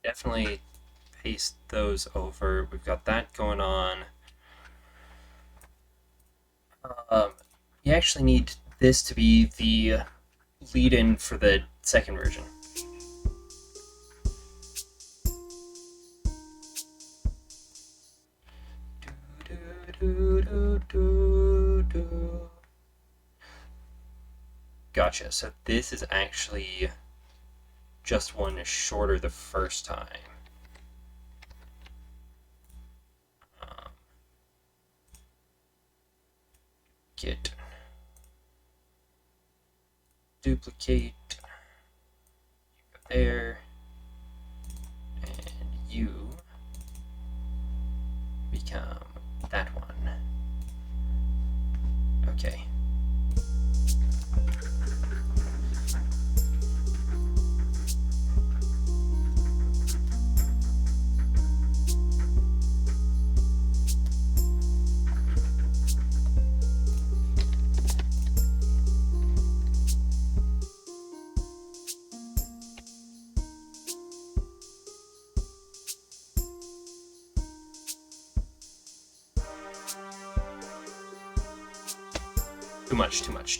Definitely paste those over. We've got that going on. You actually need this to be the lead-in for the second version. Gotcha. So this is actually just one shorter the first time. Git duplicate there, and you become that one. Okay.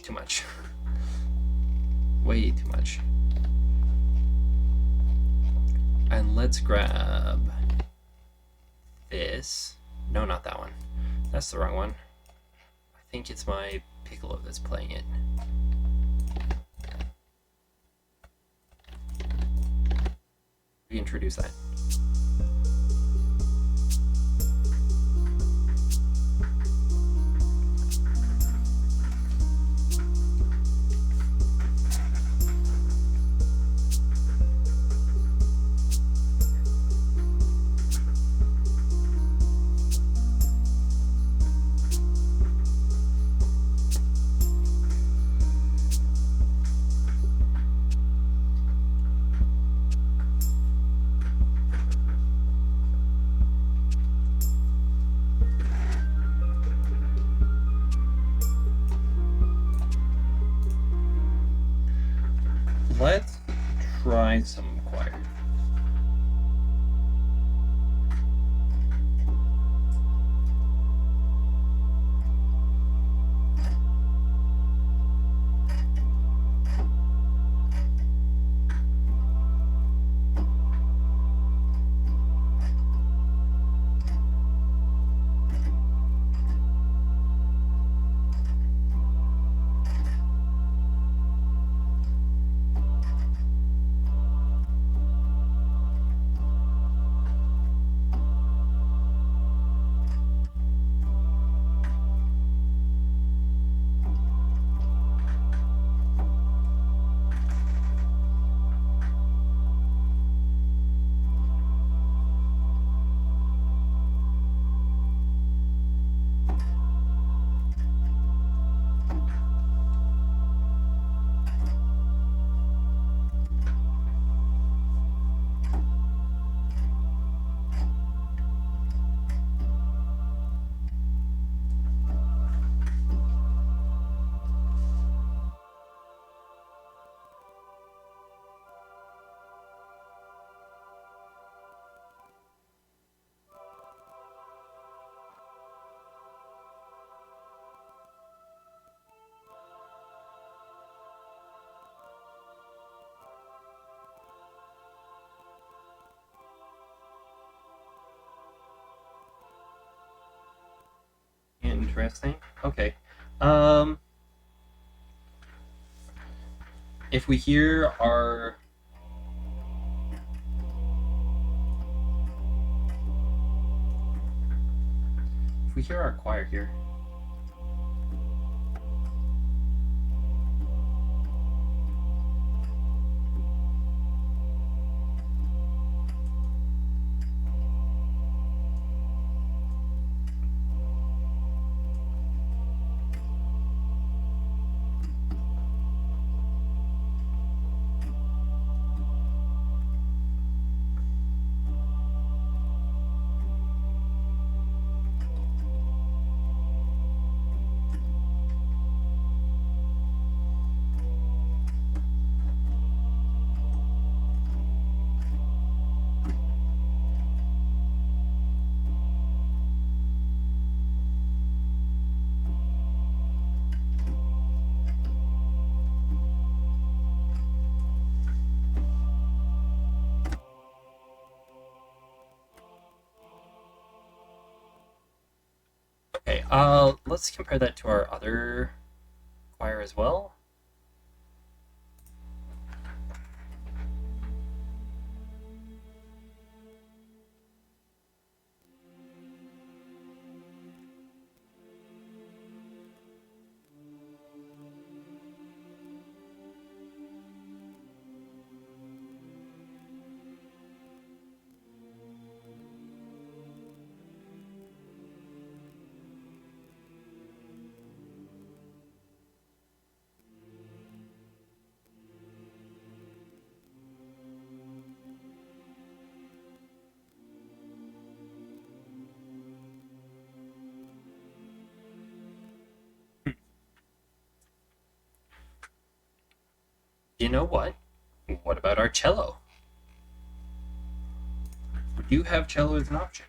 Too much. Way too much. And let's grab this. No, not that one. That's the wrong one. I think it's my Piccolo that's playing it. Reintroduce that. Let's try some choir. Interesting. Okay. If we hear our choir here. let's compare that to our other choir as well. You know what? What about our cello? Would you have cello as an option?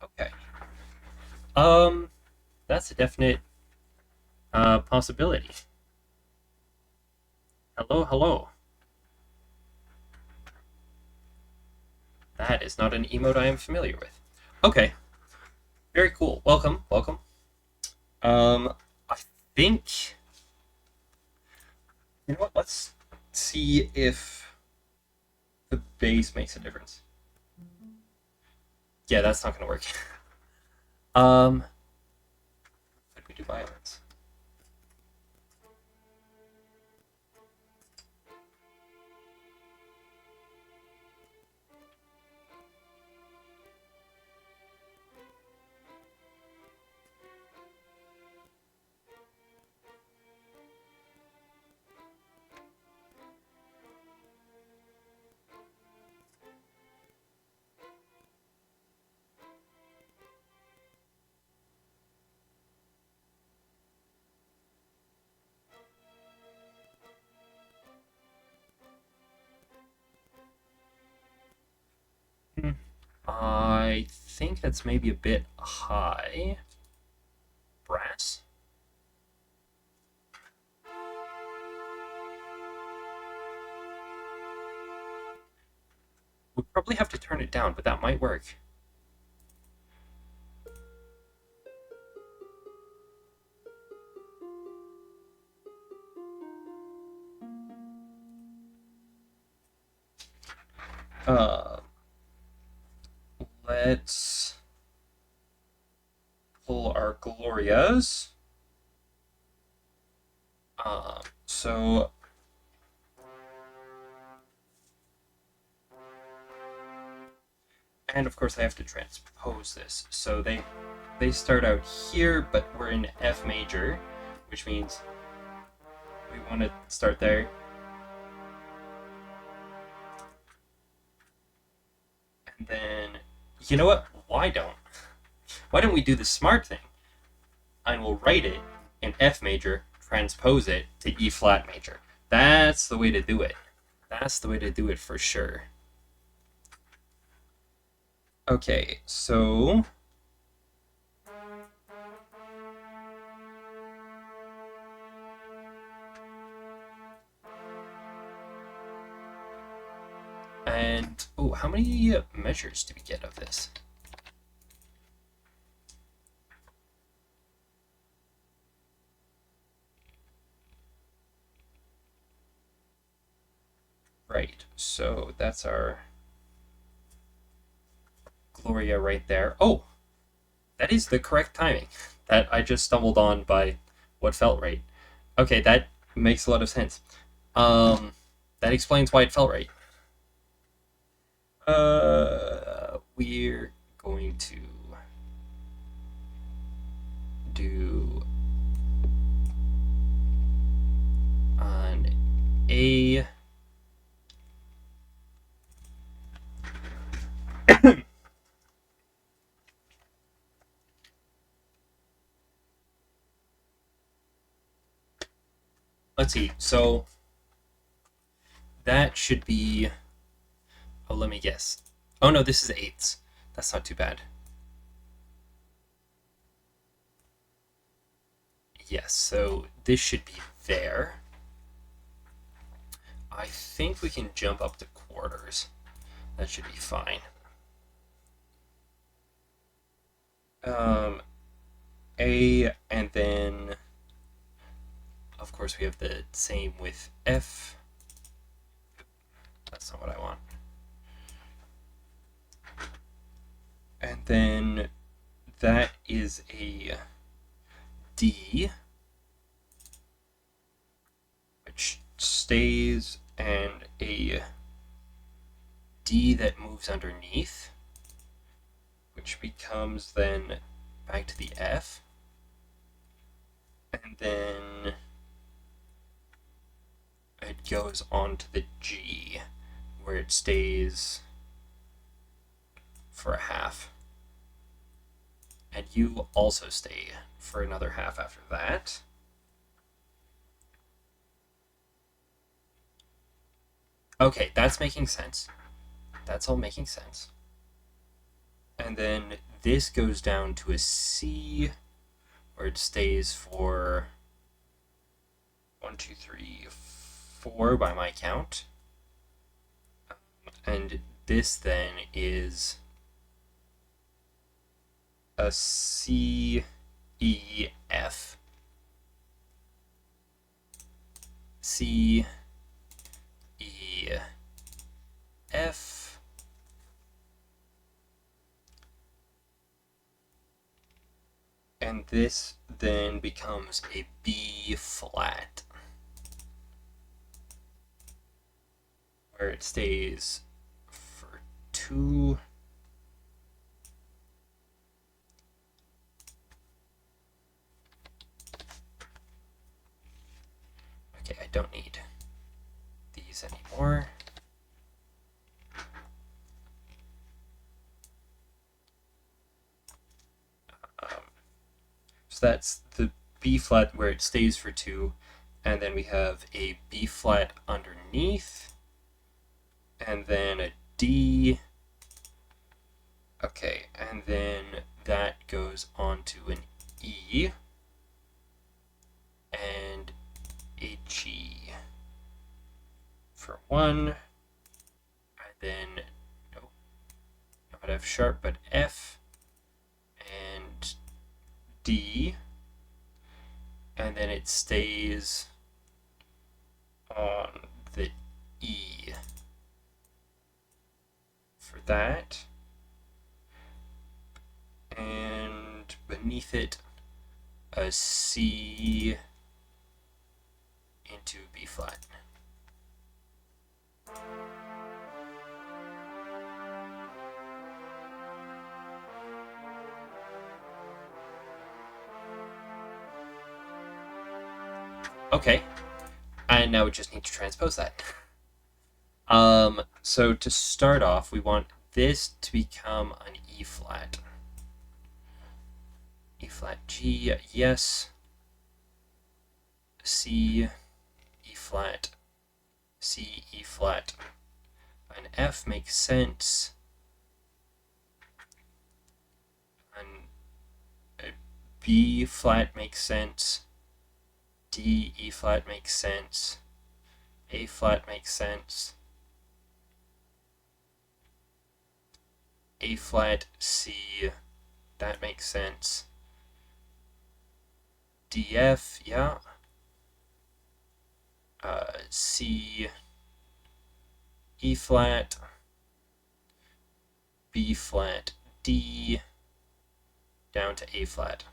Okay. That's a definite possibility. Hello, hello. That is not an emote I am familiar with. Okay. Very cool. Welcome, welcome. I think you know what? Let's see if the bass makes a difference. Yeah, that's not gonna work. Could we do violence? I think that's maybe a bit high. Brass? We'd probably have to turn it down, but that might work. Uh, let's pull our Glorias. So and of course I have to transpose this. So they start out here, but we're in F major, which means we want to start there. And then, you know what? Why don't we do the smart thing? And we'll write it in F major, transpose it to E flat major. That's the way to do it. That's the way to do it for sure. Okay, so and oh, how many measures do we get of this? Right, so that's our Gloria right there. Oh, that is the correct timing that I just stumbled on by what felt right. Okay, that makes a lot of sense. That explains why it felt right. We're going to do an A. let's see. So that should be. Oh, let me guess. Oh no, this is eighths. That's not too bad. Yes, so this should be there. I think we can jump up to quarters. That should be fine. A, and then, of course, we have the same with F. That's not what I want. And then that is a D, which stays, and a D that moves underneath, which becomes then back to the F, and then it goes on to the G, where it stays for a half. And you also stay for another half after that. Okay, that's making sense. That's all making sense. And then this goes down to a C, where it stays for 1, 2, 3, 4 by my count. And this then is a C, E, F. C, E, F. And this then becomes a B flat, where it stays for 2. Okay, I don't need these anymore. So that's the B flat where it stays for 2, and then we have a B flat underneath, and then a D. Okay, and then that goes on to an E and a G for 1, and then no, not F sharp, but F and D, and then it stays on the E for that, and beneath it a C into B flat. Okay, and now we just need to transpose that. So to start off, we want this to become an E flat. E flat G, yes. C, E flat, C, E flat. An F makes sense. A B flat makes sense. D, E flat makes sense. A flat makes sense. A flat, C, that makes sense. D, F, yeah. C, E flat, B flat, D, down to A flat.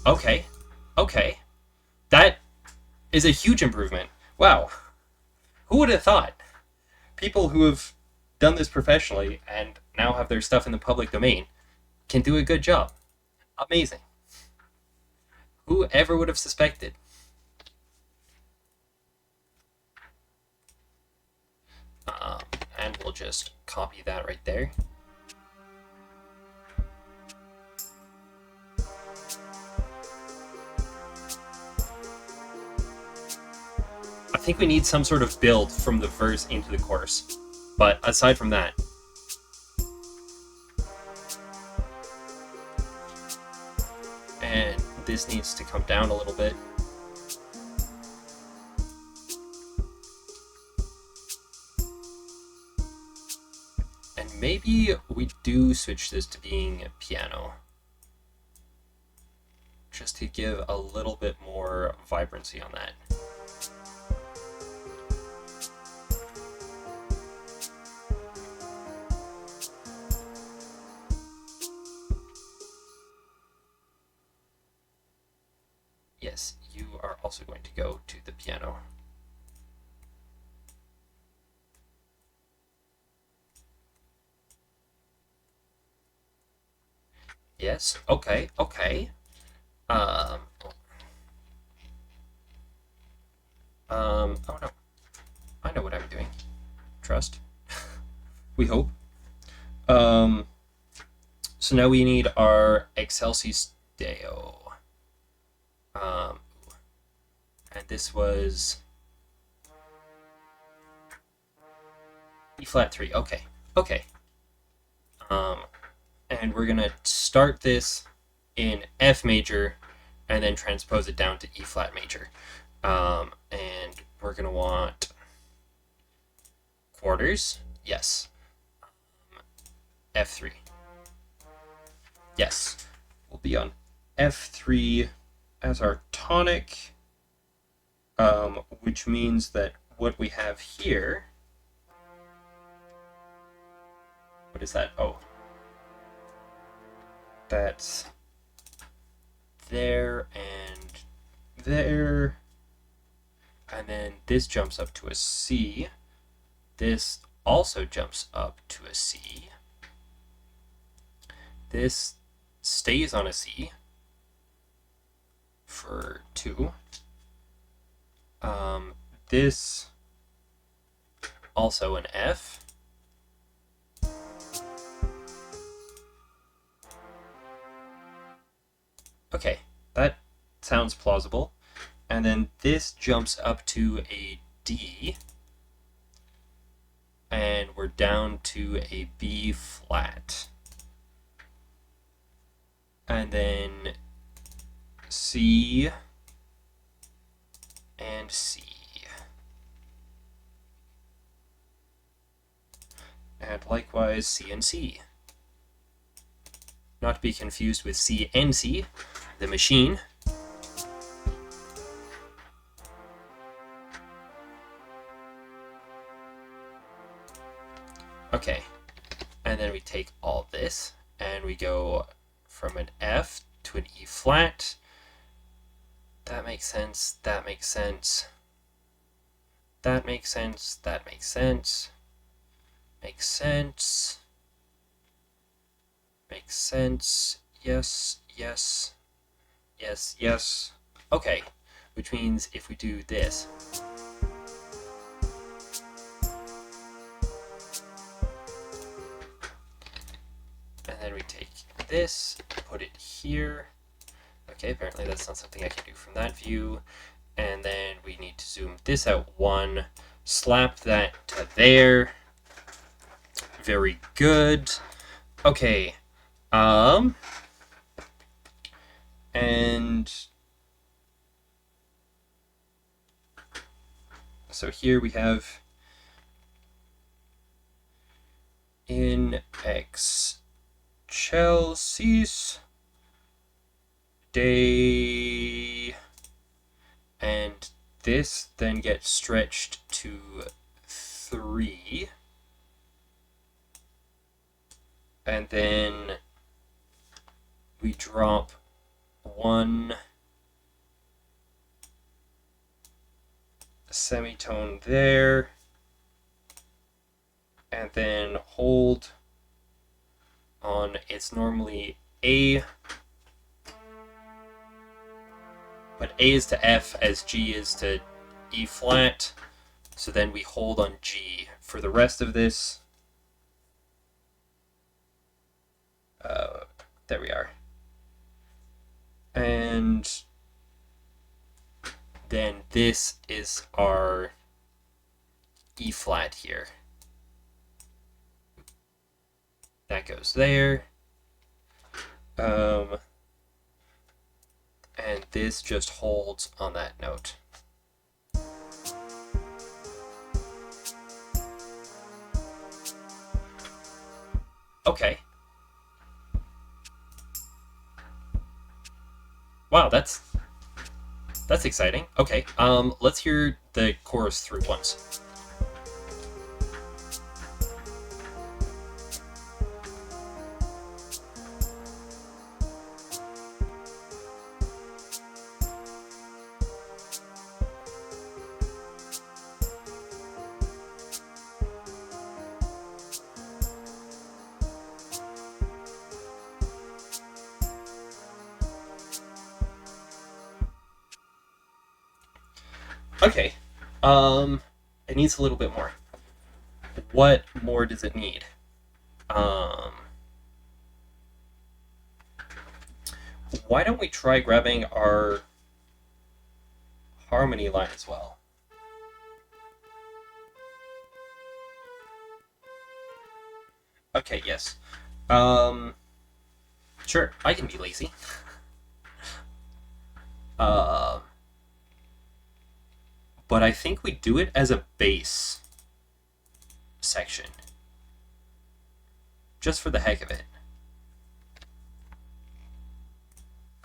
Okay, okay. That is a huge improvement. Wow. Who would have thought? People who have done this professionally and now have their stuff in the public domain can do a good job. Amazing. Who ever would have suspected? and we'll just copy that right there. I think we need some sort of build from the verse into the chorus, but aside from that, and this needs to come down a little bit. And maybe we do switch this to being a piano, just to give a little bit more vibrancy on that. Yes, you are also going to go to the piano. Yes, okay. Oh no. I know what I'm doing. Trust. We hope. So now we need our Excelsis Deo. And this was E flat 3. Okay. And we're gonna start this in F major and then transpose it down to E flat major. And we're gonna want quarters. Yes. F3. Yes. We'll be on F3 as our tonic, which means that what we have here, what is that? Oh, that's there and there, and then this jumps up to a C. This also jumps up to a C. This stays on a C for 2. This also an F. Okay, that sounds plausible. And then this jumps up to a D. And we're down to a B flat. And then C and C. And likewise C and C. Not to be confused with CNC, the machine. Okay, and then we take all this and we go from an F to an E flat. That makes sense, that makes sense. That makes sense, that makes sense. Makes sense. Makes sense. Yes, yes. Yes, yes. Okay, which means if we do this, and then we take this, put it here. Okay, apparently that's not something I can do from that view. And then we need to zoom this out 1, slap that to there. Very good. Okay. And so here we have in Excelsis Day, and this then gets stretched to 3, and then we drop 1 semitone there, and then hold on. It's normally A, but A is to F as G is to E flat. So then we hold on G. For the rest of this, there we are. And then this is our E flat here. That goes there. And this just holds on that note. Okay. Wow, that's exciting. Okay, let's hear the chorus through once. Okay, it needs a little bit more. What more does it need? Why don't we try grabbing our harmony line as well? Okay, yes. Sure, I can be lazy. But I think we do it as a bass section. Just for the heck of it.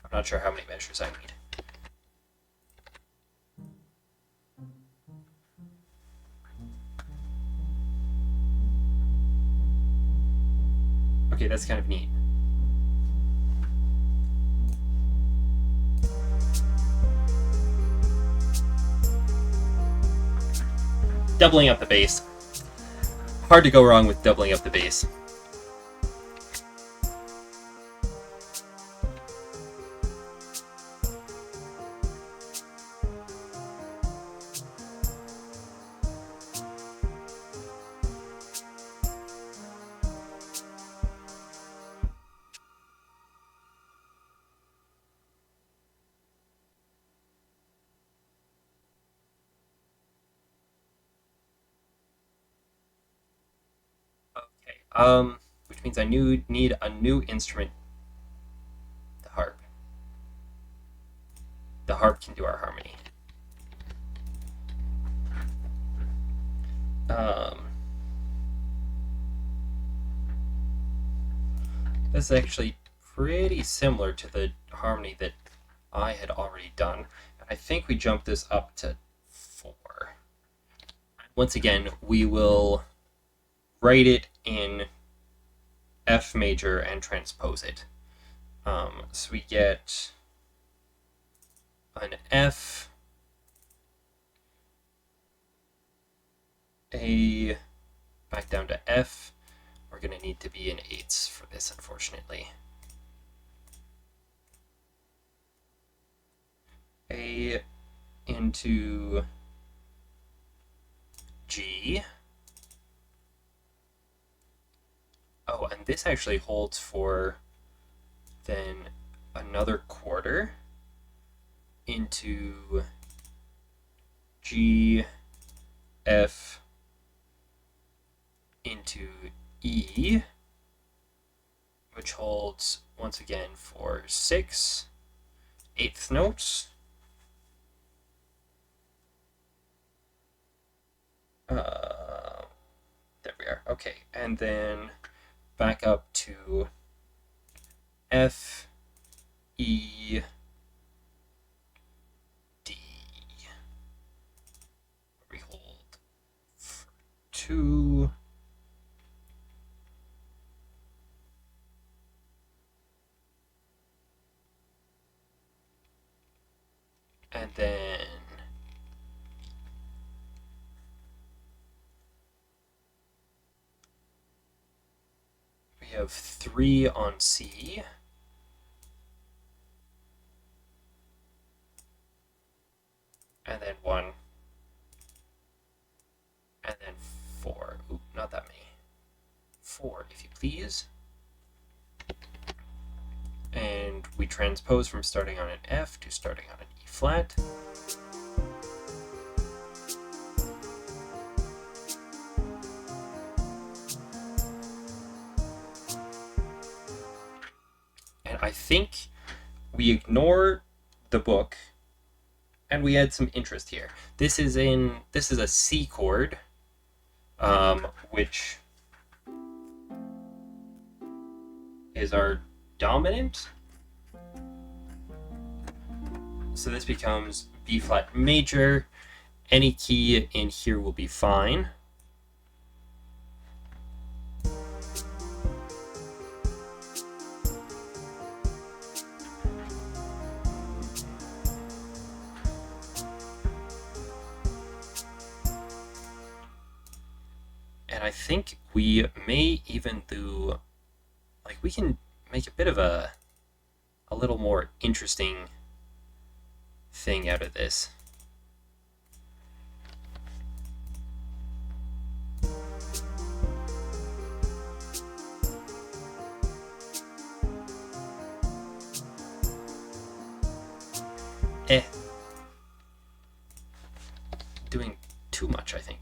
I'm not sure how many measures I need. Okay, that's kind of neat. Doubling up the bass. Hard to go wrong with doubling up the bass. Okay, which means I need a new instrument. The harp. The harp can do our harmony. This is actually pretty similar to the harmony that I had already done. I think we jump this up to 4. Once again, we will write it in F major and transpose it. So we get an F, A, back down to F. We're going to need to be in 8s for this, unfortunately. A into G. Oh, and this actually holds for then another quarter into G, F, into E, which holds once again for 6 eighth notes. There we are. Okay, and then back up to F, E, D. We hold for 2. And then we have 3 on C. And then 1 these. And we transpose from starting on an F to starting on an E flat. And I think we ignore the book and we add some interest here. This is a C chord, which is our dominant. So this becomes B flat major. Any key in here will be fine. And I think we may even do, like, we can make a bit of a little more interesting thing out of this. Doing too much, I think.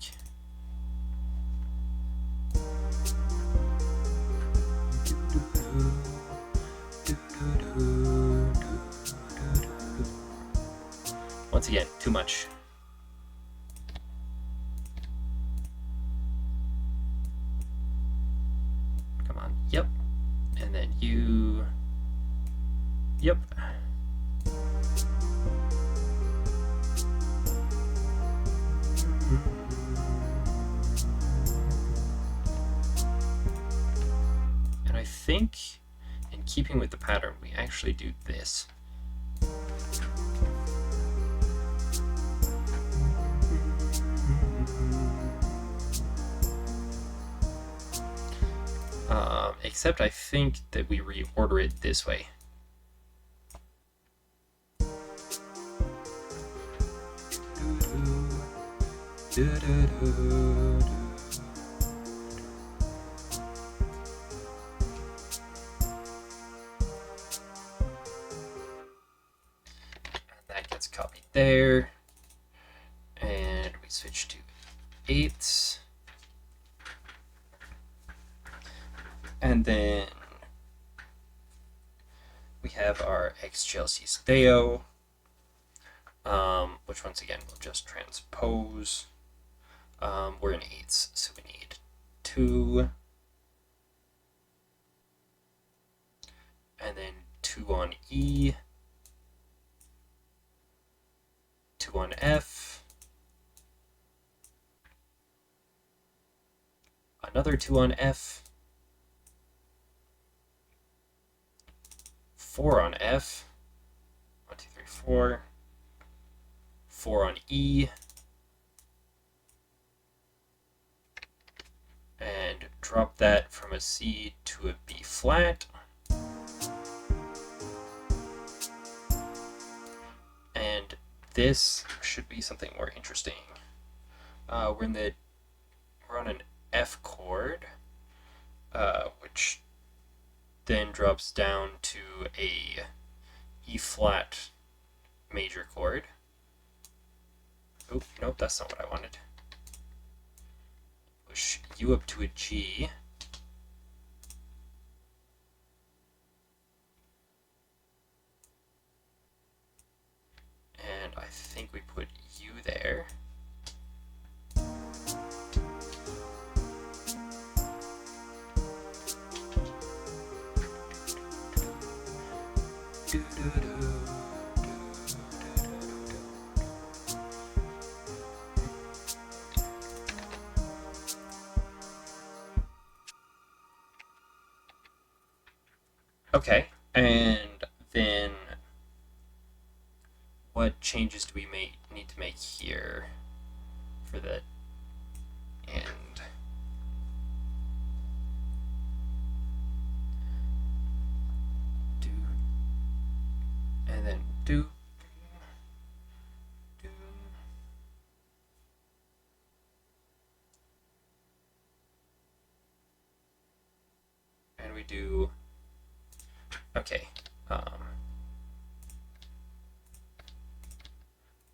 Once again, too much. Come on. Yep. And then you. Yep. And I think, in keeping with the pattern, we actually do this. Except I think that we reorder it this way. That gets copied there. And we switch to eighths. And then we have our X Chelsea's Deo, which once again will just transpose. We're in eighths, so we need 2. And then 2 on E, 2 on F, another 2 on F, 4 on F, 1, 2, 3, 4, 4 on E, and drop that from a C to a B flat. And this should be something more interesting. We're on an F chord, which then drops down to a E flat major chord. Oh, nope, that's not what I wanted. Push U up to a G. And I think we put U there. Okay, and then what changes do we need to make here for the end? Do, and then do. do... Okay.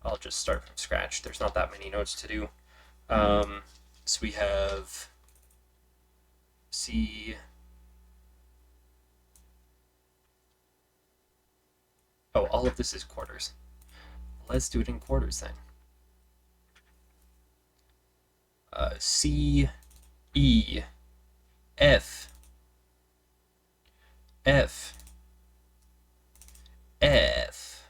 I'll just start from scratch. There's not that many notes to do. So we have C. Oh, all of this is quarters. Let's do it in quarters then. C, E, F, F, F,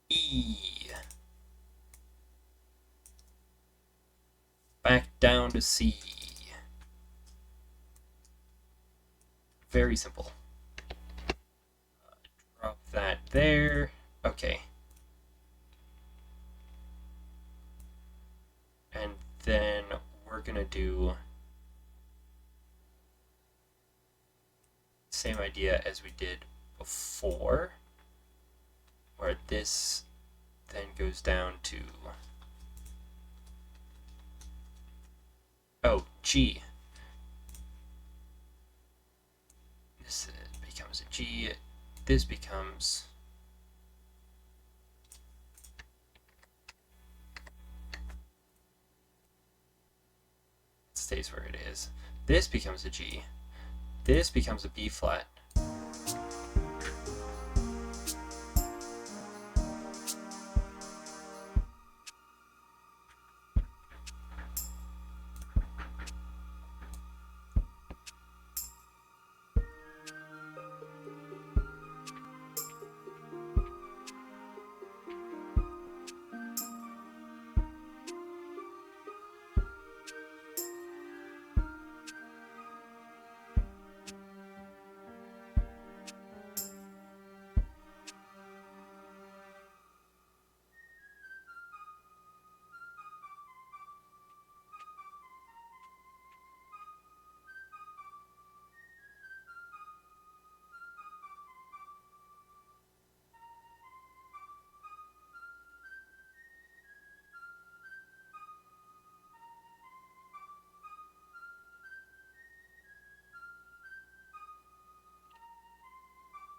E. Back down to C. Very simple. Drop that there. Okay. And then we're going to do the same idea as we did before, where this then goes down to, oh, G. This becomes a G. This becomes... stays where it is. This becomes a G. This becomes a B flat.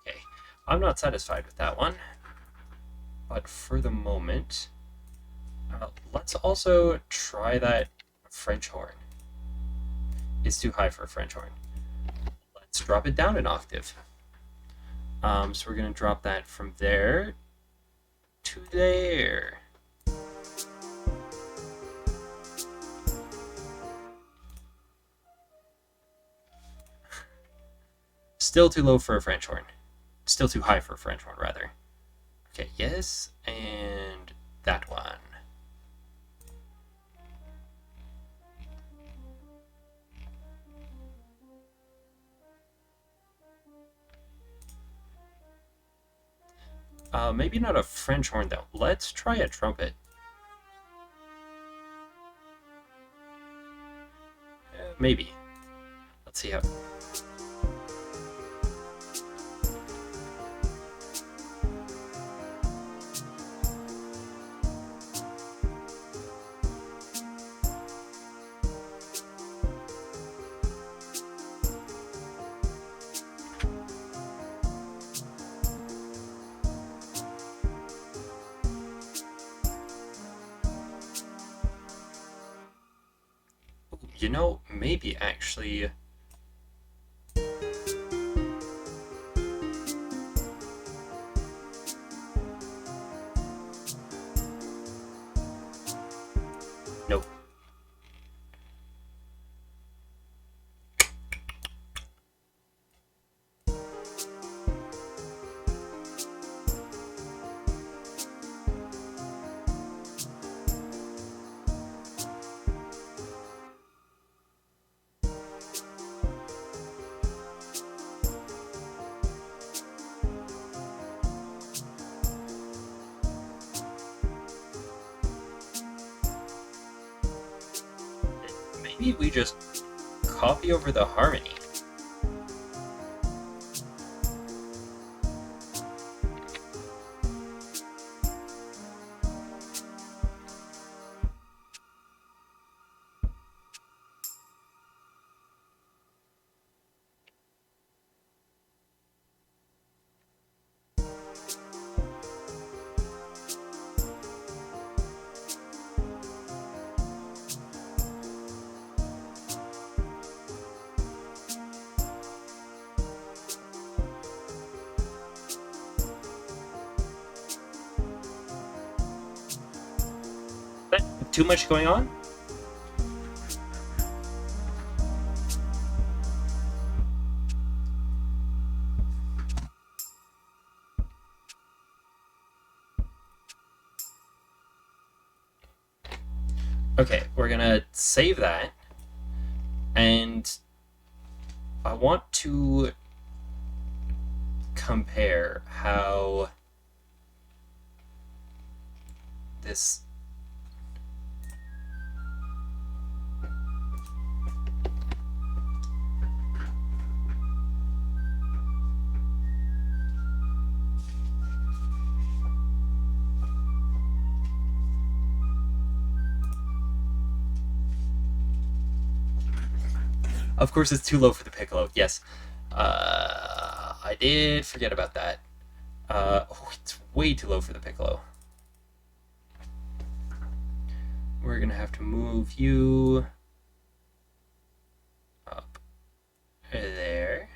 Okay, I'm not satisfied with that one, but for the moment, let's also try that French horn. It's too high for a French horn. Let's drop it down an octave. So we're going to drop that from there to there. Still too low for a French horn. Still too high for a French horn, rather. Okay, yes, and that one. Maybe not a French horn, though. Let's try a trumpet. Maybe. Let's see how... You know, maybe actually... Nope. Maybe we just copy over the harmony. too much going on. Okay, we're gonna save that, and I want to compare how this Of course, it's too low for the piccolo. Yes, I did forget about that. It's way too low for the piccolo. We're gonna have to move you up there.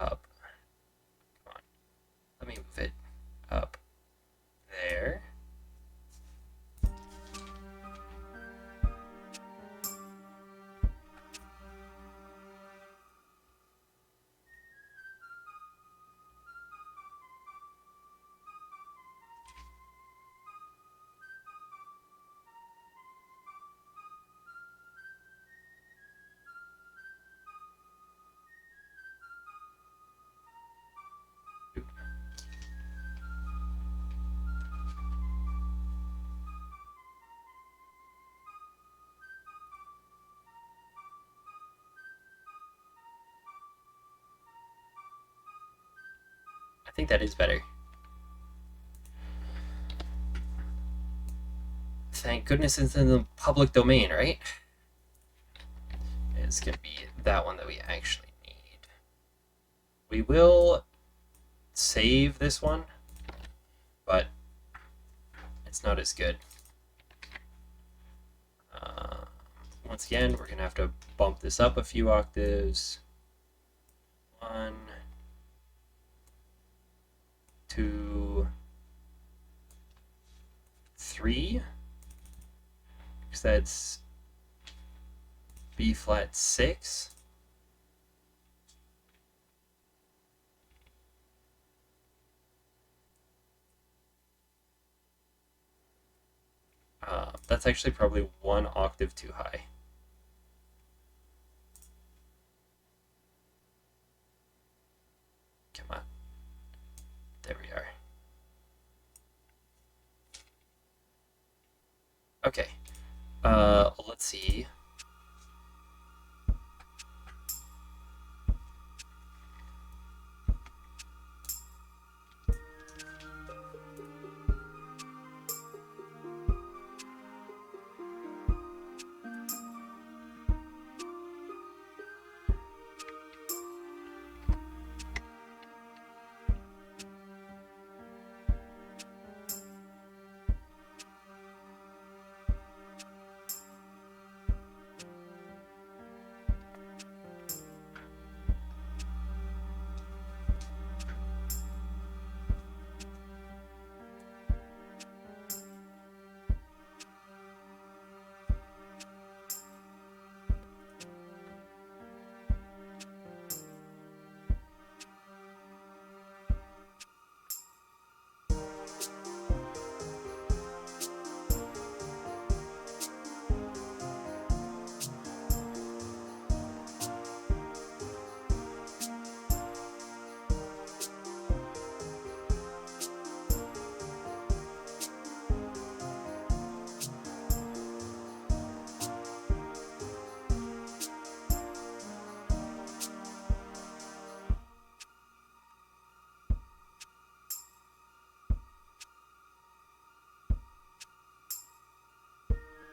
Up. Come on. Let me move it up there. I think that is better. Thank goodness it's in the public domain, right? It's gonna be that one that we actually need. We will save this one, but it's not as good. Once again, we're gonna have to bump this up a few octaves. 1, 2, 3, because that's B flat 6. That's actually probably 1 octave too high. Come on. There we are. Okay. Let's see.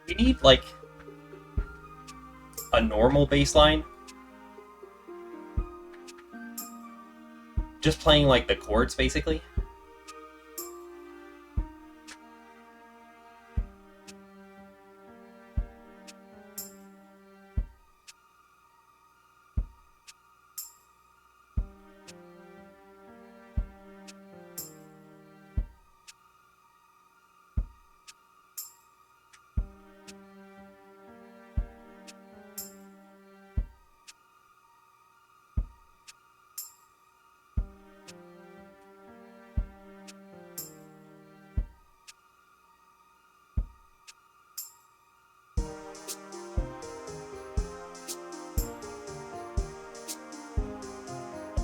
We need, like, a normal bass line. Just playing, like, the chords, basically.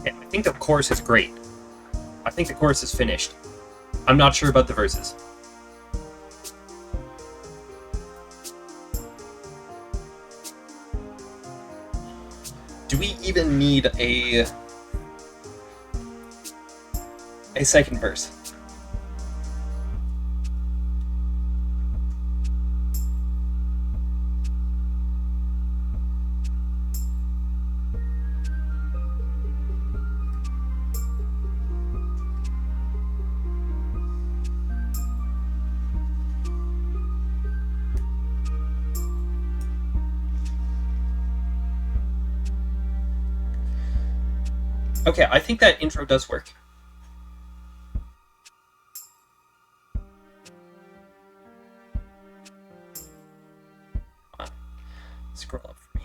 Yeah, I think the chorus is great. I think the chorus is finished. I'm not sure about the verses. Do we even need a second verse? Okay, I think that intro does work. Scroll up for me.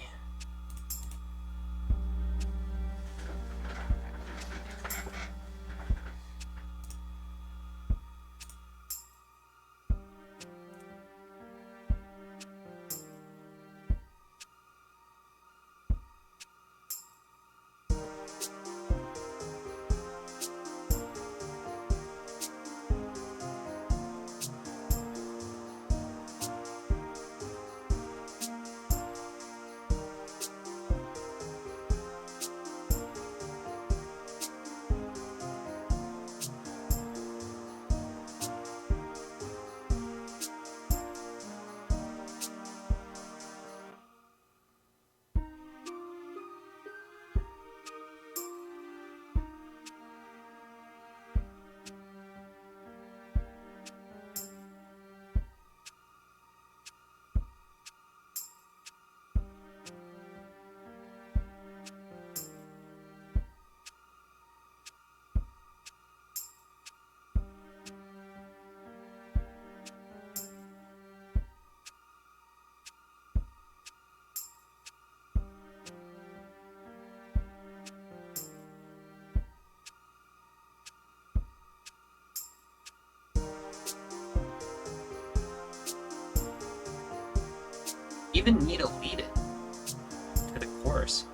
Even need a lead in to the chorus.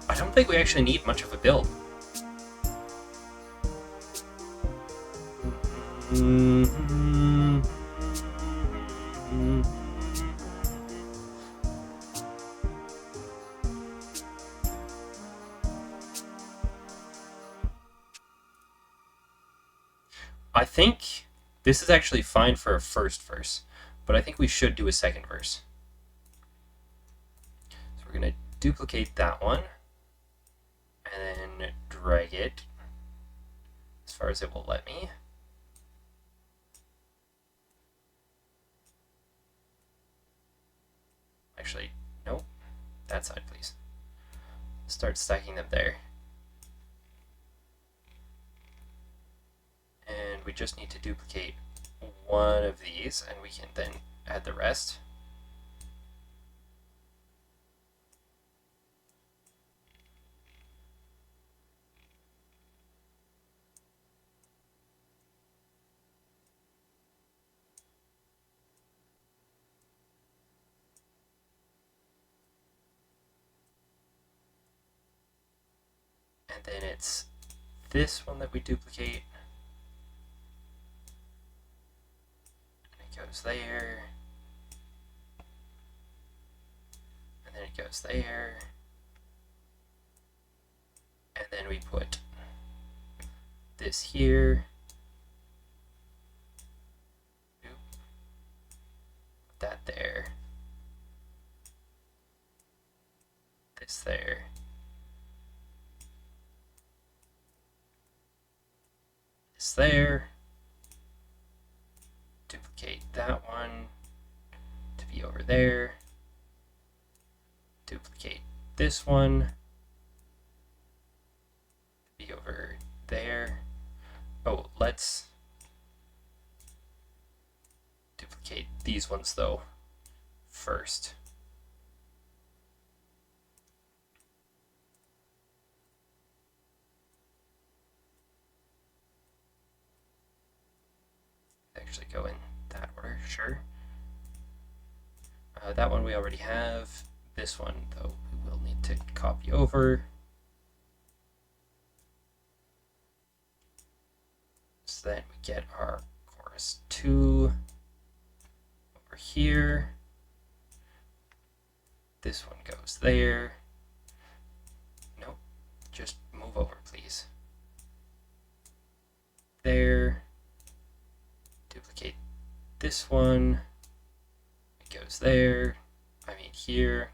I don't think we actually need much of a build. I think this is actually fine for a first verse, but I think we should do a second verse. So we're going to duplicate that one and then drag it as far as it will let me. Actually, no, that side, please. Start stacking them there. And we just need to duplicate one of these, and we can then add the rest. And then it's this one that we duplicate. And it goes there. And then it goes there. And then we put this here. Put that there. This there. There, duplicate that one to be over there, duplicate this one to be over there. Oh, let's duplicate these ones though first. Actually go in that order, sure. That one we already have. This one, though, we will need to copy over. So then we get our chorus 2 over here. This one goes there. Nope, just move over, please. There. Duplicate this one. It goes there. I mean here.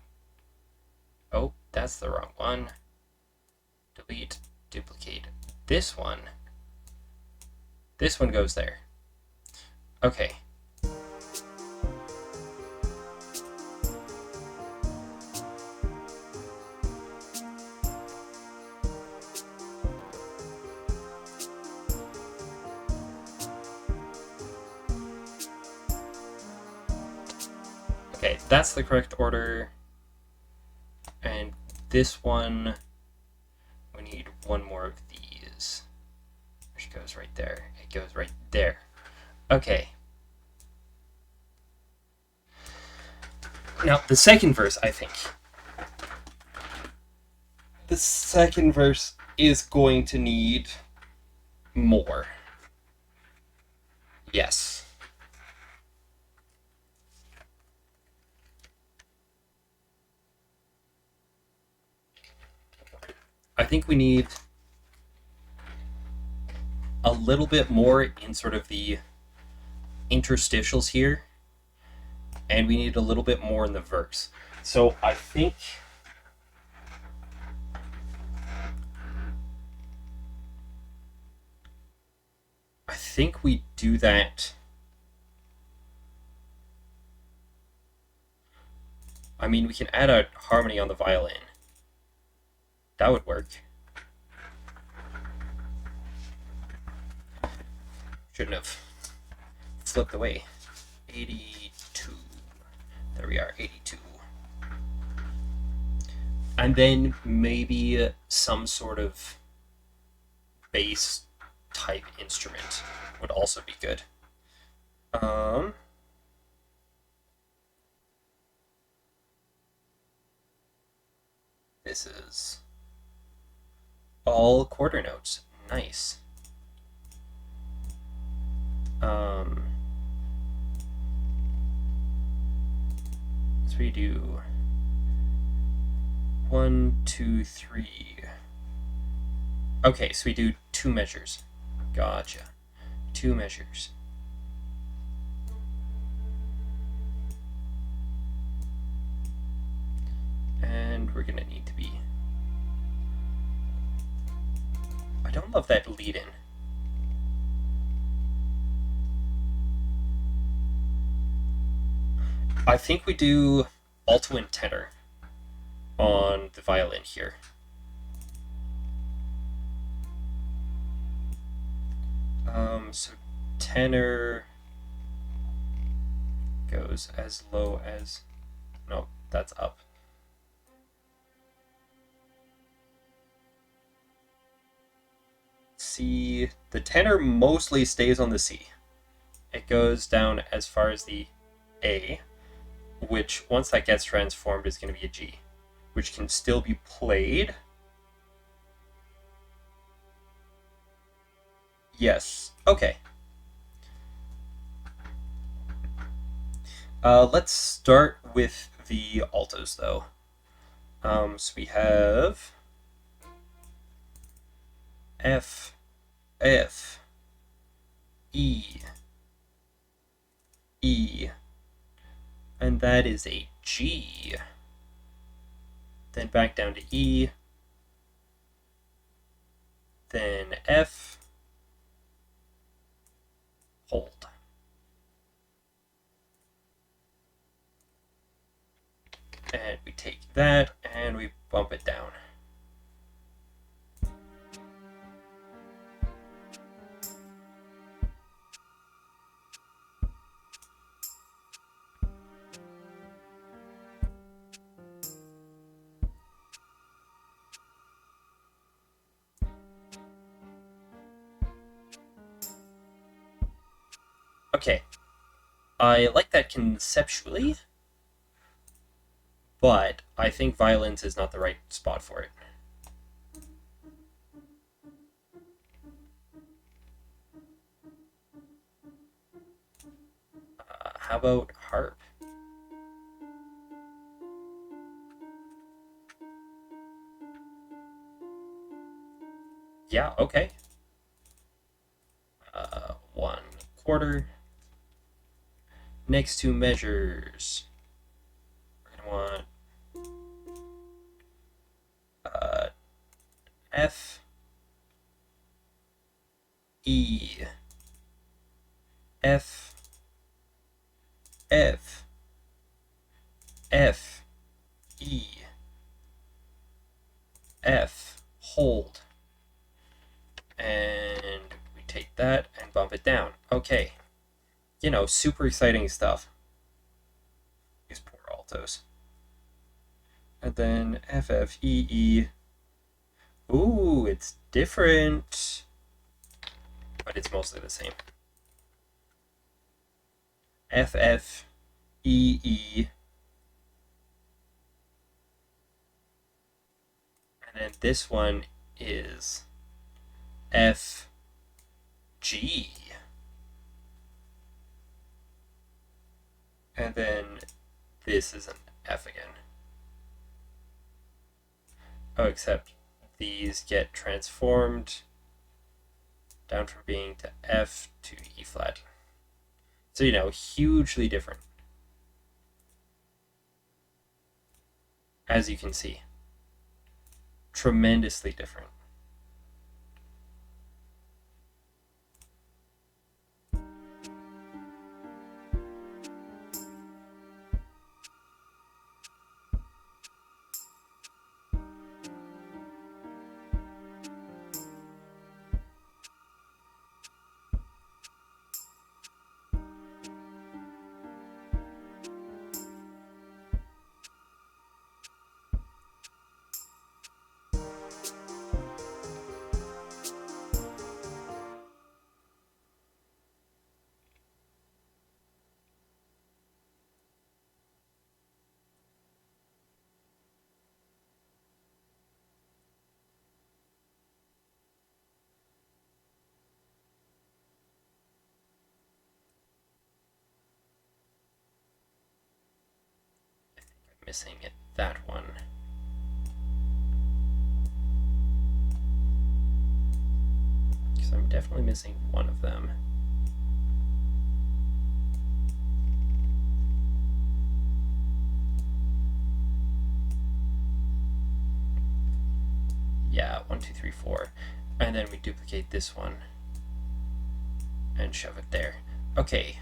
Oh, that's the wrong one. Delete, duplicate this one. This one goes there. Okay. Okay, that's the correct order. And this one, we need one more of these, which goes right there. It goes right there. Okay. Now, the second verse, I think. The second verse is going to need more. Yes. I think we need a little bit more in sort of the interstitials here, and we need a little bit more in the verse. So I think we do that. I mean, we can add a harmony on the violin. That would work. Shouldn't have flipped away. 82. There we are, 82. And then maybe some sort of bass type instrument would also be good. This is all quarter notes. Nice. Let's redo 1, 2, 3. Okay, so we do 2 measures. Gotcha. 2 measures. And we're gonna need to be... I don't love that lead in. I think we do alto and tenor on the violin here. So tenor goes as low as... No, that's up. C. The tenor mostly stays on the C. It goes down as far as the A, which once that gets transformed is going to be a G, which can still be played. Yes. Okay. Let's start with the altos, though. So we have F, F, E, E, and that is a G. Then back down to E, then F, hold. And we take that and we bump it down. Okay, I like that conceptually, but I think violins is not the right spot for it. How about harp? Yeah, okay. 1/4. Next two measures. We're going to want F, E, F, F, F, E, F, hold. And we take that and bump it down. Okay. You know, super exciting stuff. These poor altos. And then F, F, E, E. Ooh, it's different. But it's mostly the same. F, F, E, E. And then this one is F, G. And then this is an F again. Oh, except these get transformed down from being to F to E flat. So, you know, hugely different. As you can see. Tremendously different. Missing it, that one. Because I'm definitely missing one of them. Yeah, 1, 2, 3, 4. And then we duplicate this one and shove it there. Okay.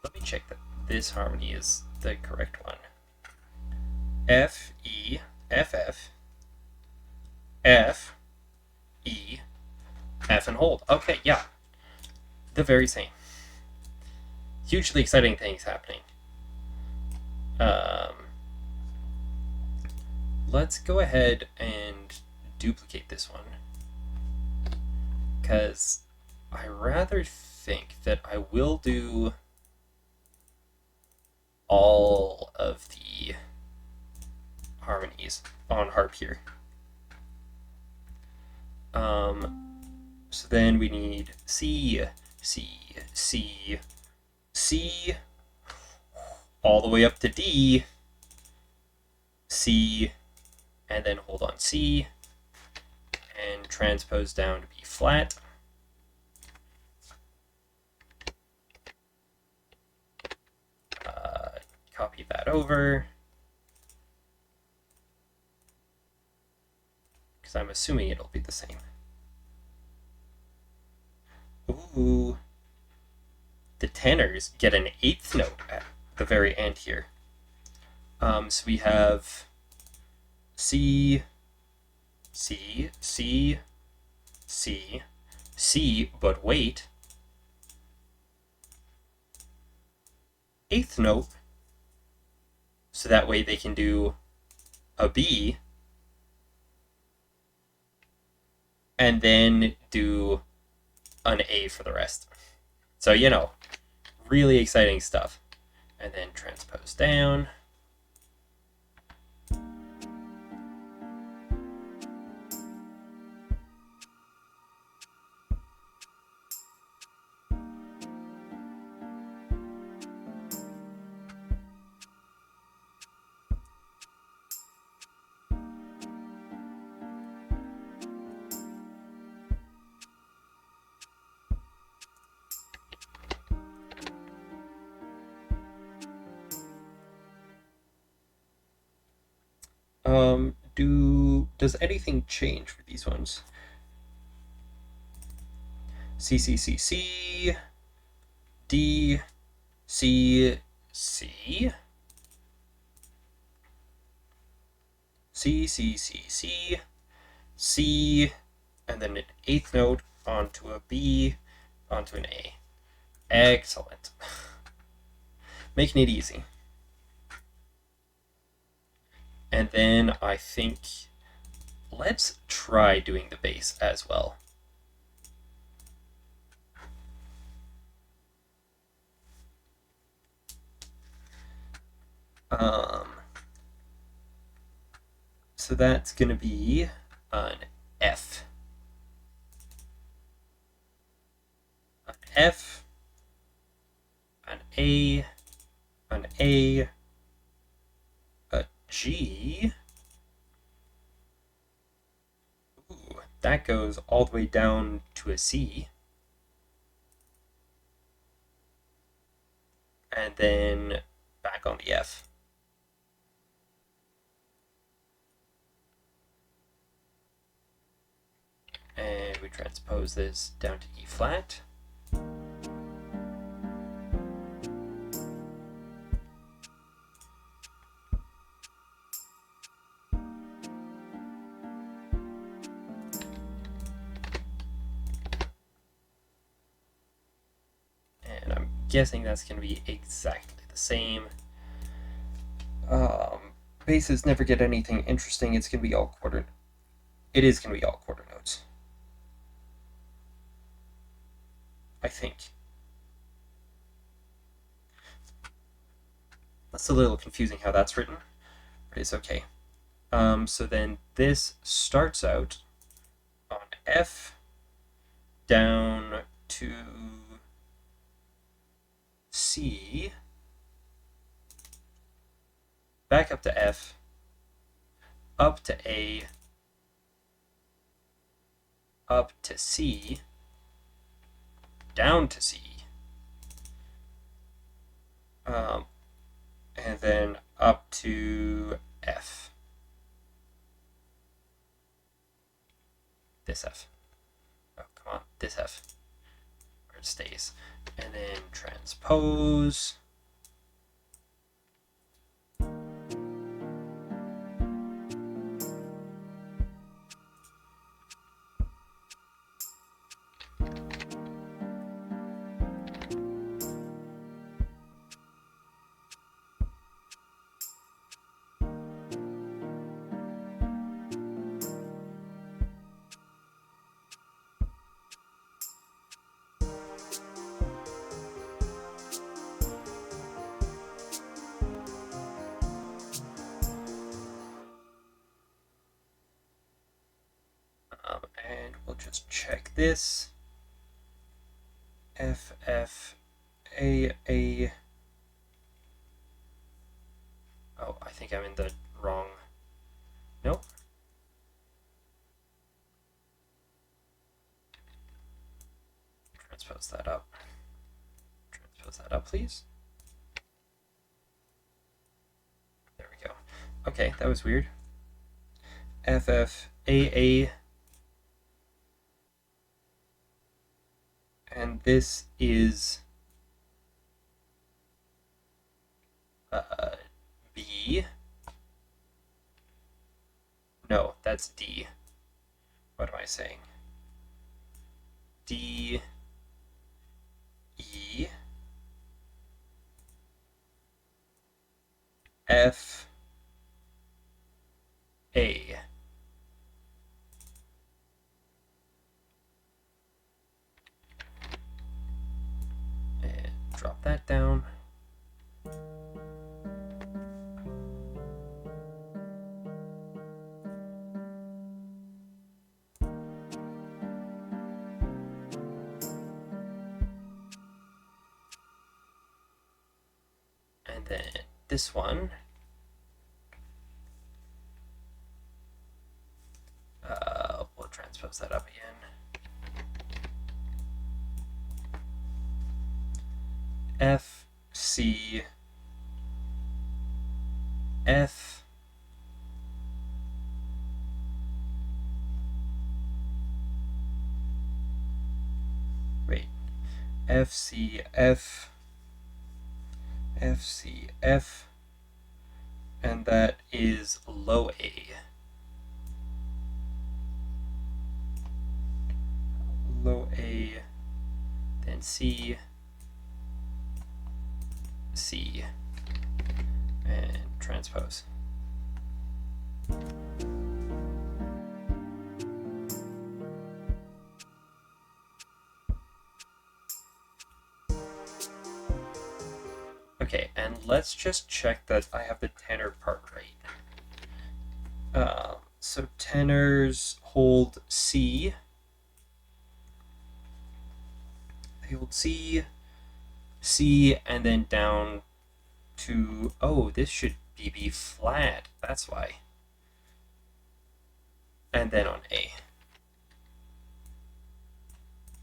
Let me check that this harmony is the correct one. F, E, F, F, F, E, F, and hold. Okay, yeah. The very same. Hugely exciting things happening. Let's go ahead and duplicate this one. Because I rather think that I will do all of the harmonies on harp here. So then we need C, C, C, C, all the way up to D, C, and then hold on C, and transpose down to B flat. Copy that over. Because I'm assuming it'll be the same. Ooh. the tenors get an eighth note at the very end here. So we have C, C, C, C, C, but wait, eighth note, so that way they can do a B, and then do an A for the rest. So, you know, really exciting stuff. And then transpose down. Does anything change for these ones? C, C, C, C, D, C, C, C, C, C, C, C, and then an eighth note onto a B, onto an A. Excellent. Making it easy. And then I think let's try doing the bass as well. So that's going to be an F. An F, an A, a G. Ooh, that goes all the way down to a C. And then back on the F. And we transpose this down to E flat. And I'm guessing that's going to be exactly the same. Basses never get anything interesting. It's going to be all quarter. It is going to be all quarter notes, I think. That's a little confusing how that's written, but it's okay. So then this starts out on F down to C, back up to F, up to A, up to C, down to C, and then up to F. This F. Oh, come on, this F. Where it stays. And then transpose. And we'll just check this. F, F, A. Oh, I think I'm in the wrong. Nope. Transpose that up. Transpose that up, please. There we go. Okay, that was weird. F, F, A. And this is B. No, that's D. What am I saying? D, E, F, A. And drop that down. And then this one, we'll transpose that up again. F, C, F, wait, F, C, F, F, C, F, and that is low A. Low A, then C, C, and transpose. Okay, and let's just check that I have the tenor part right. So tenors hold C. They hold C, C, and then down to, oh, this should be B flat. That's why. And then on A.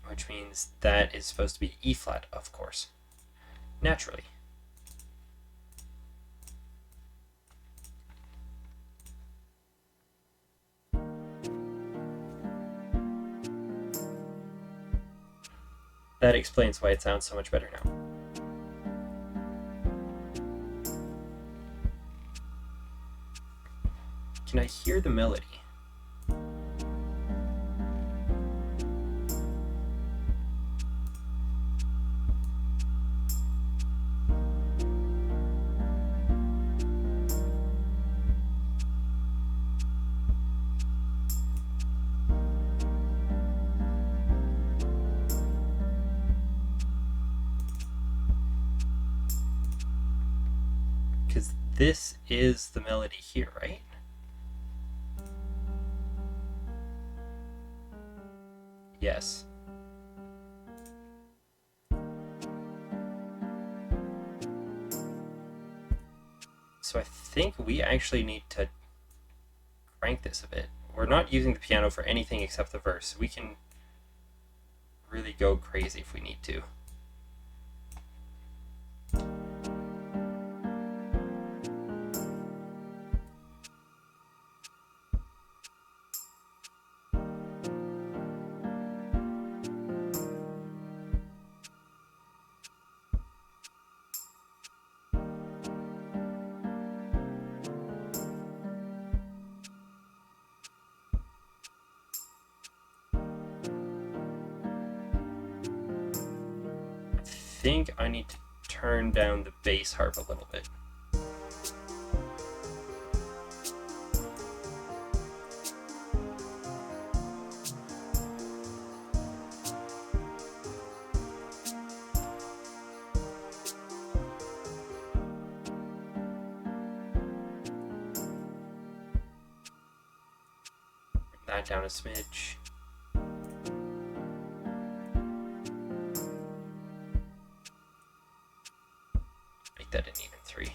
Which means that is supposed to be E flat, of course. Naturally. That explains why it sounds so much better now. Can I hear the melody? Because this is the melody here, right? Yes. So I think we actually need to crank this a bit. We're not using the piano for anything except the verse. So we can really go crazy if we need to. I think I need to turn down the bass harp a little bit. Bring that down a smidge. Make that an even 3.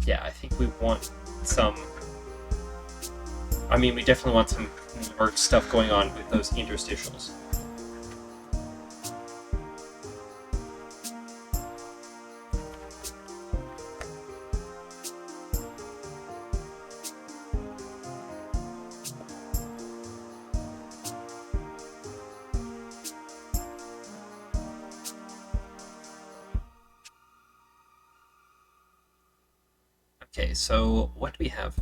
Yeah, I think we want some. I mean, we definitely want some more stuff going on with those interstitials. Okay, so what do we have?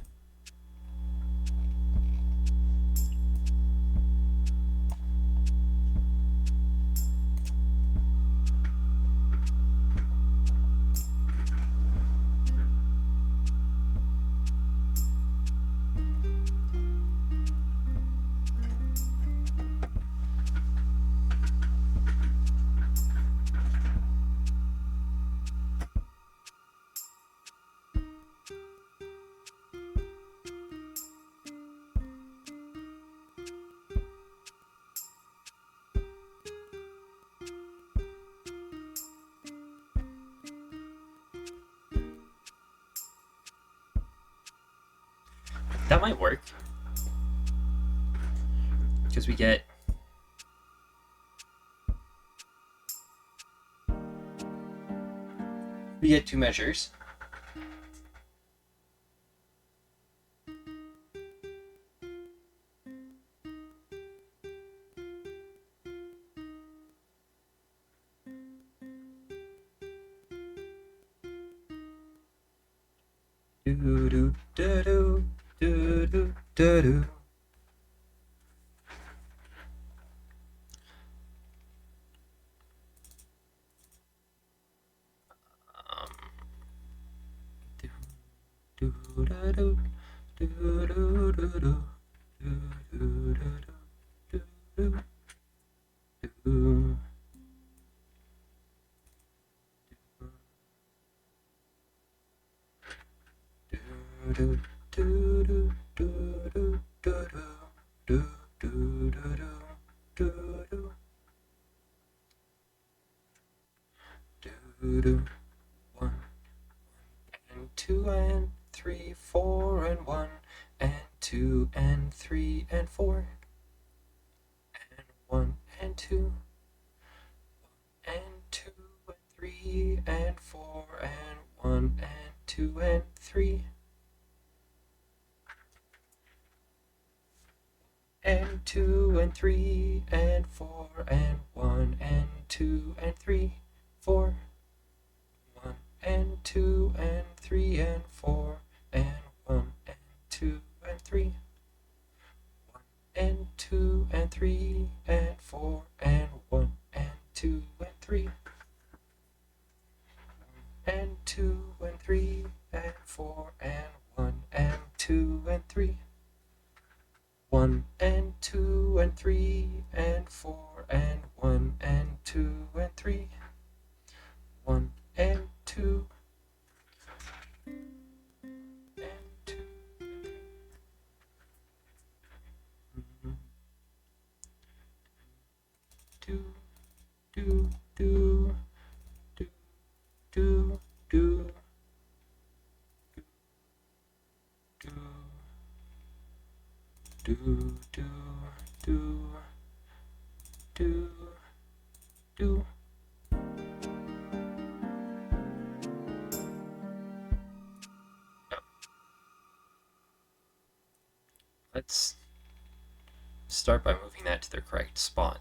That might work. Because we get two measures. Do do do do do do do do. Do do do do do do do do do do do do. Do do do do do do do do do do do do. 1 and 2 and 3, 4 and 1 and 2 and 3 and 4 and 1 and 2 and 2 and 3 and 4 and 1 and 2 and 3 and 2 and 3 and 4 and 1 and 2 and 3 4 1 and 2 and 3 and 4 and 1 and 2 and 3 1 and 2 and 3 and 4 and 1 and 2 and 3 and 2 and 3 and 4 and 1 and 2 and 3 1 and 2 and 3 and 4 and 1 and 2 and 3 1 and 2 and 2 do do do do do do do do do do. Let's start by moving that to the correct spot.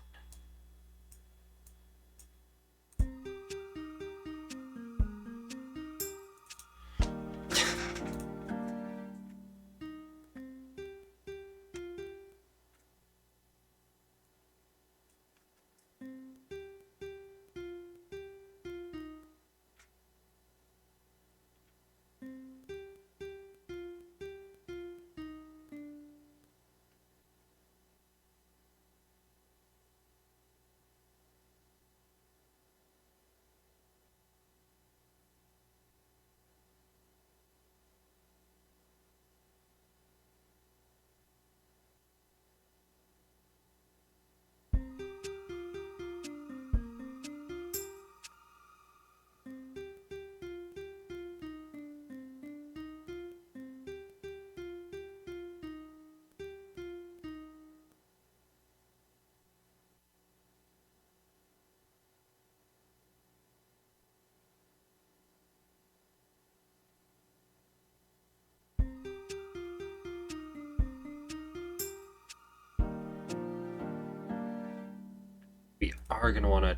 We are going to want to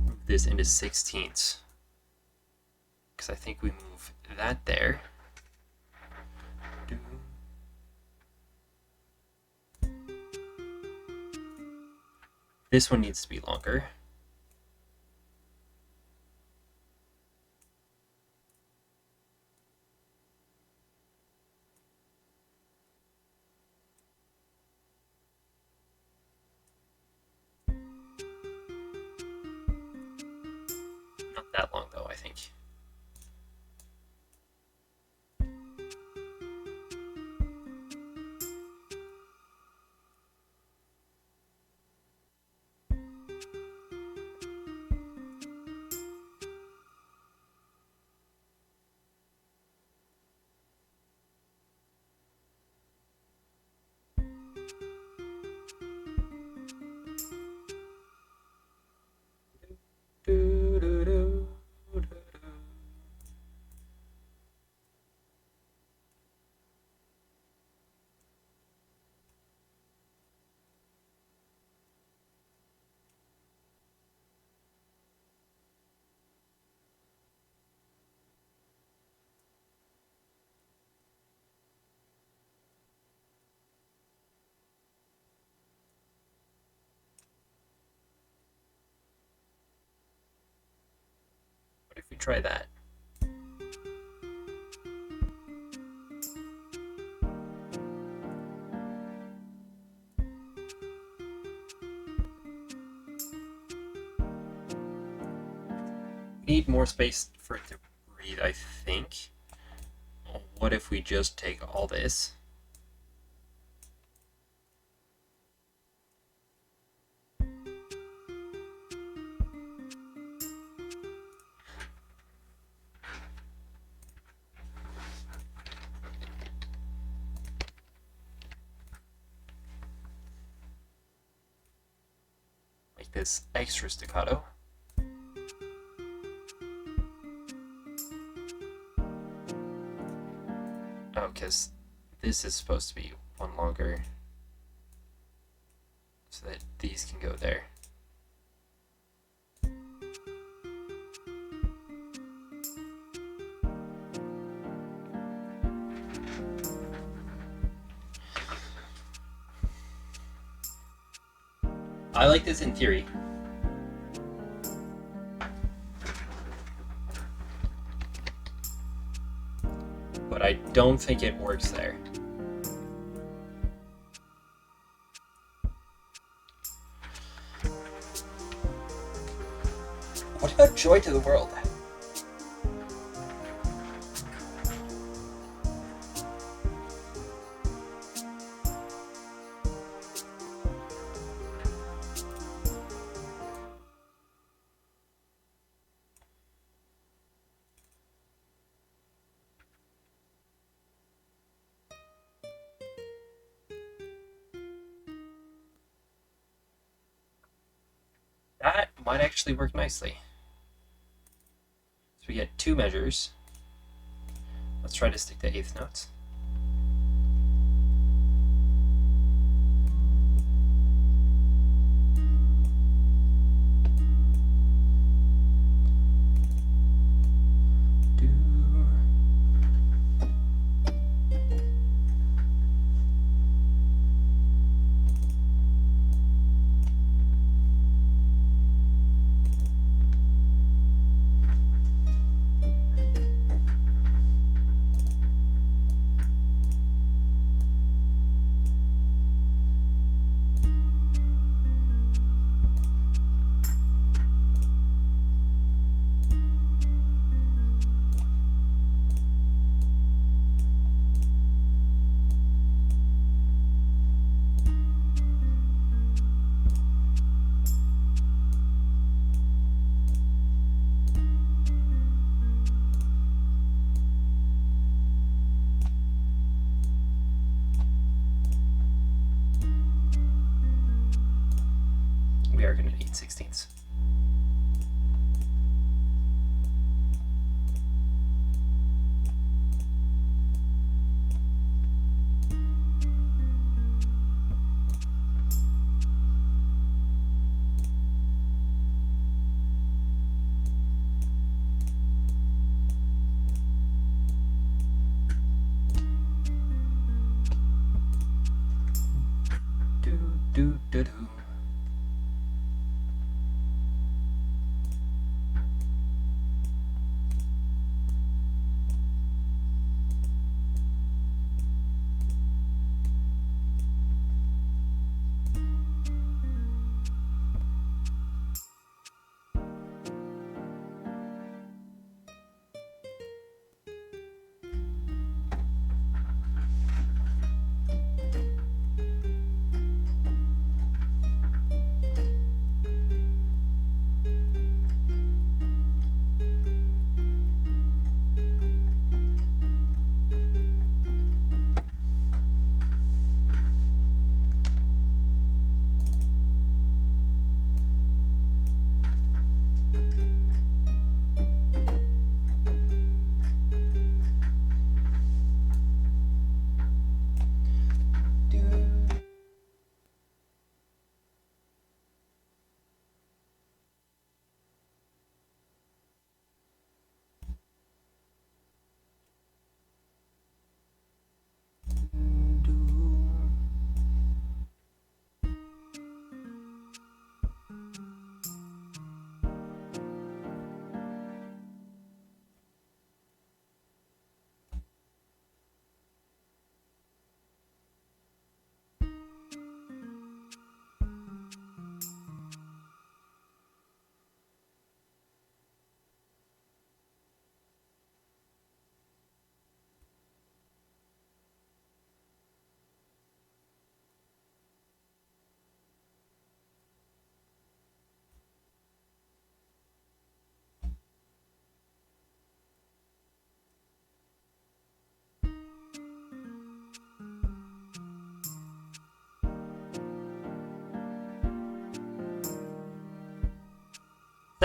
move this into 16ths because I think we move that there This one needs to be longer. Not that long though, I think. What if we try that? Need more space for it to breathe, I think. What if we just take all this? Like this extra staccato. Oh, because this is supposed to be one longer so that these can go there. I like this in theory. But I don't think it works there. What about joy to the world? That might actually work nicely. So we get two measures. Let's try to stick to eighth notes. We are going to need 16ths. Do, do, do, do.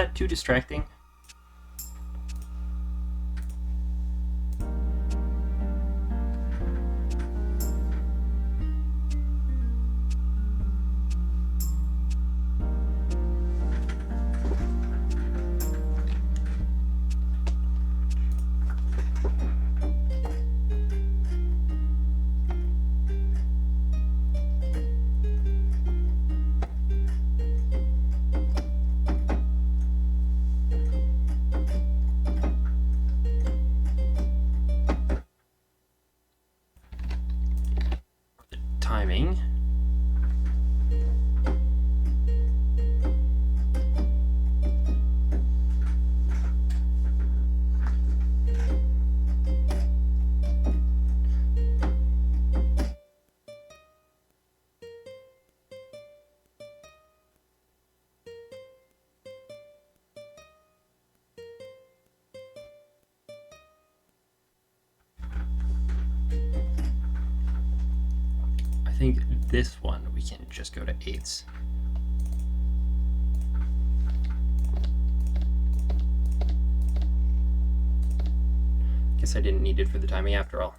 that too distracting? Timing. I think this one we can just go to eighths. Guess I didn't need it for the timing after all.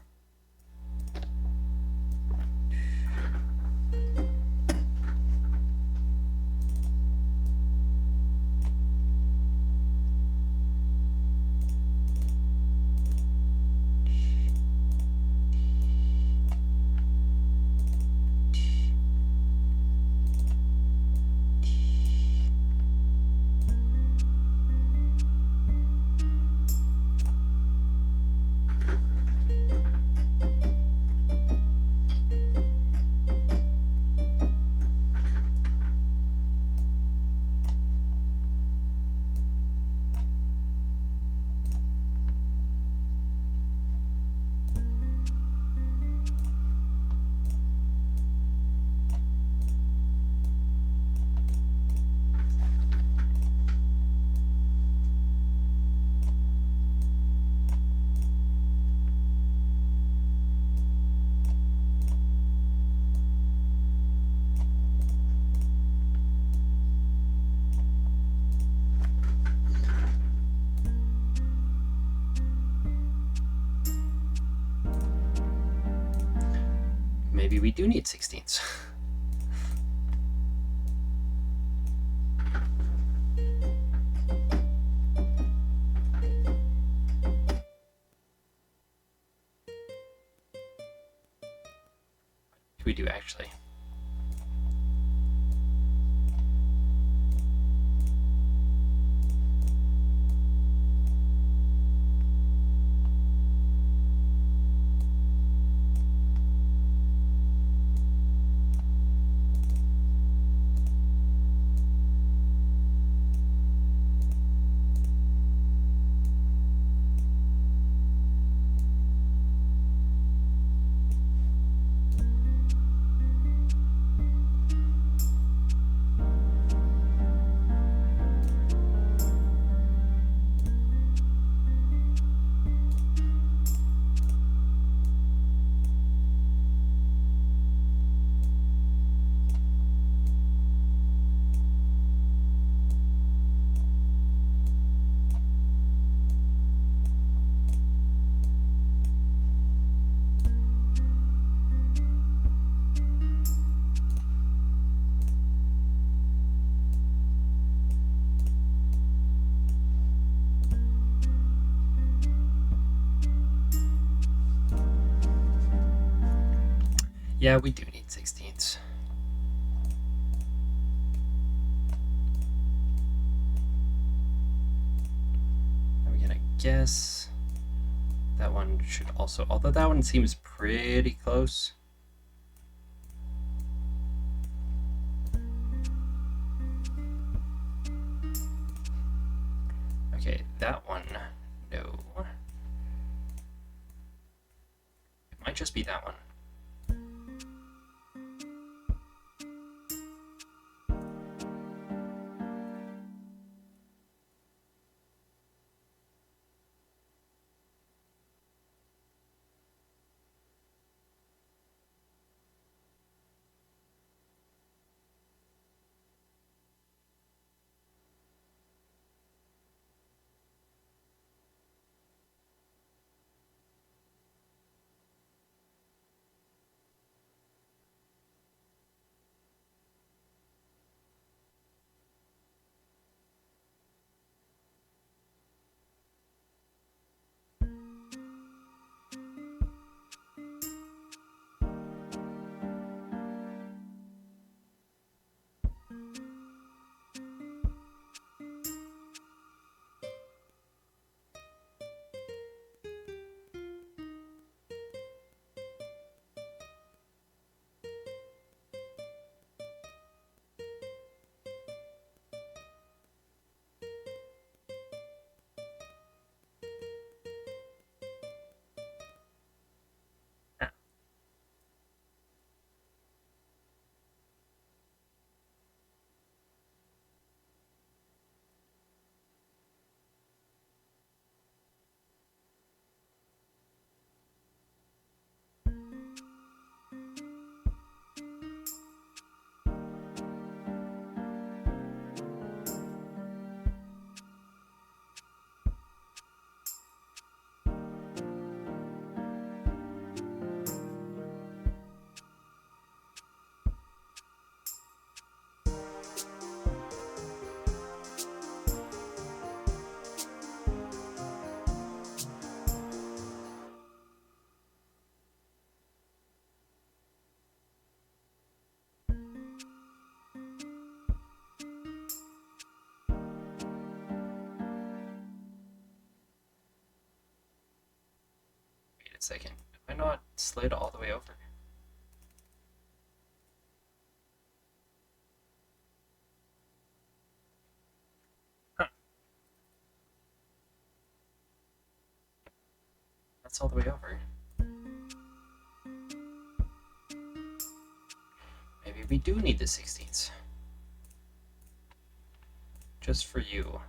Maybe we do need 16ths. We do actually. Yeah, we do need 16ths. I'm gonna guess that one should also, although that one seems pretty close. Okay, that one, no. It might just be that one. a second. Have I not slid all the way over? Huh. That's all the way over. Maybe we do need the 16ths. Just for you.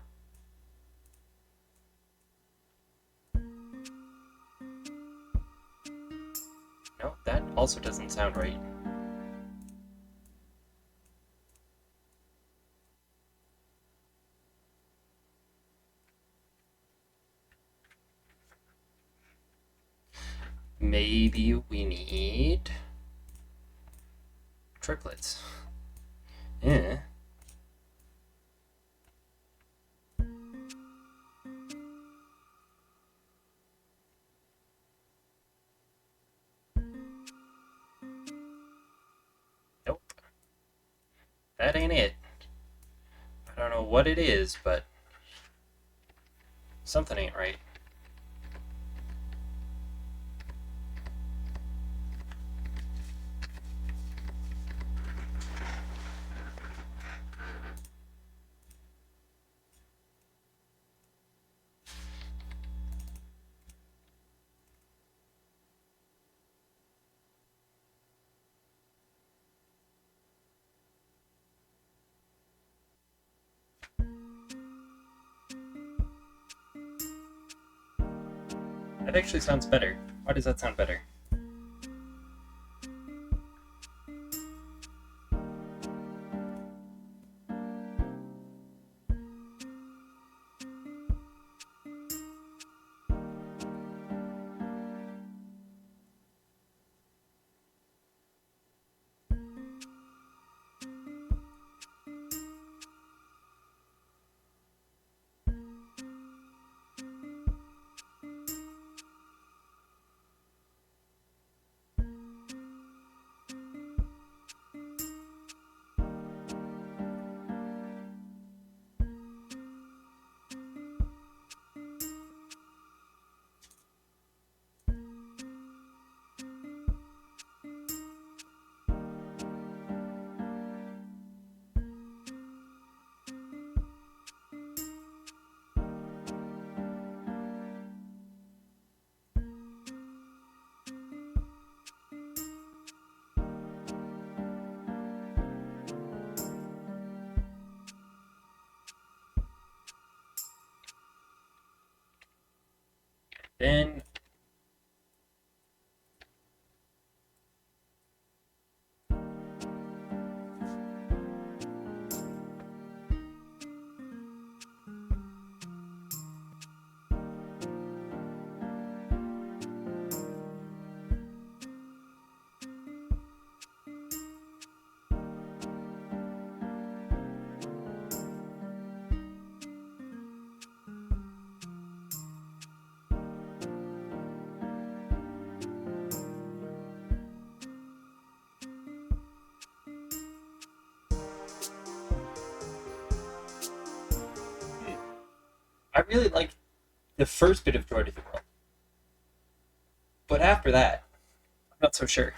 No, that also doesn't sound right. Maybe we need triplets. Yeah. Nope. That ain't it. I don't know what it is, but something ain't right. That actually sounds better. Why does that sound better? Then I really like the first bit of Joy to the World. But after that, I'm not so sure.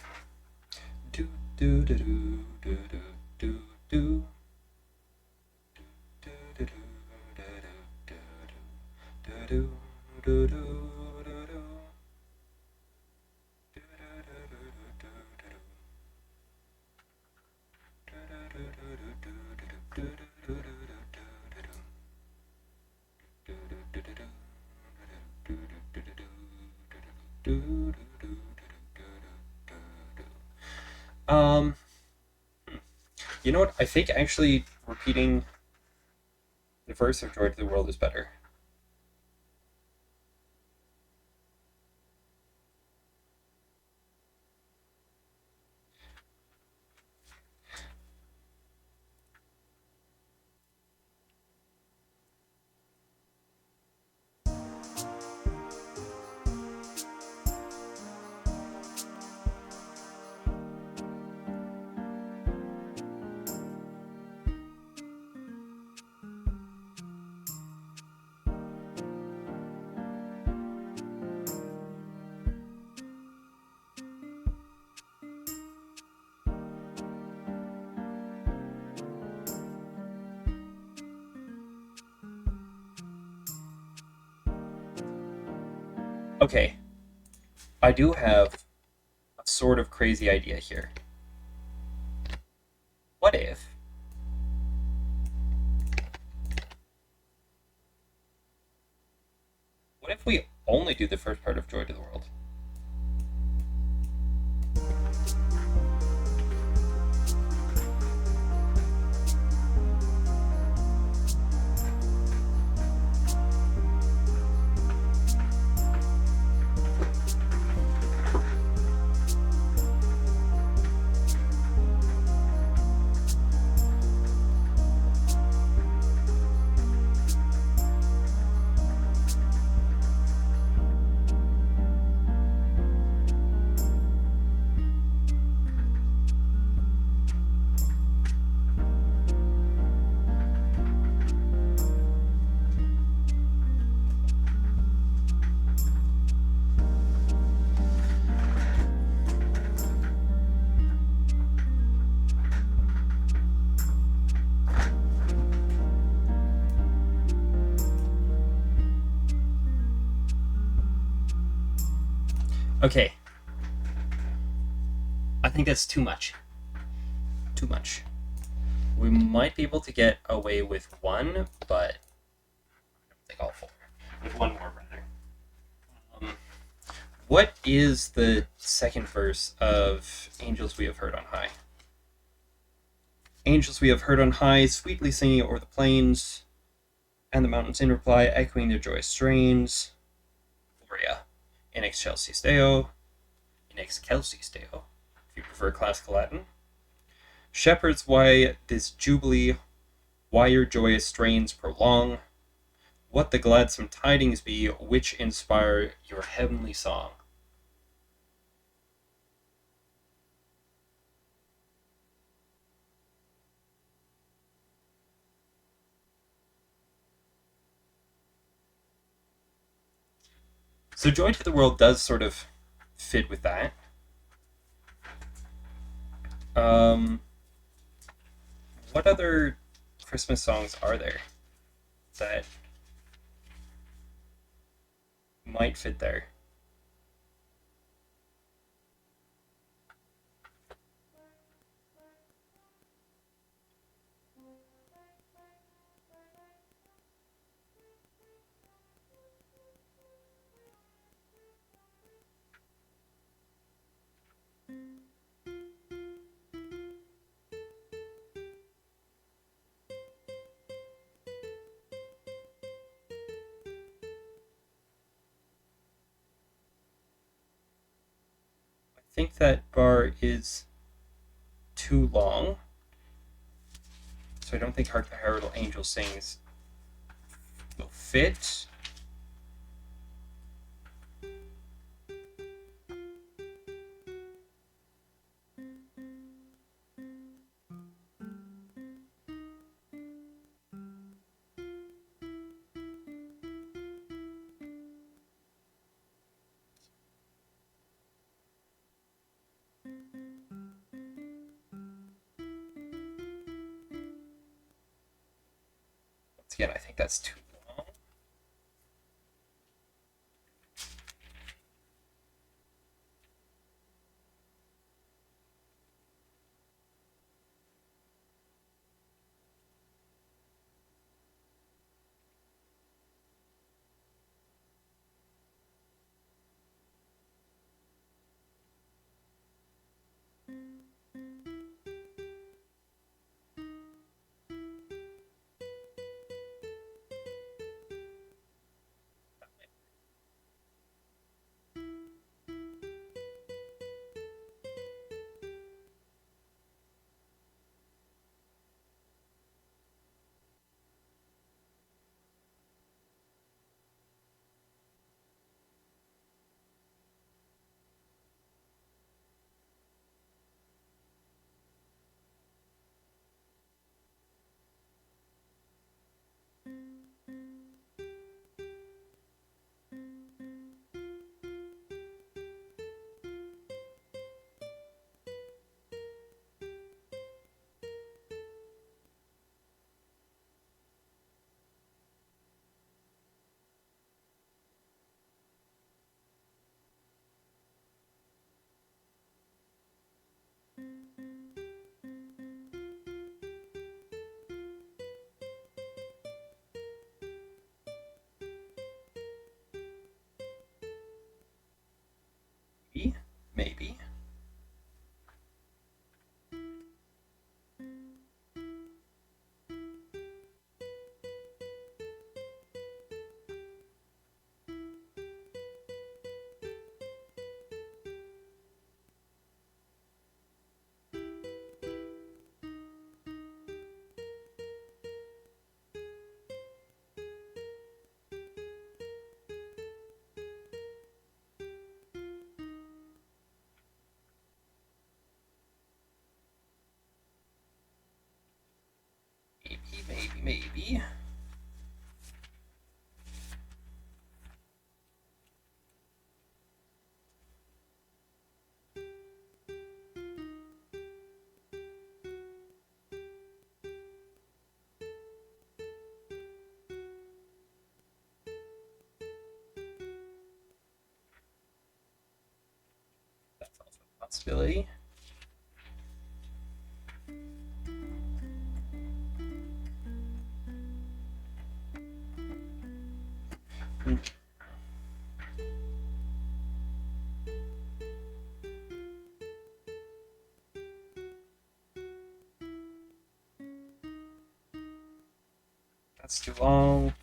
Do do do do do do do do do do do. Um, you know what? I think actually repeating the verse of Joy to the World is better. Okay, I do have a sort of crazy idea here. What if we only do the first part of Joy to the World? Okay. I think that's too much. Too much. We might be able to get away with one, but I don't think all four. With one more, rather. What is the second verse of Angels We Have Heard on High? Angels we have heard on high, sweetly singing o'er the plains, and the mountains in reply, echoing their joyous strains. Gloria. In excelsis Deo. In excelsis Deo, if you prefer classical Latin. Shepherds, why this jubilee, why your joyous strains prolong? What the gladsome tidings be, which inspire your heavenly song? So Joy to the World does sort of fit with that. What other Christmas songs are there that might fit there? I think that bar is too long, so I don't think Hark the Herald Angel Sings will fit. Once again, I think that's too long. maybe. That's also a possibility. That's too long.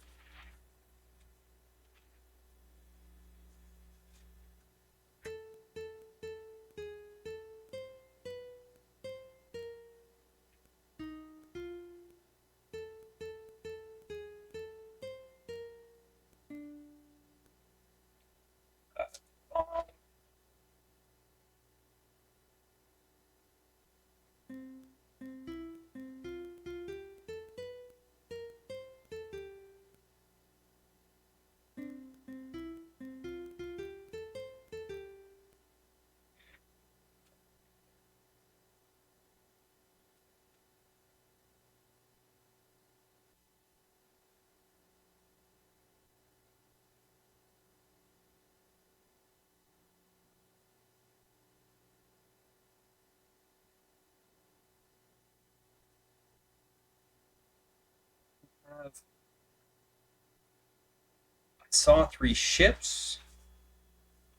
I saw 3 ships,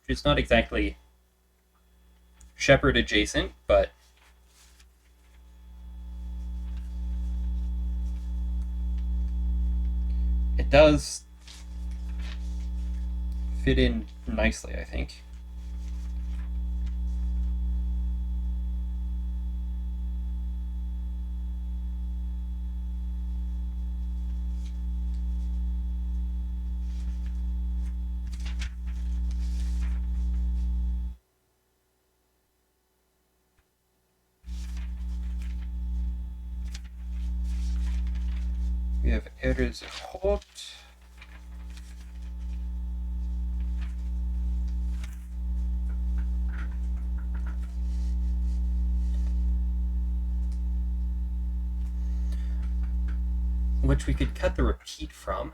which is not exactly shepherd adjacent, but it does fit in nicely, I think. We have Erez Hot. Which we could cut the repeat from.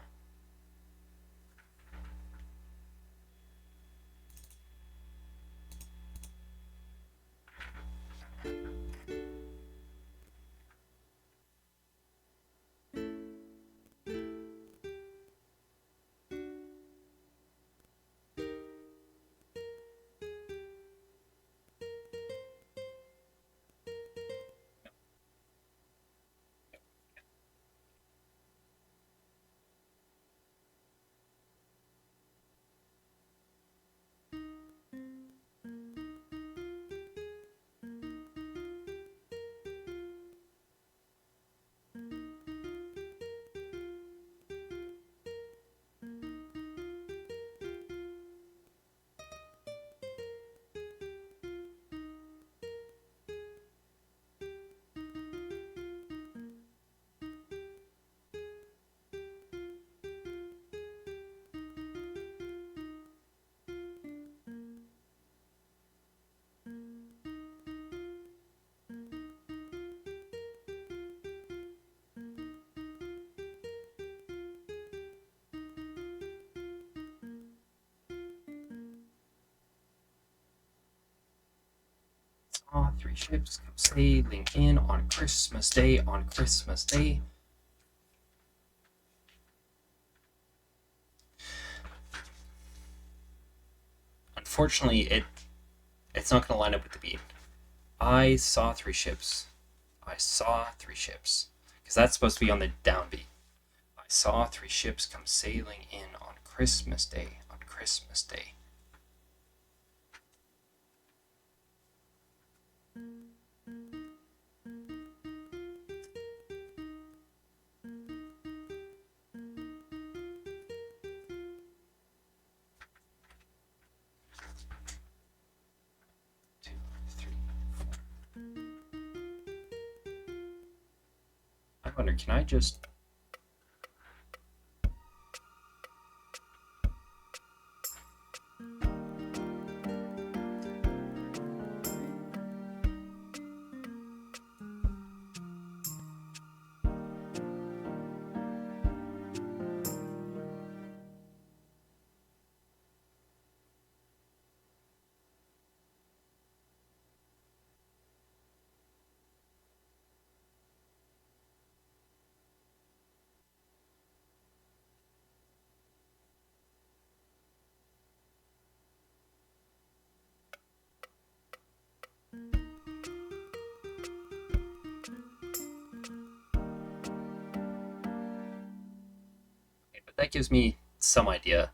Saw 3 ships come sailing in on Christmas Day, on Christmas Day. Unfortunately, it's not going to line up with the beat. I saw 3 ships. I saw 3 ships. Because that's supposed to be on the downbeat. I saw 3 ships come sailing in on Christmas Day, on Christmas Day. I wonder, can I just that gives me some idea.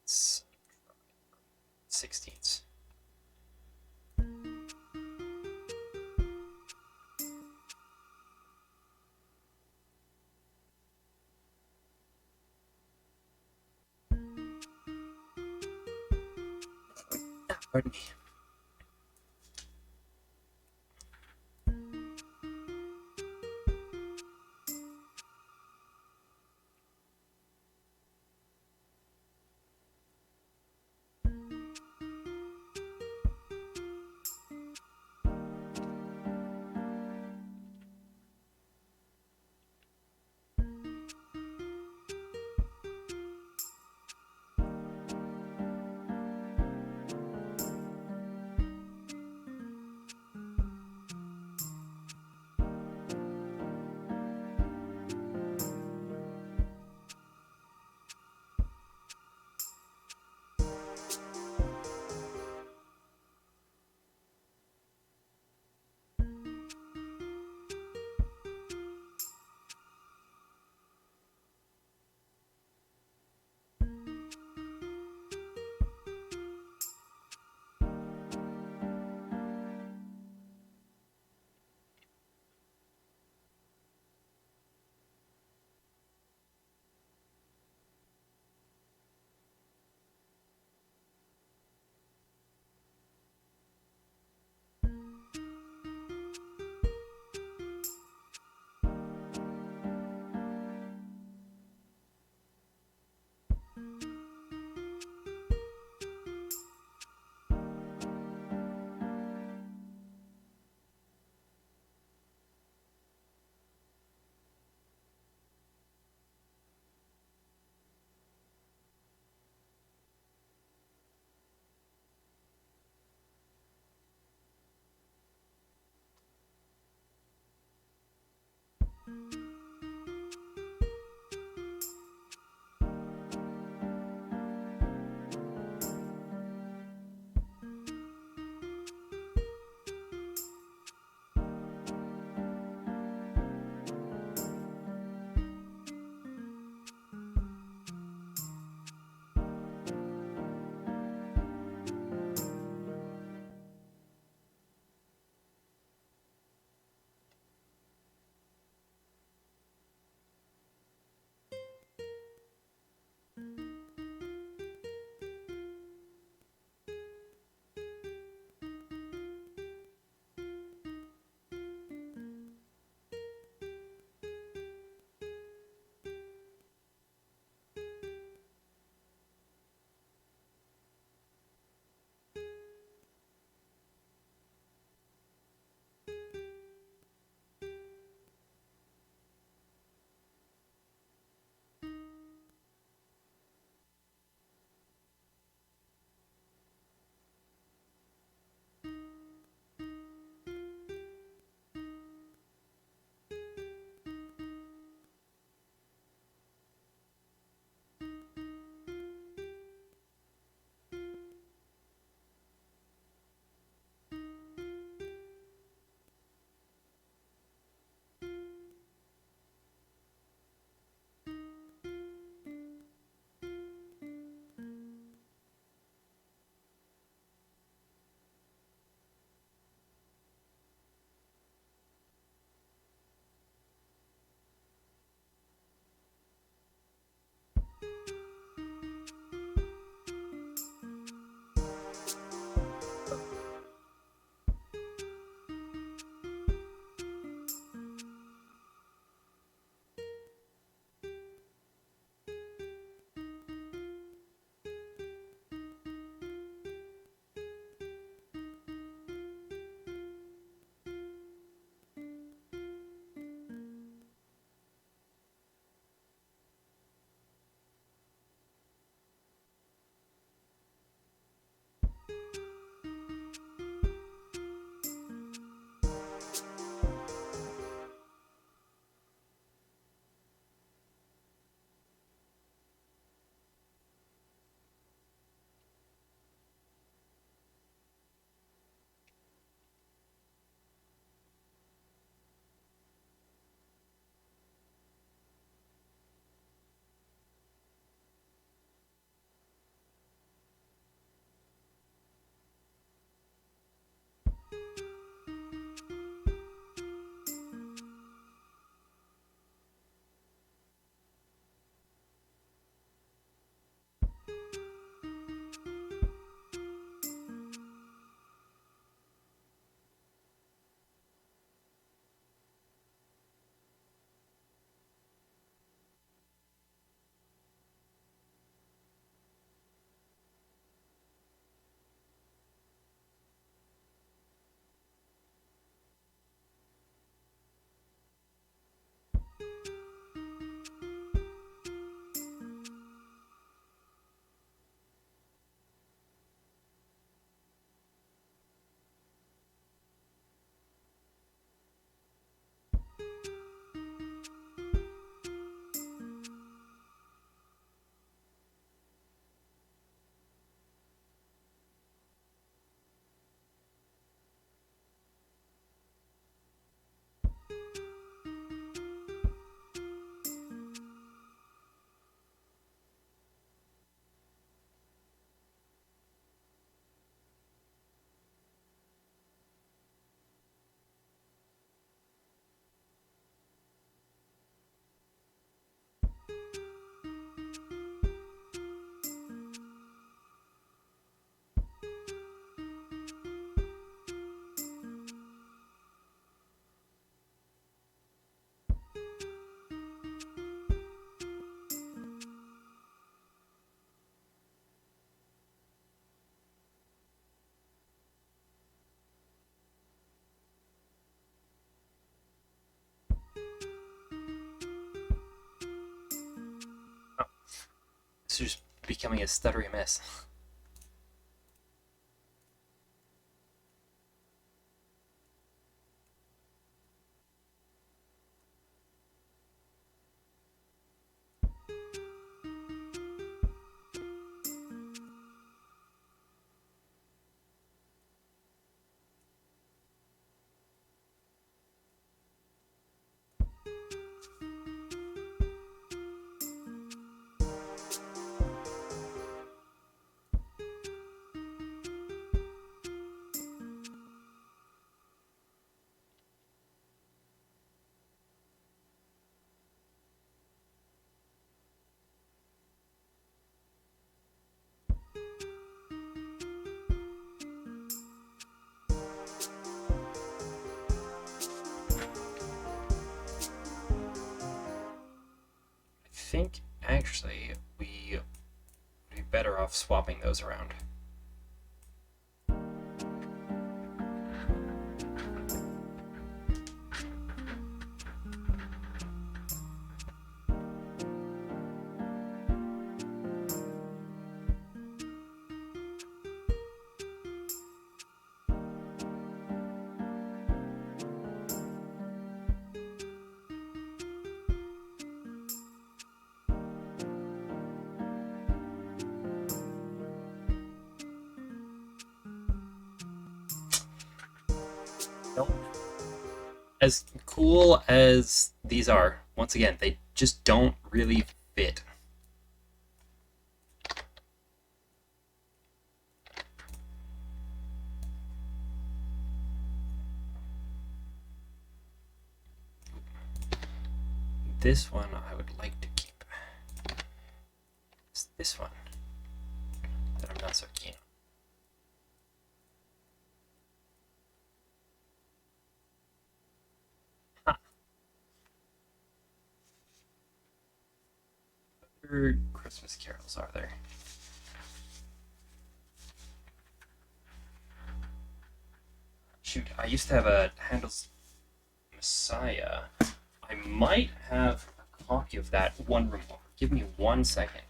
It's 16ths. Pardon me. are just becoming a stuttery mess. I think actually we would be better off swapping those around. Nope. As cool as these are, once again, they just don't really fit. This one I would like to keep. It's this one that I'm not so keen on. What other Christmas carols are there? Shoot, I used to have a Handel's Messiah. I might have a copy of that one room over. Give me 1 second.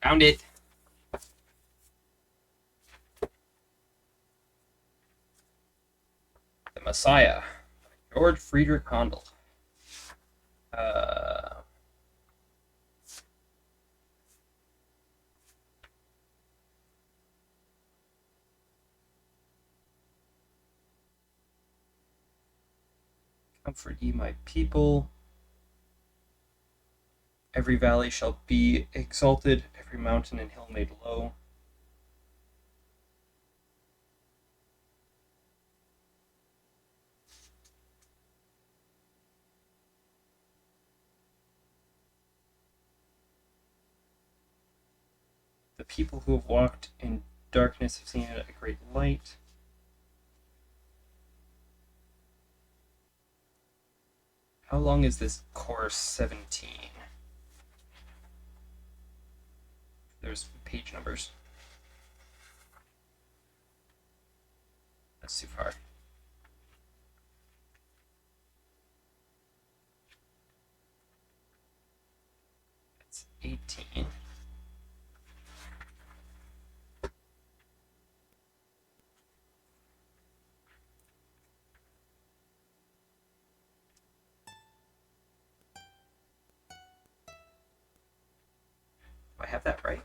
Found it. The Messiah. George Friedrich Handel. Comfort ye my people. Every valley shall be exalted, every mountain and hill made low. The people who have walked in darkness have seen a great light. How long is this course 17? There's page numbers. That's too far. That's 18. Do I have that right?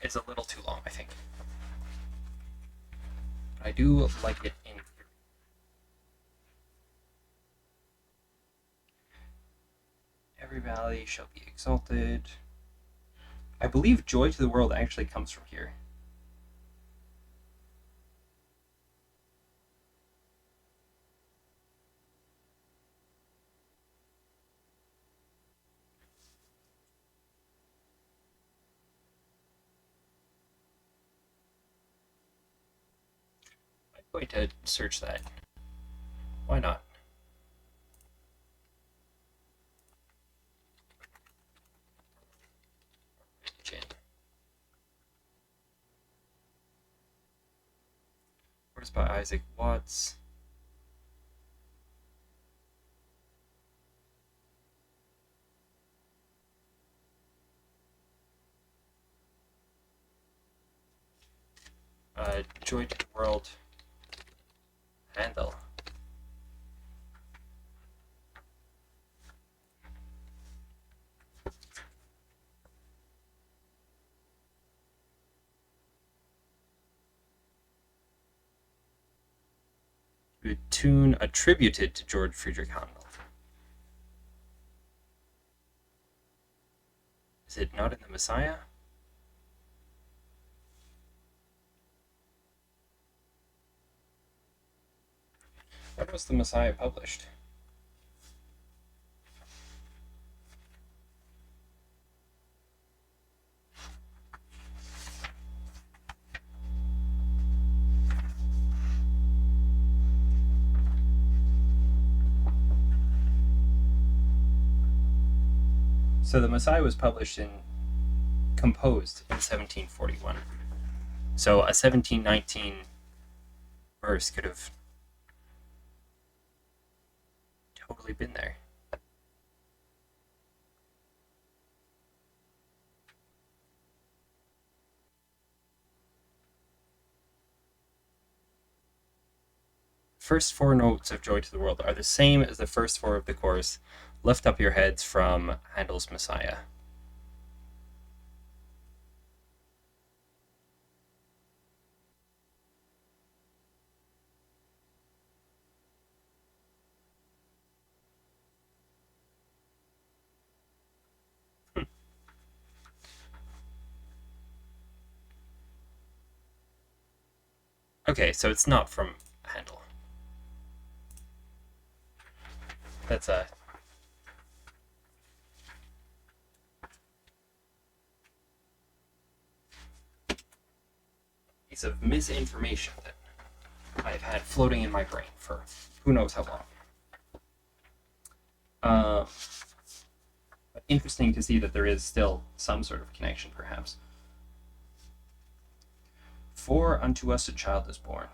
is a little too long, I think. But I do like it in theory. Every valley shall be exalted. I believe joy to the world actually comes from here. I'm going to search that. Why not? Words by Isaac Watts. Joy to the World. Handel. A tune attributed to George Friedrich Handel. Is it not in the Messiah? When was the Messiah published? So the Messiah was composed in 1741. So a 1719 verse could have totally been there. First four notes of Joy to the World are the same as the first four of the chorus, Lift Up Your Heads from Handel's Messiah. Okay, so it's not from Handel. That's a piece of misinformation that I've had floating in my brain for who knows how long. But interesting to see that there is still some sort of connection, perhaps. For unto us a child is born.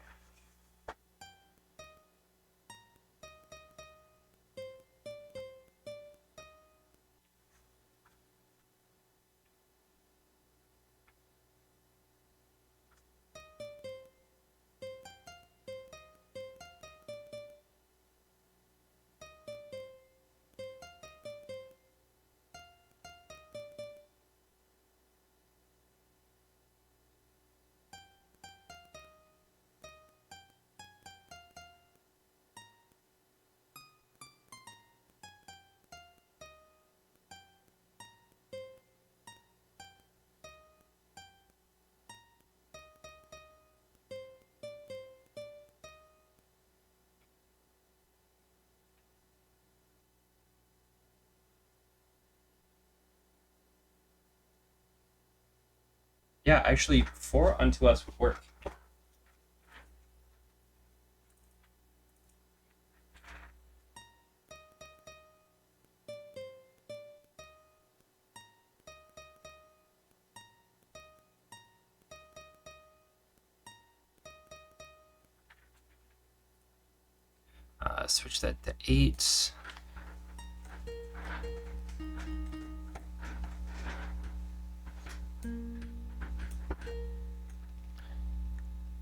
Yeah, actually, for unto us would work. Switch that to 8.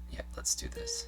Yeah, let's do this.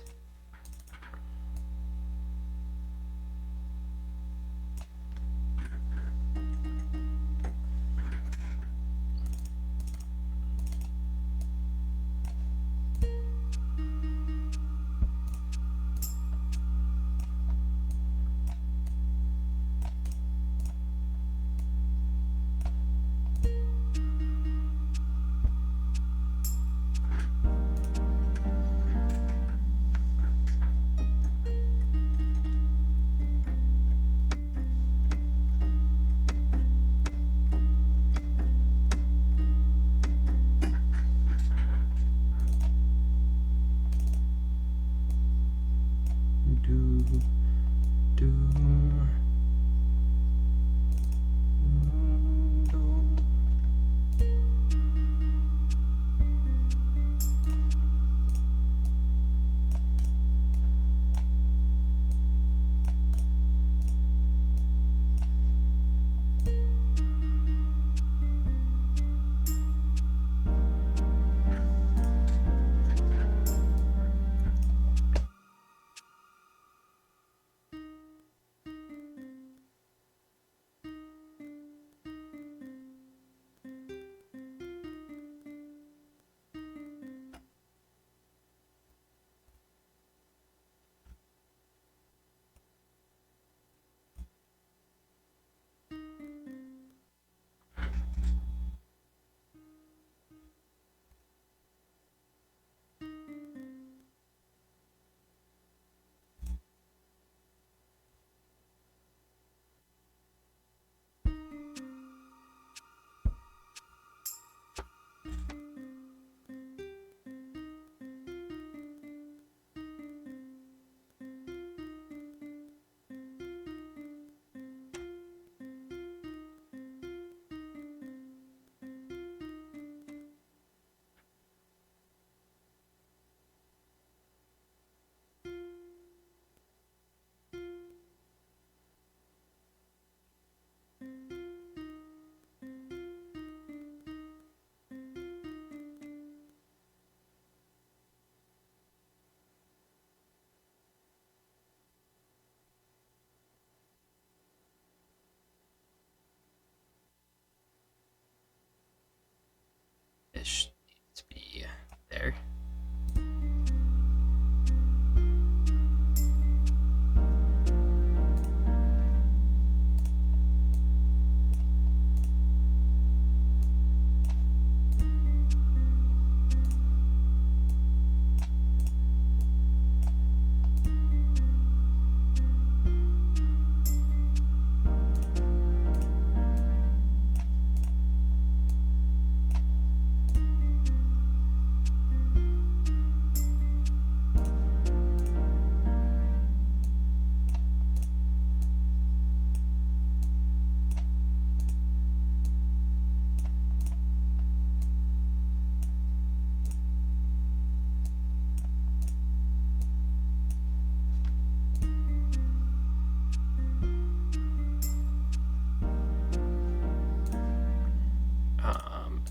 It should need to be there.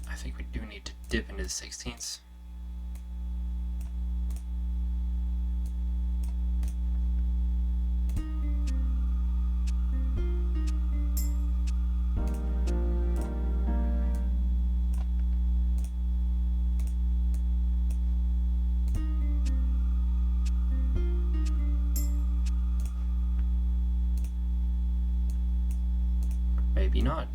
I think we do need to dip into the 16ths. Maybe not.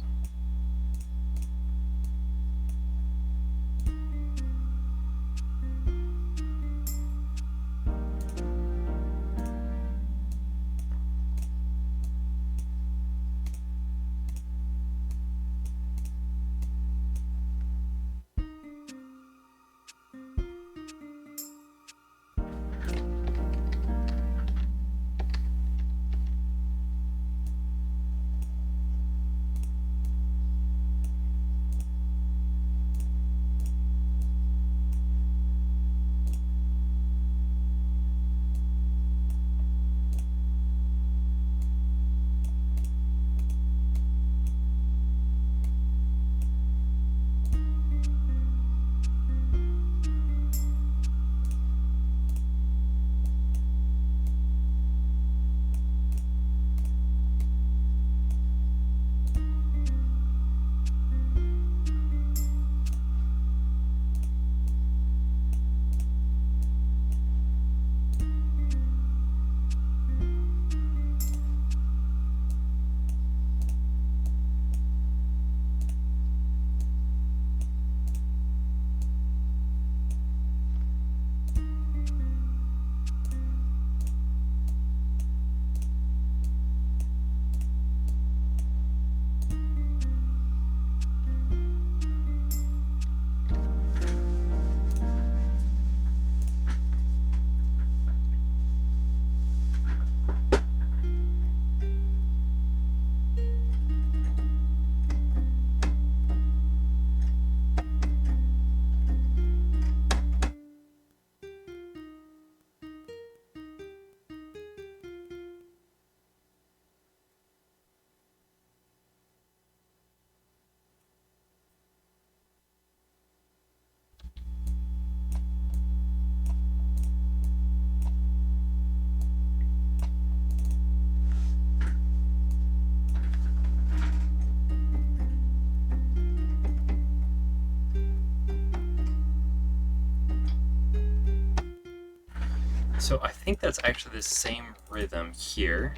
So I think that's actually the same rhythm here,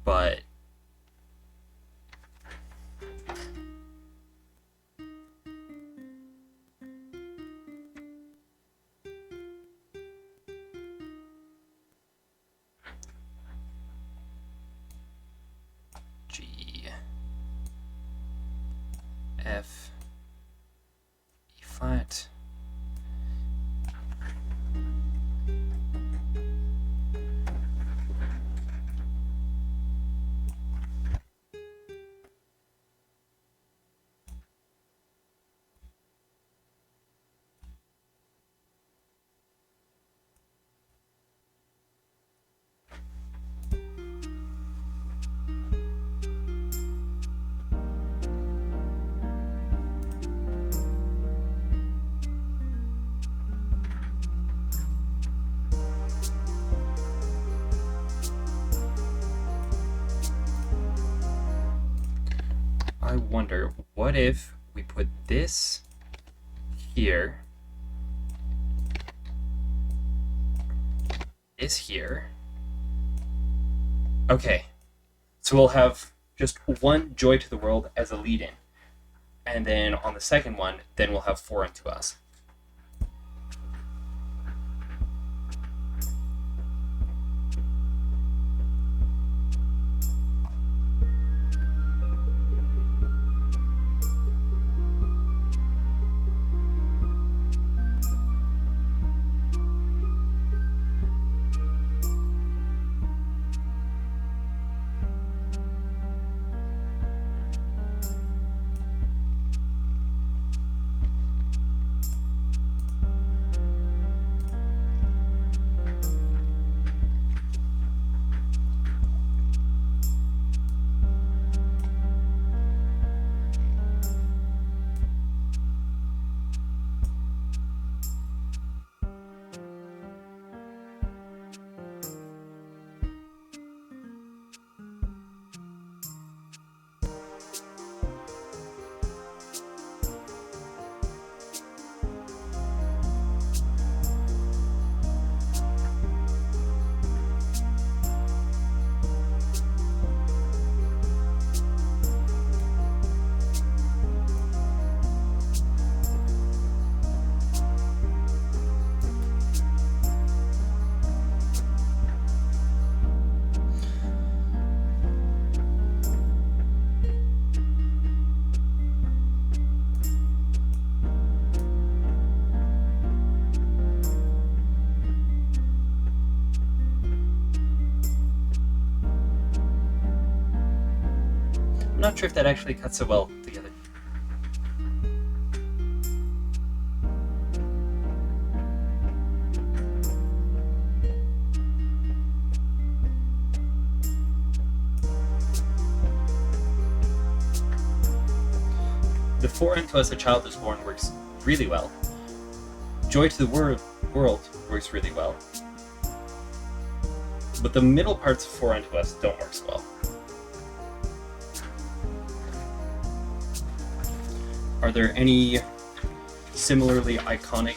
but G, F, E flat. I wonder, what if we put this here, this here. Okay, so we'll have just one Joy to the World as a lead-in. And then on the second one, then we'll have For Unto Us. I'm not sure if that actually cuts so well together. The For Unto Us a Child is Born works really well. Joy to the World works really well. But the middle parts of For Unto Us don't work so well. Are there any similarly iconic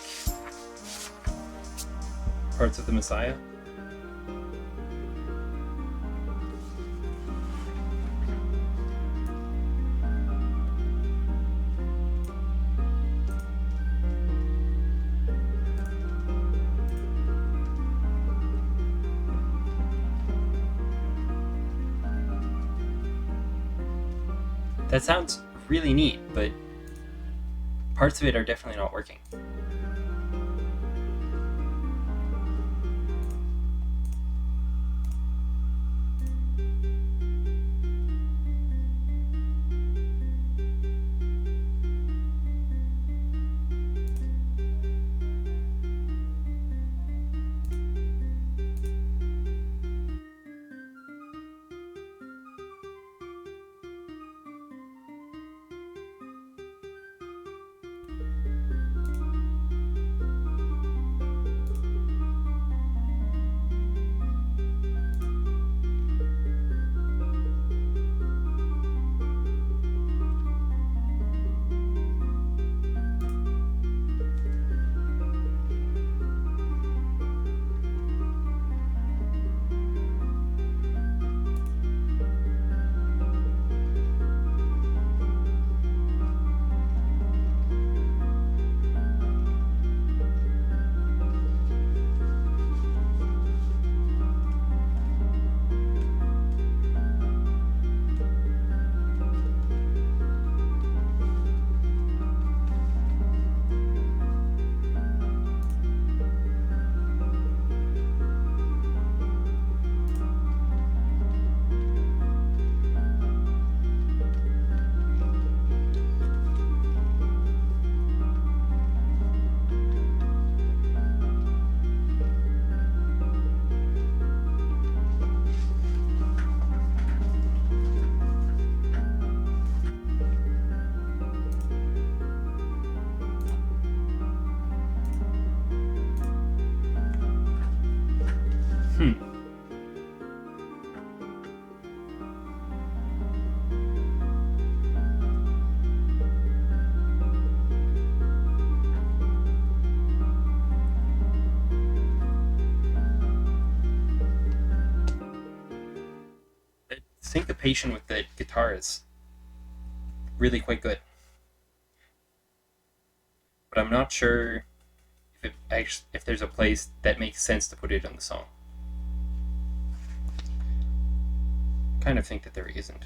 parts of the Messiah? That sounds really neat, but parts of it are definitely not working. syncopation with the guitar is really quite good. But I'm not sure if there's a place that makes sense to put it on the song. I kind of think that there isn't.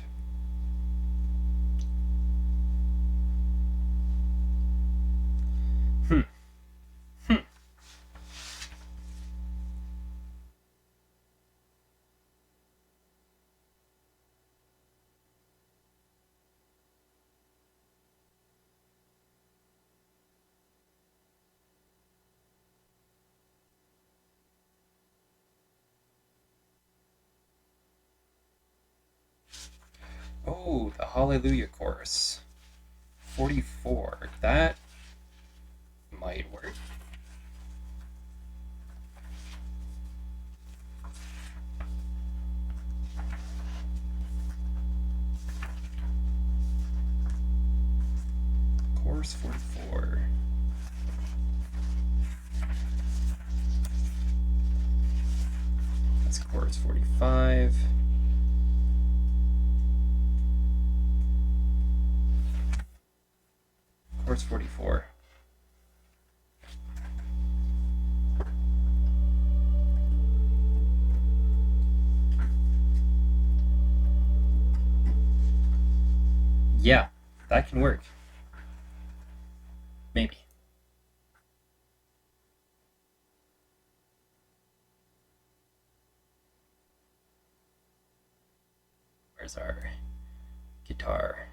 Oh, the Hallelujah chorus. 44. That might work. Chorus 44. That's chorus 45. Chorus 44. Yeah, that can work. Maybe. Where's our guitar?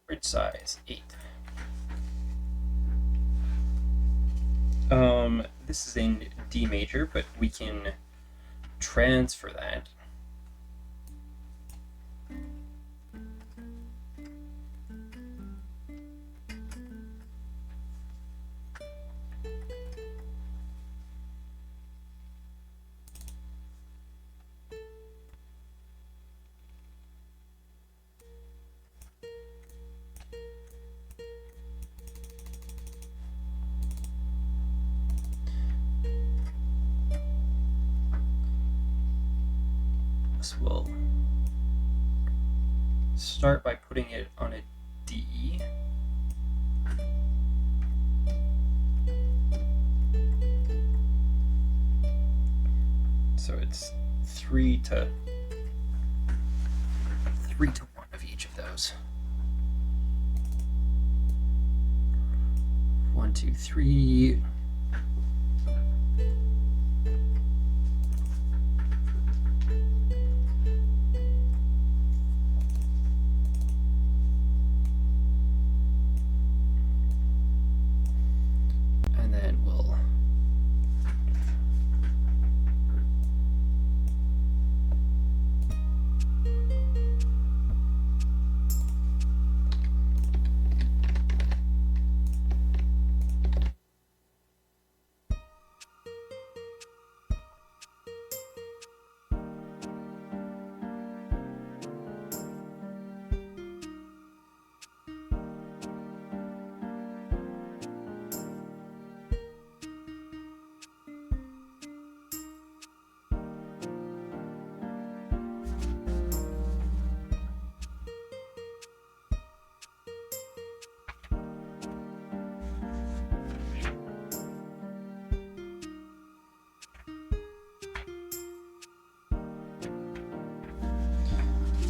Bridge size 8. This is in D major, but we can transfer that. We'll start by putting it on a D. So it's 3 to 1 of each of those. 1, 2, 3.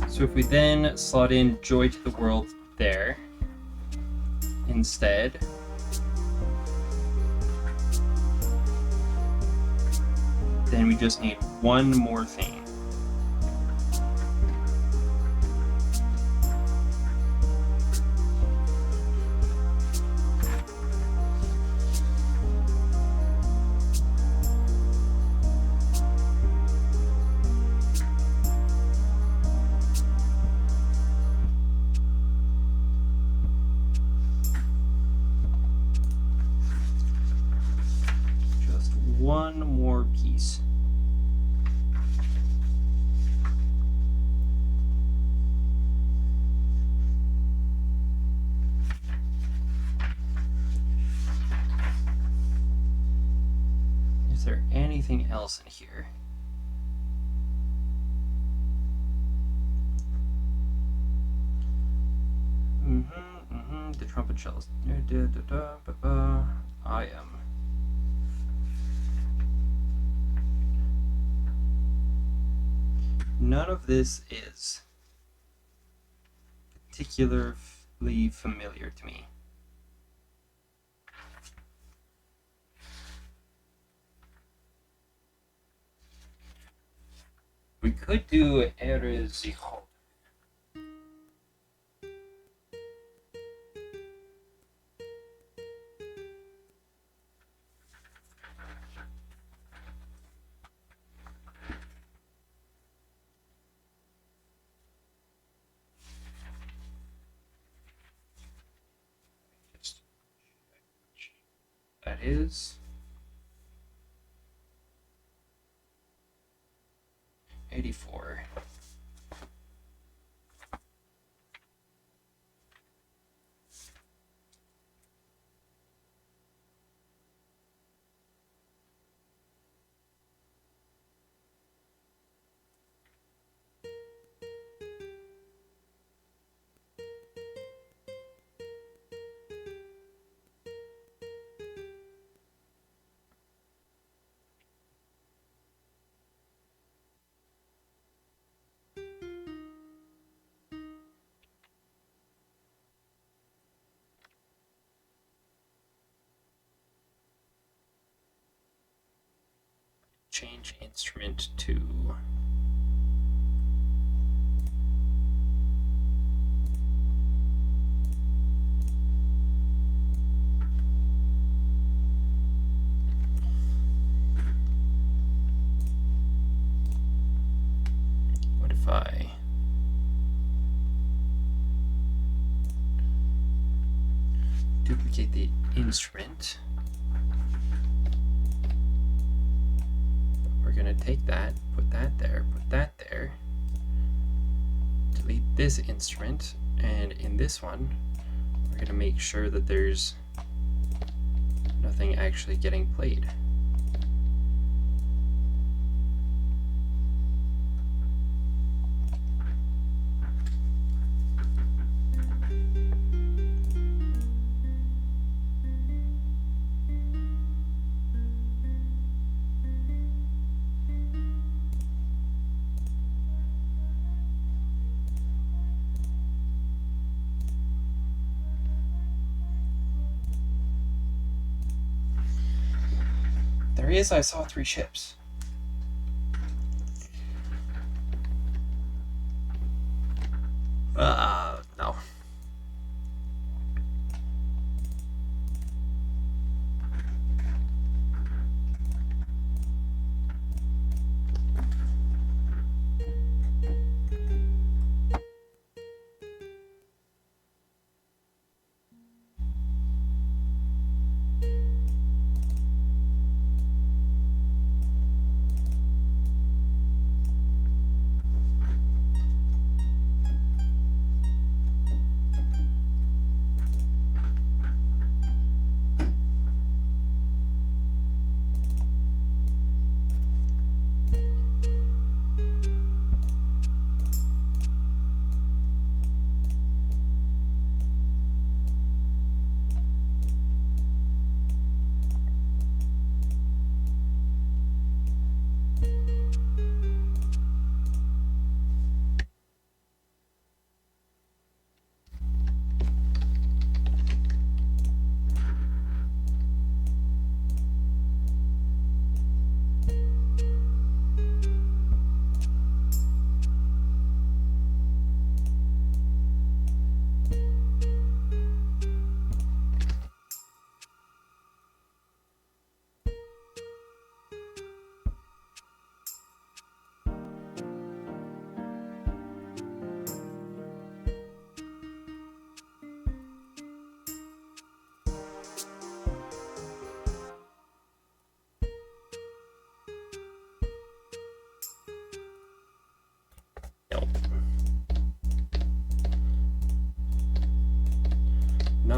So if we then slot in Joy to the World there instead, then we just need one more thing. one more piece. Is there anything else in here? The trumpet shells. I am. None of this is particularly familiar to me. We could do Eresichot. That is 84. Change instrument to what if I duplicate the instrument? We're gonna take that, put that there, delete this instrument, and in this one, we're gonna make sure that there's nothing actually getting played. There he is, I saw 3 ships. No.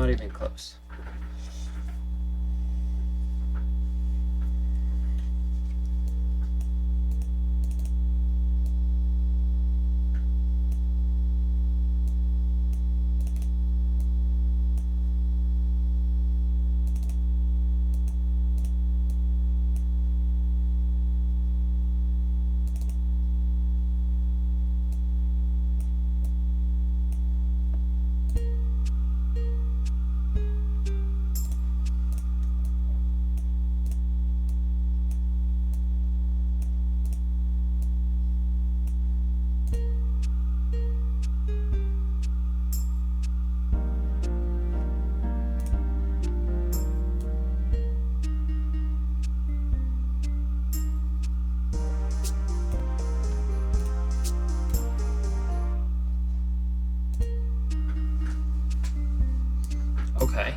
Not even close. Okay.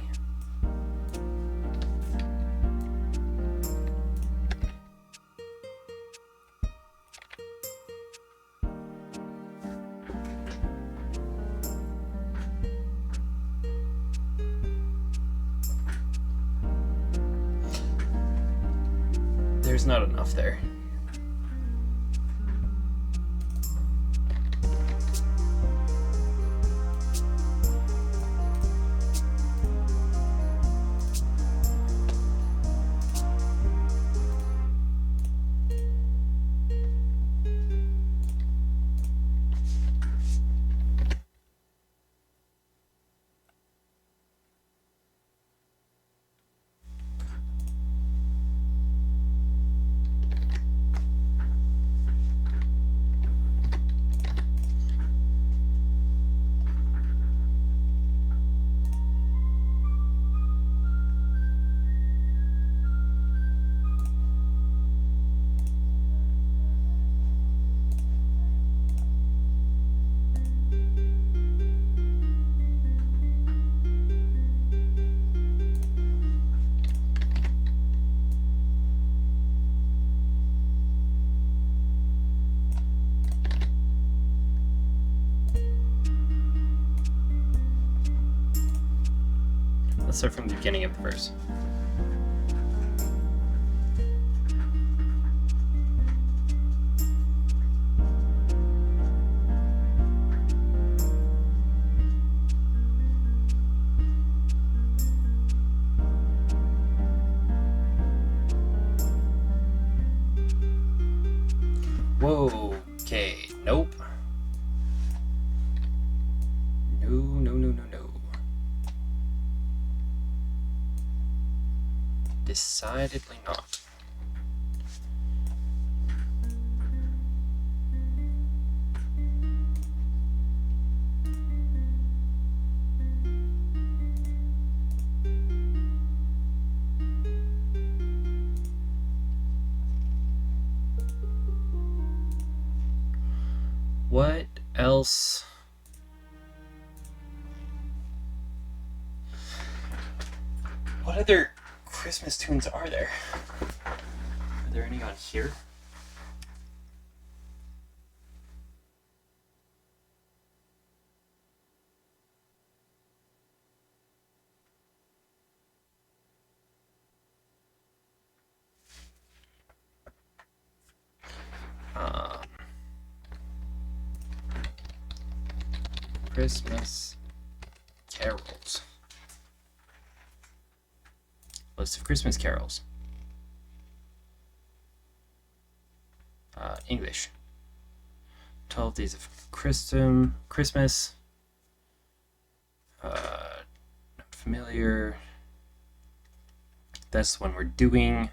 There's not enough there. Let's start from the beginning of the verse. Whoa, okay, nope. No. Decidedly not. What else? What other Christmas tunes are there? Are there any on here? Christmas carols. List of Christmas carols. English. 12 Days of Christmas. Not familiar. That's the one we're doing.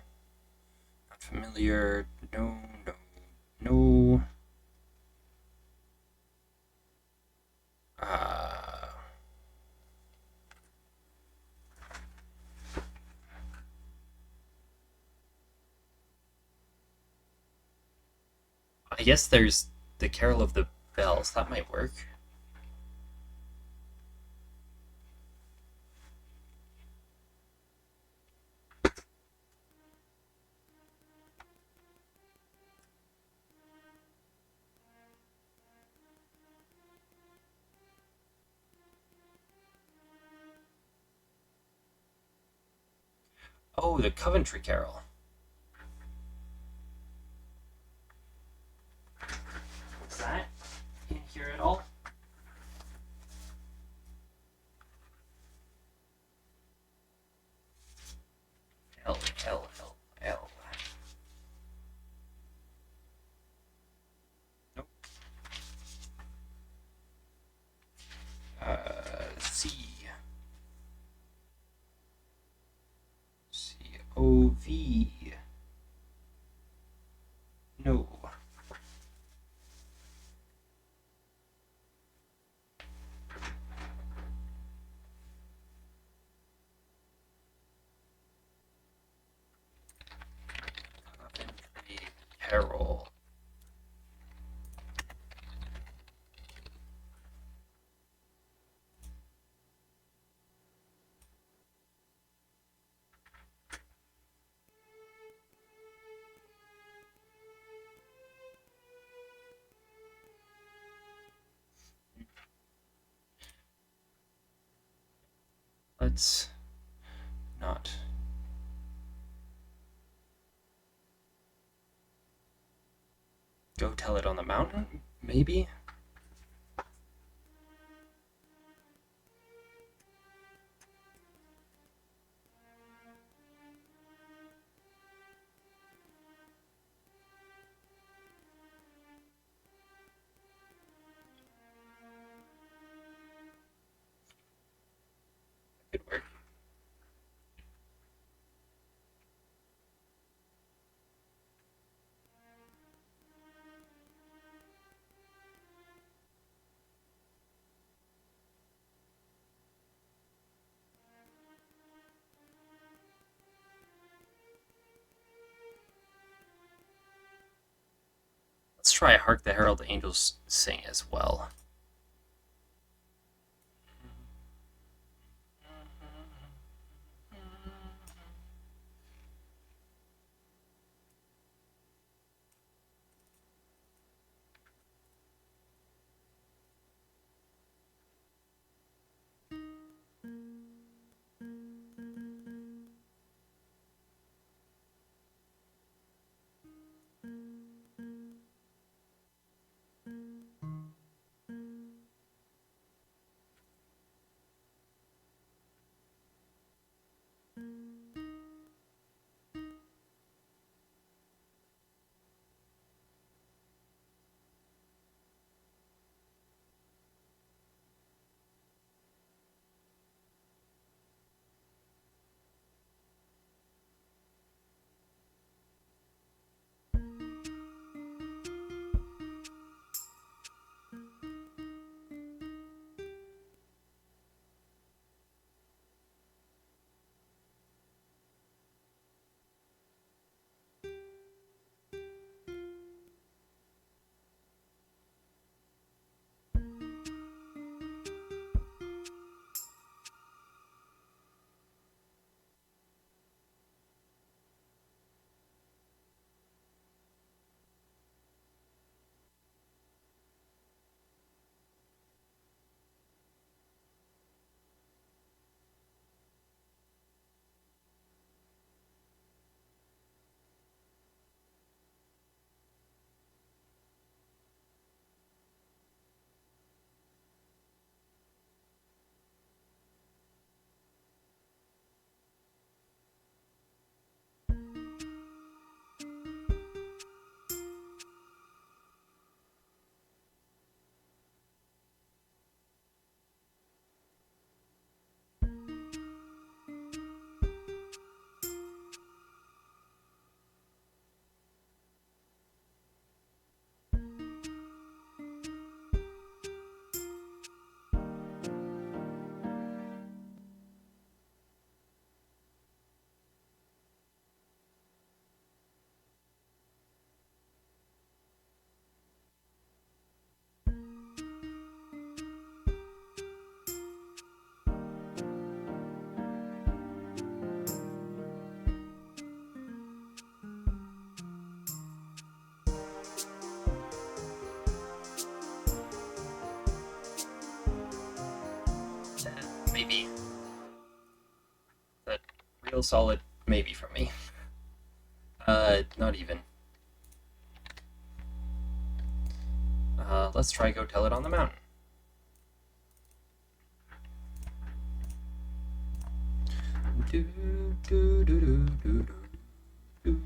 Not familiar. No. I guess there's the Carol of the Bells. That might work. Oh, the Coventry Carol. Is that in here at all? L, L, L, L. Nope. C. C-O-V. No. Coventry Carol. Let's not. Go tell it on the mountain, maybe? Could work. Let's try Hark the Herald Angels Sing as well. Maybe. That real solid maybe from me. Not even. Let's try go tell it on the mountain. Do, do, do, do, do, do.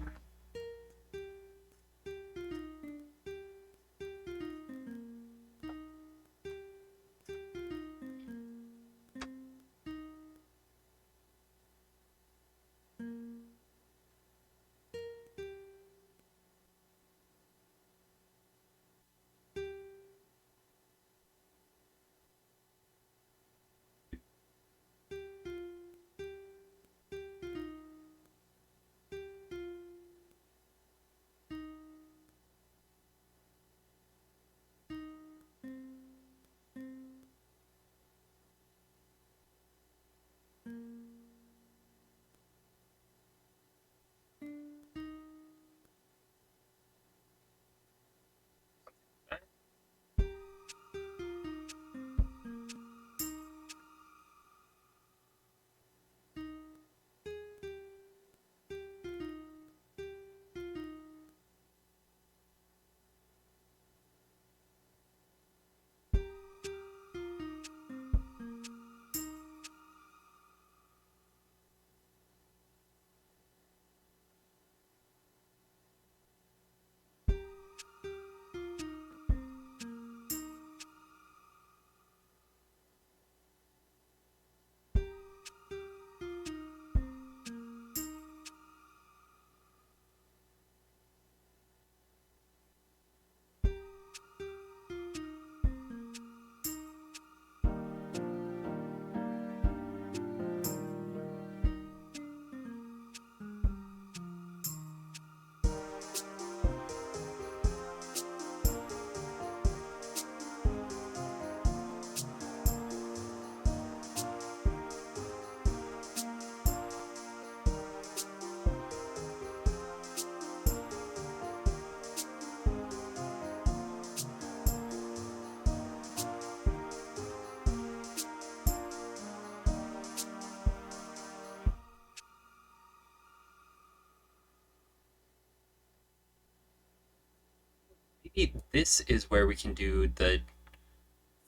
Maybe this is where we can do the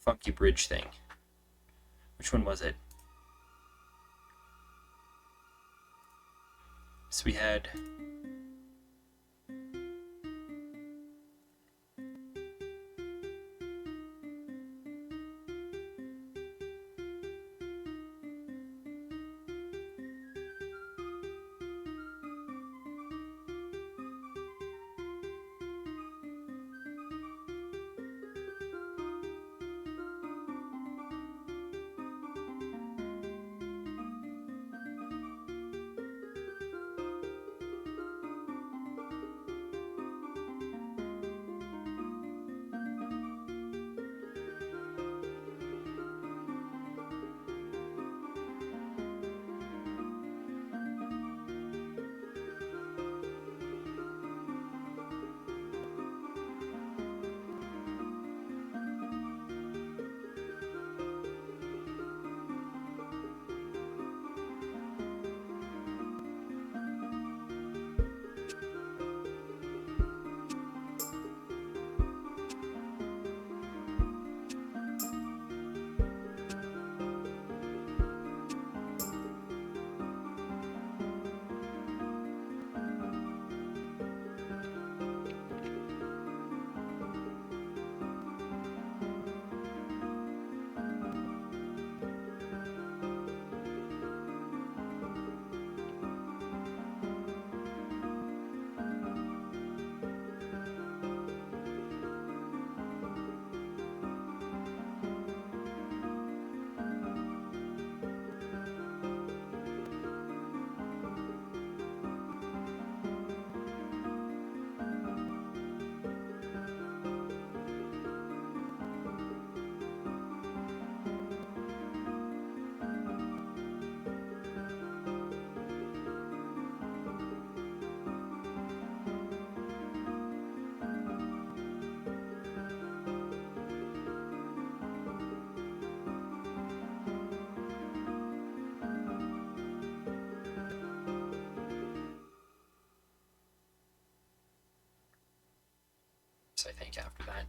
funky bridge thing. Which one was it? So we had... I think, after that.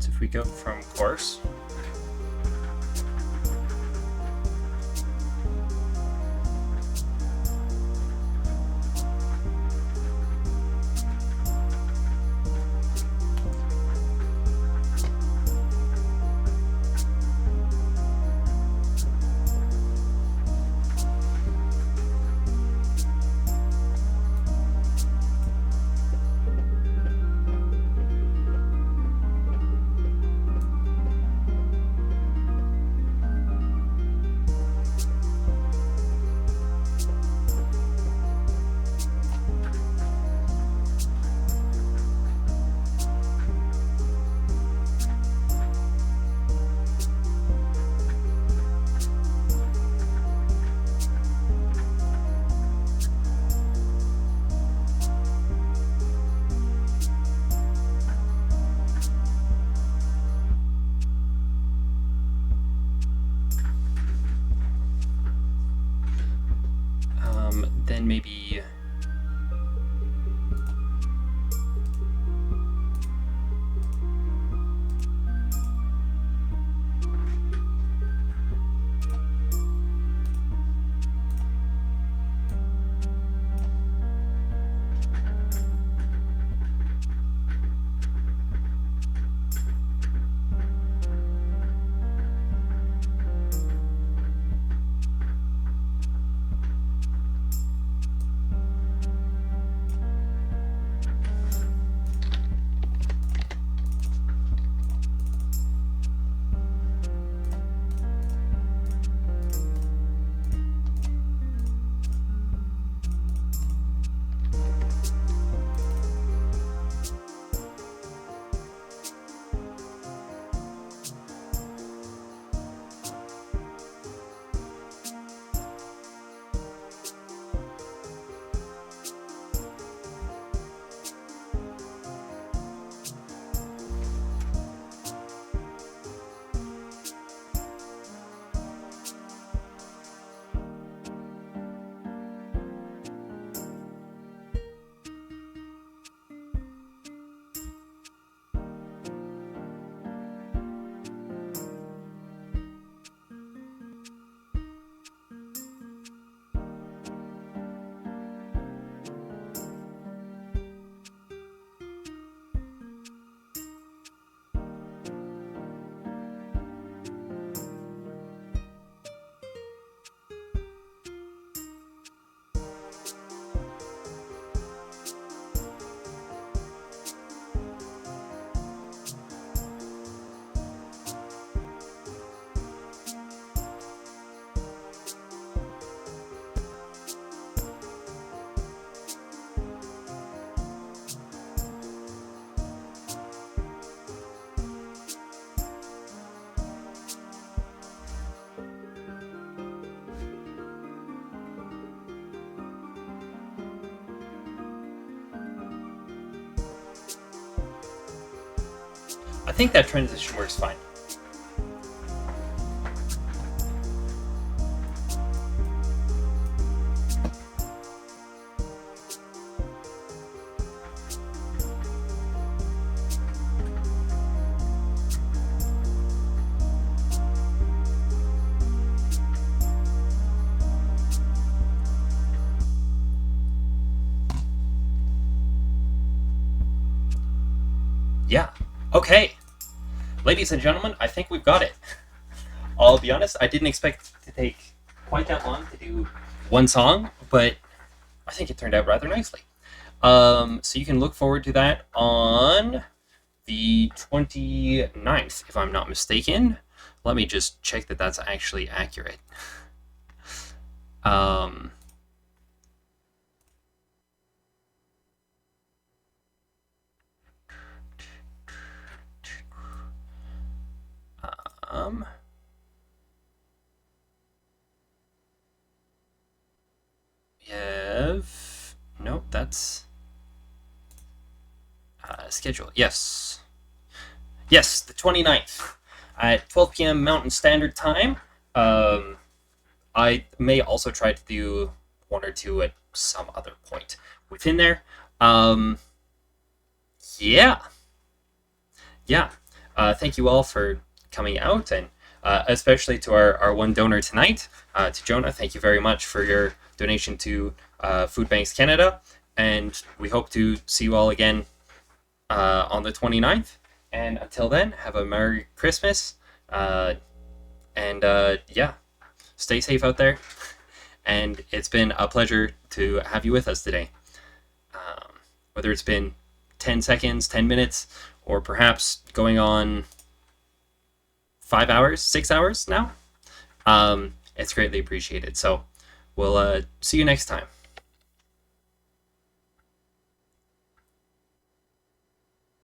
So if we go from course, then maybe I think that transition works fine. Yeah. Okay. Ladies and gentlemen, I think we've got it. I'll be honest, I didn't expect it to take quite that long to do one song, but I think it turned out rather nicely. So you can look forward to that on the 29th, if I'm not mistaken. Let me just check that that's actually accurate. Um, um, we have... Nope, that's... schedule. Yes. Yes, the 29th at 12 p.m. Mountain Standard Time. I may also try to do one or two at some other point within there. Yeah. Yeah. Thank you all for coming out, and especially to our one donor tonight, to Jonah. Thank you very much for your donation to Food Banks Canada, and we hope to see you all again on the 29th. And until then, have a Merry Christmas, and yeah, stay safe out there. And it's been a pleasure to have you with us today. Whether it's been 10 seconds, 10 minutes, or perhaps going on 5 hours, 6 hours now, it's greatly appreciated. So we'll see you next time.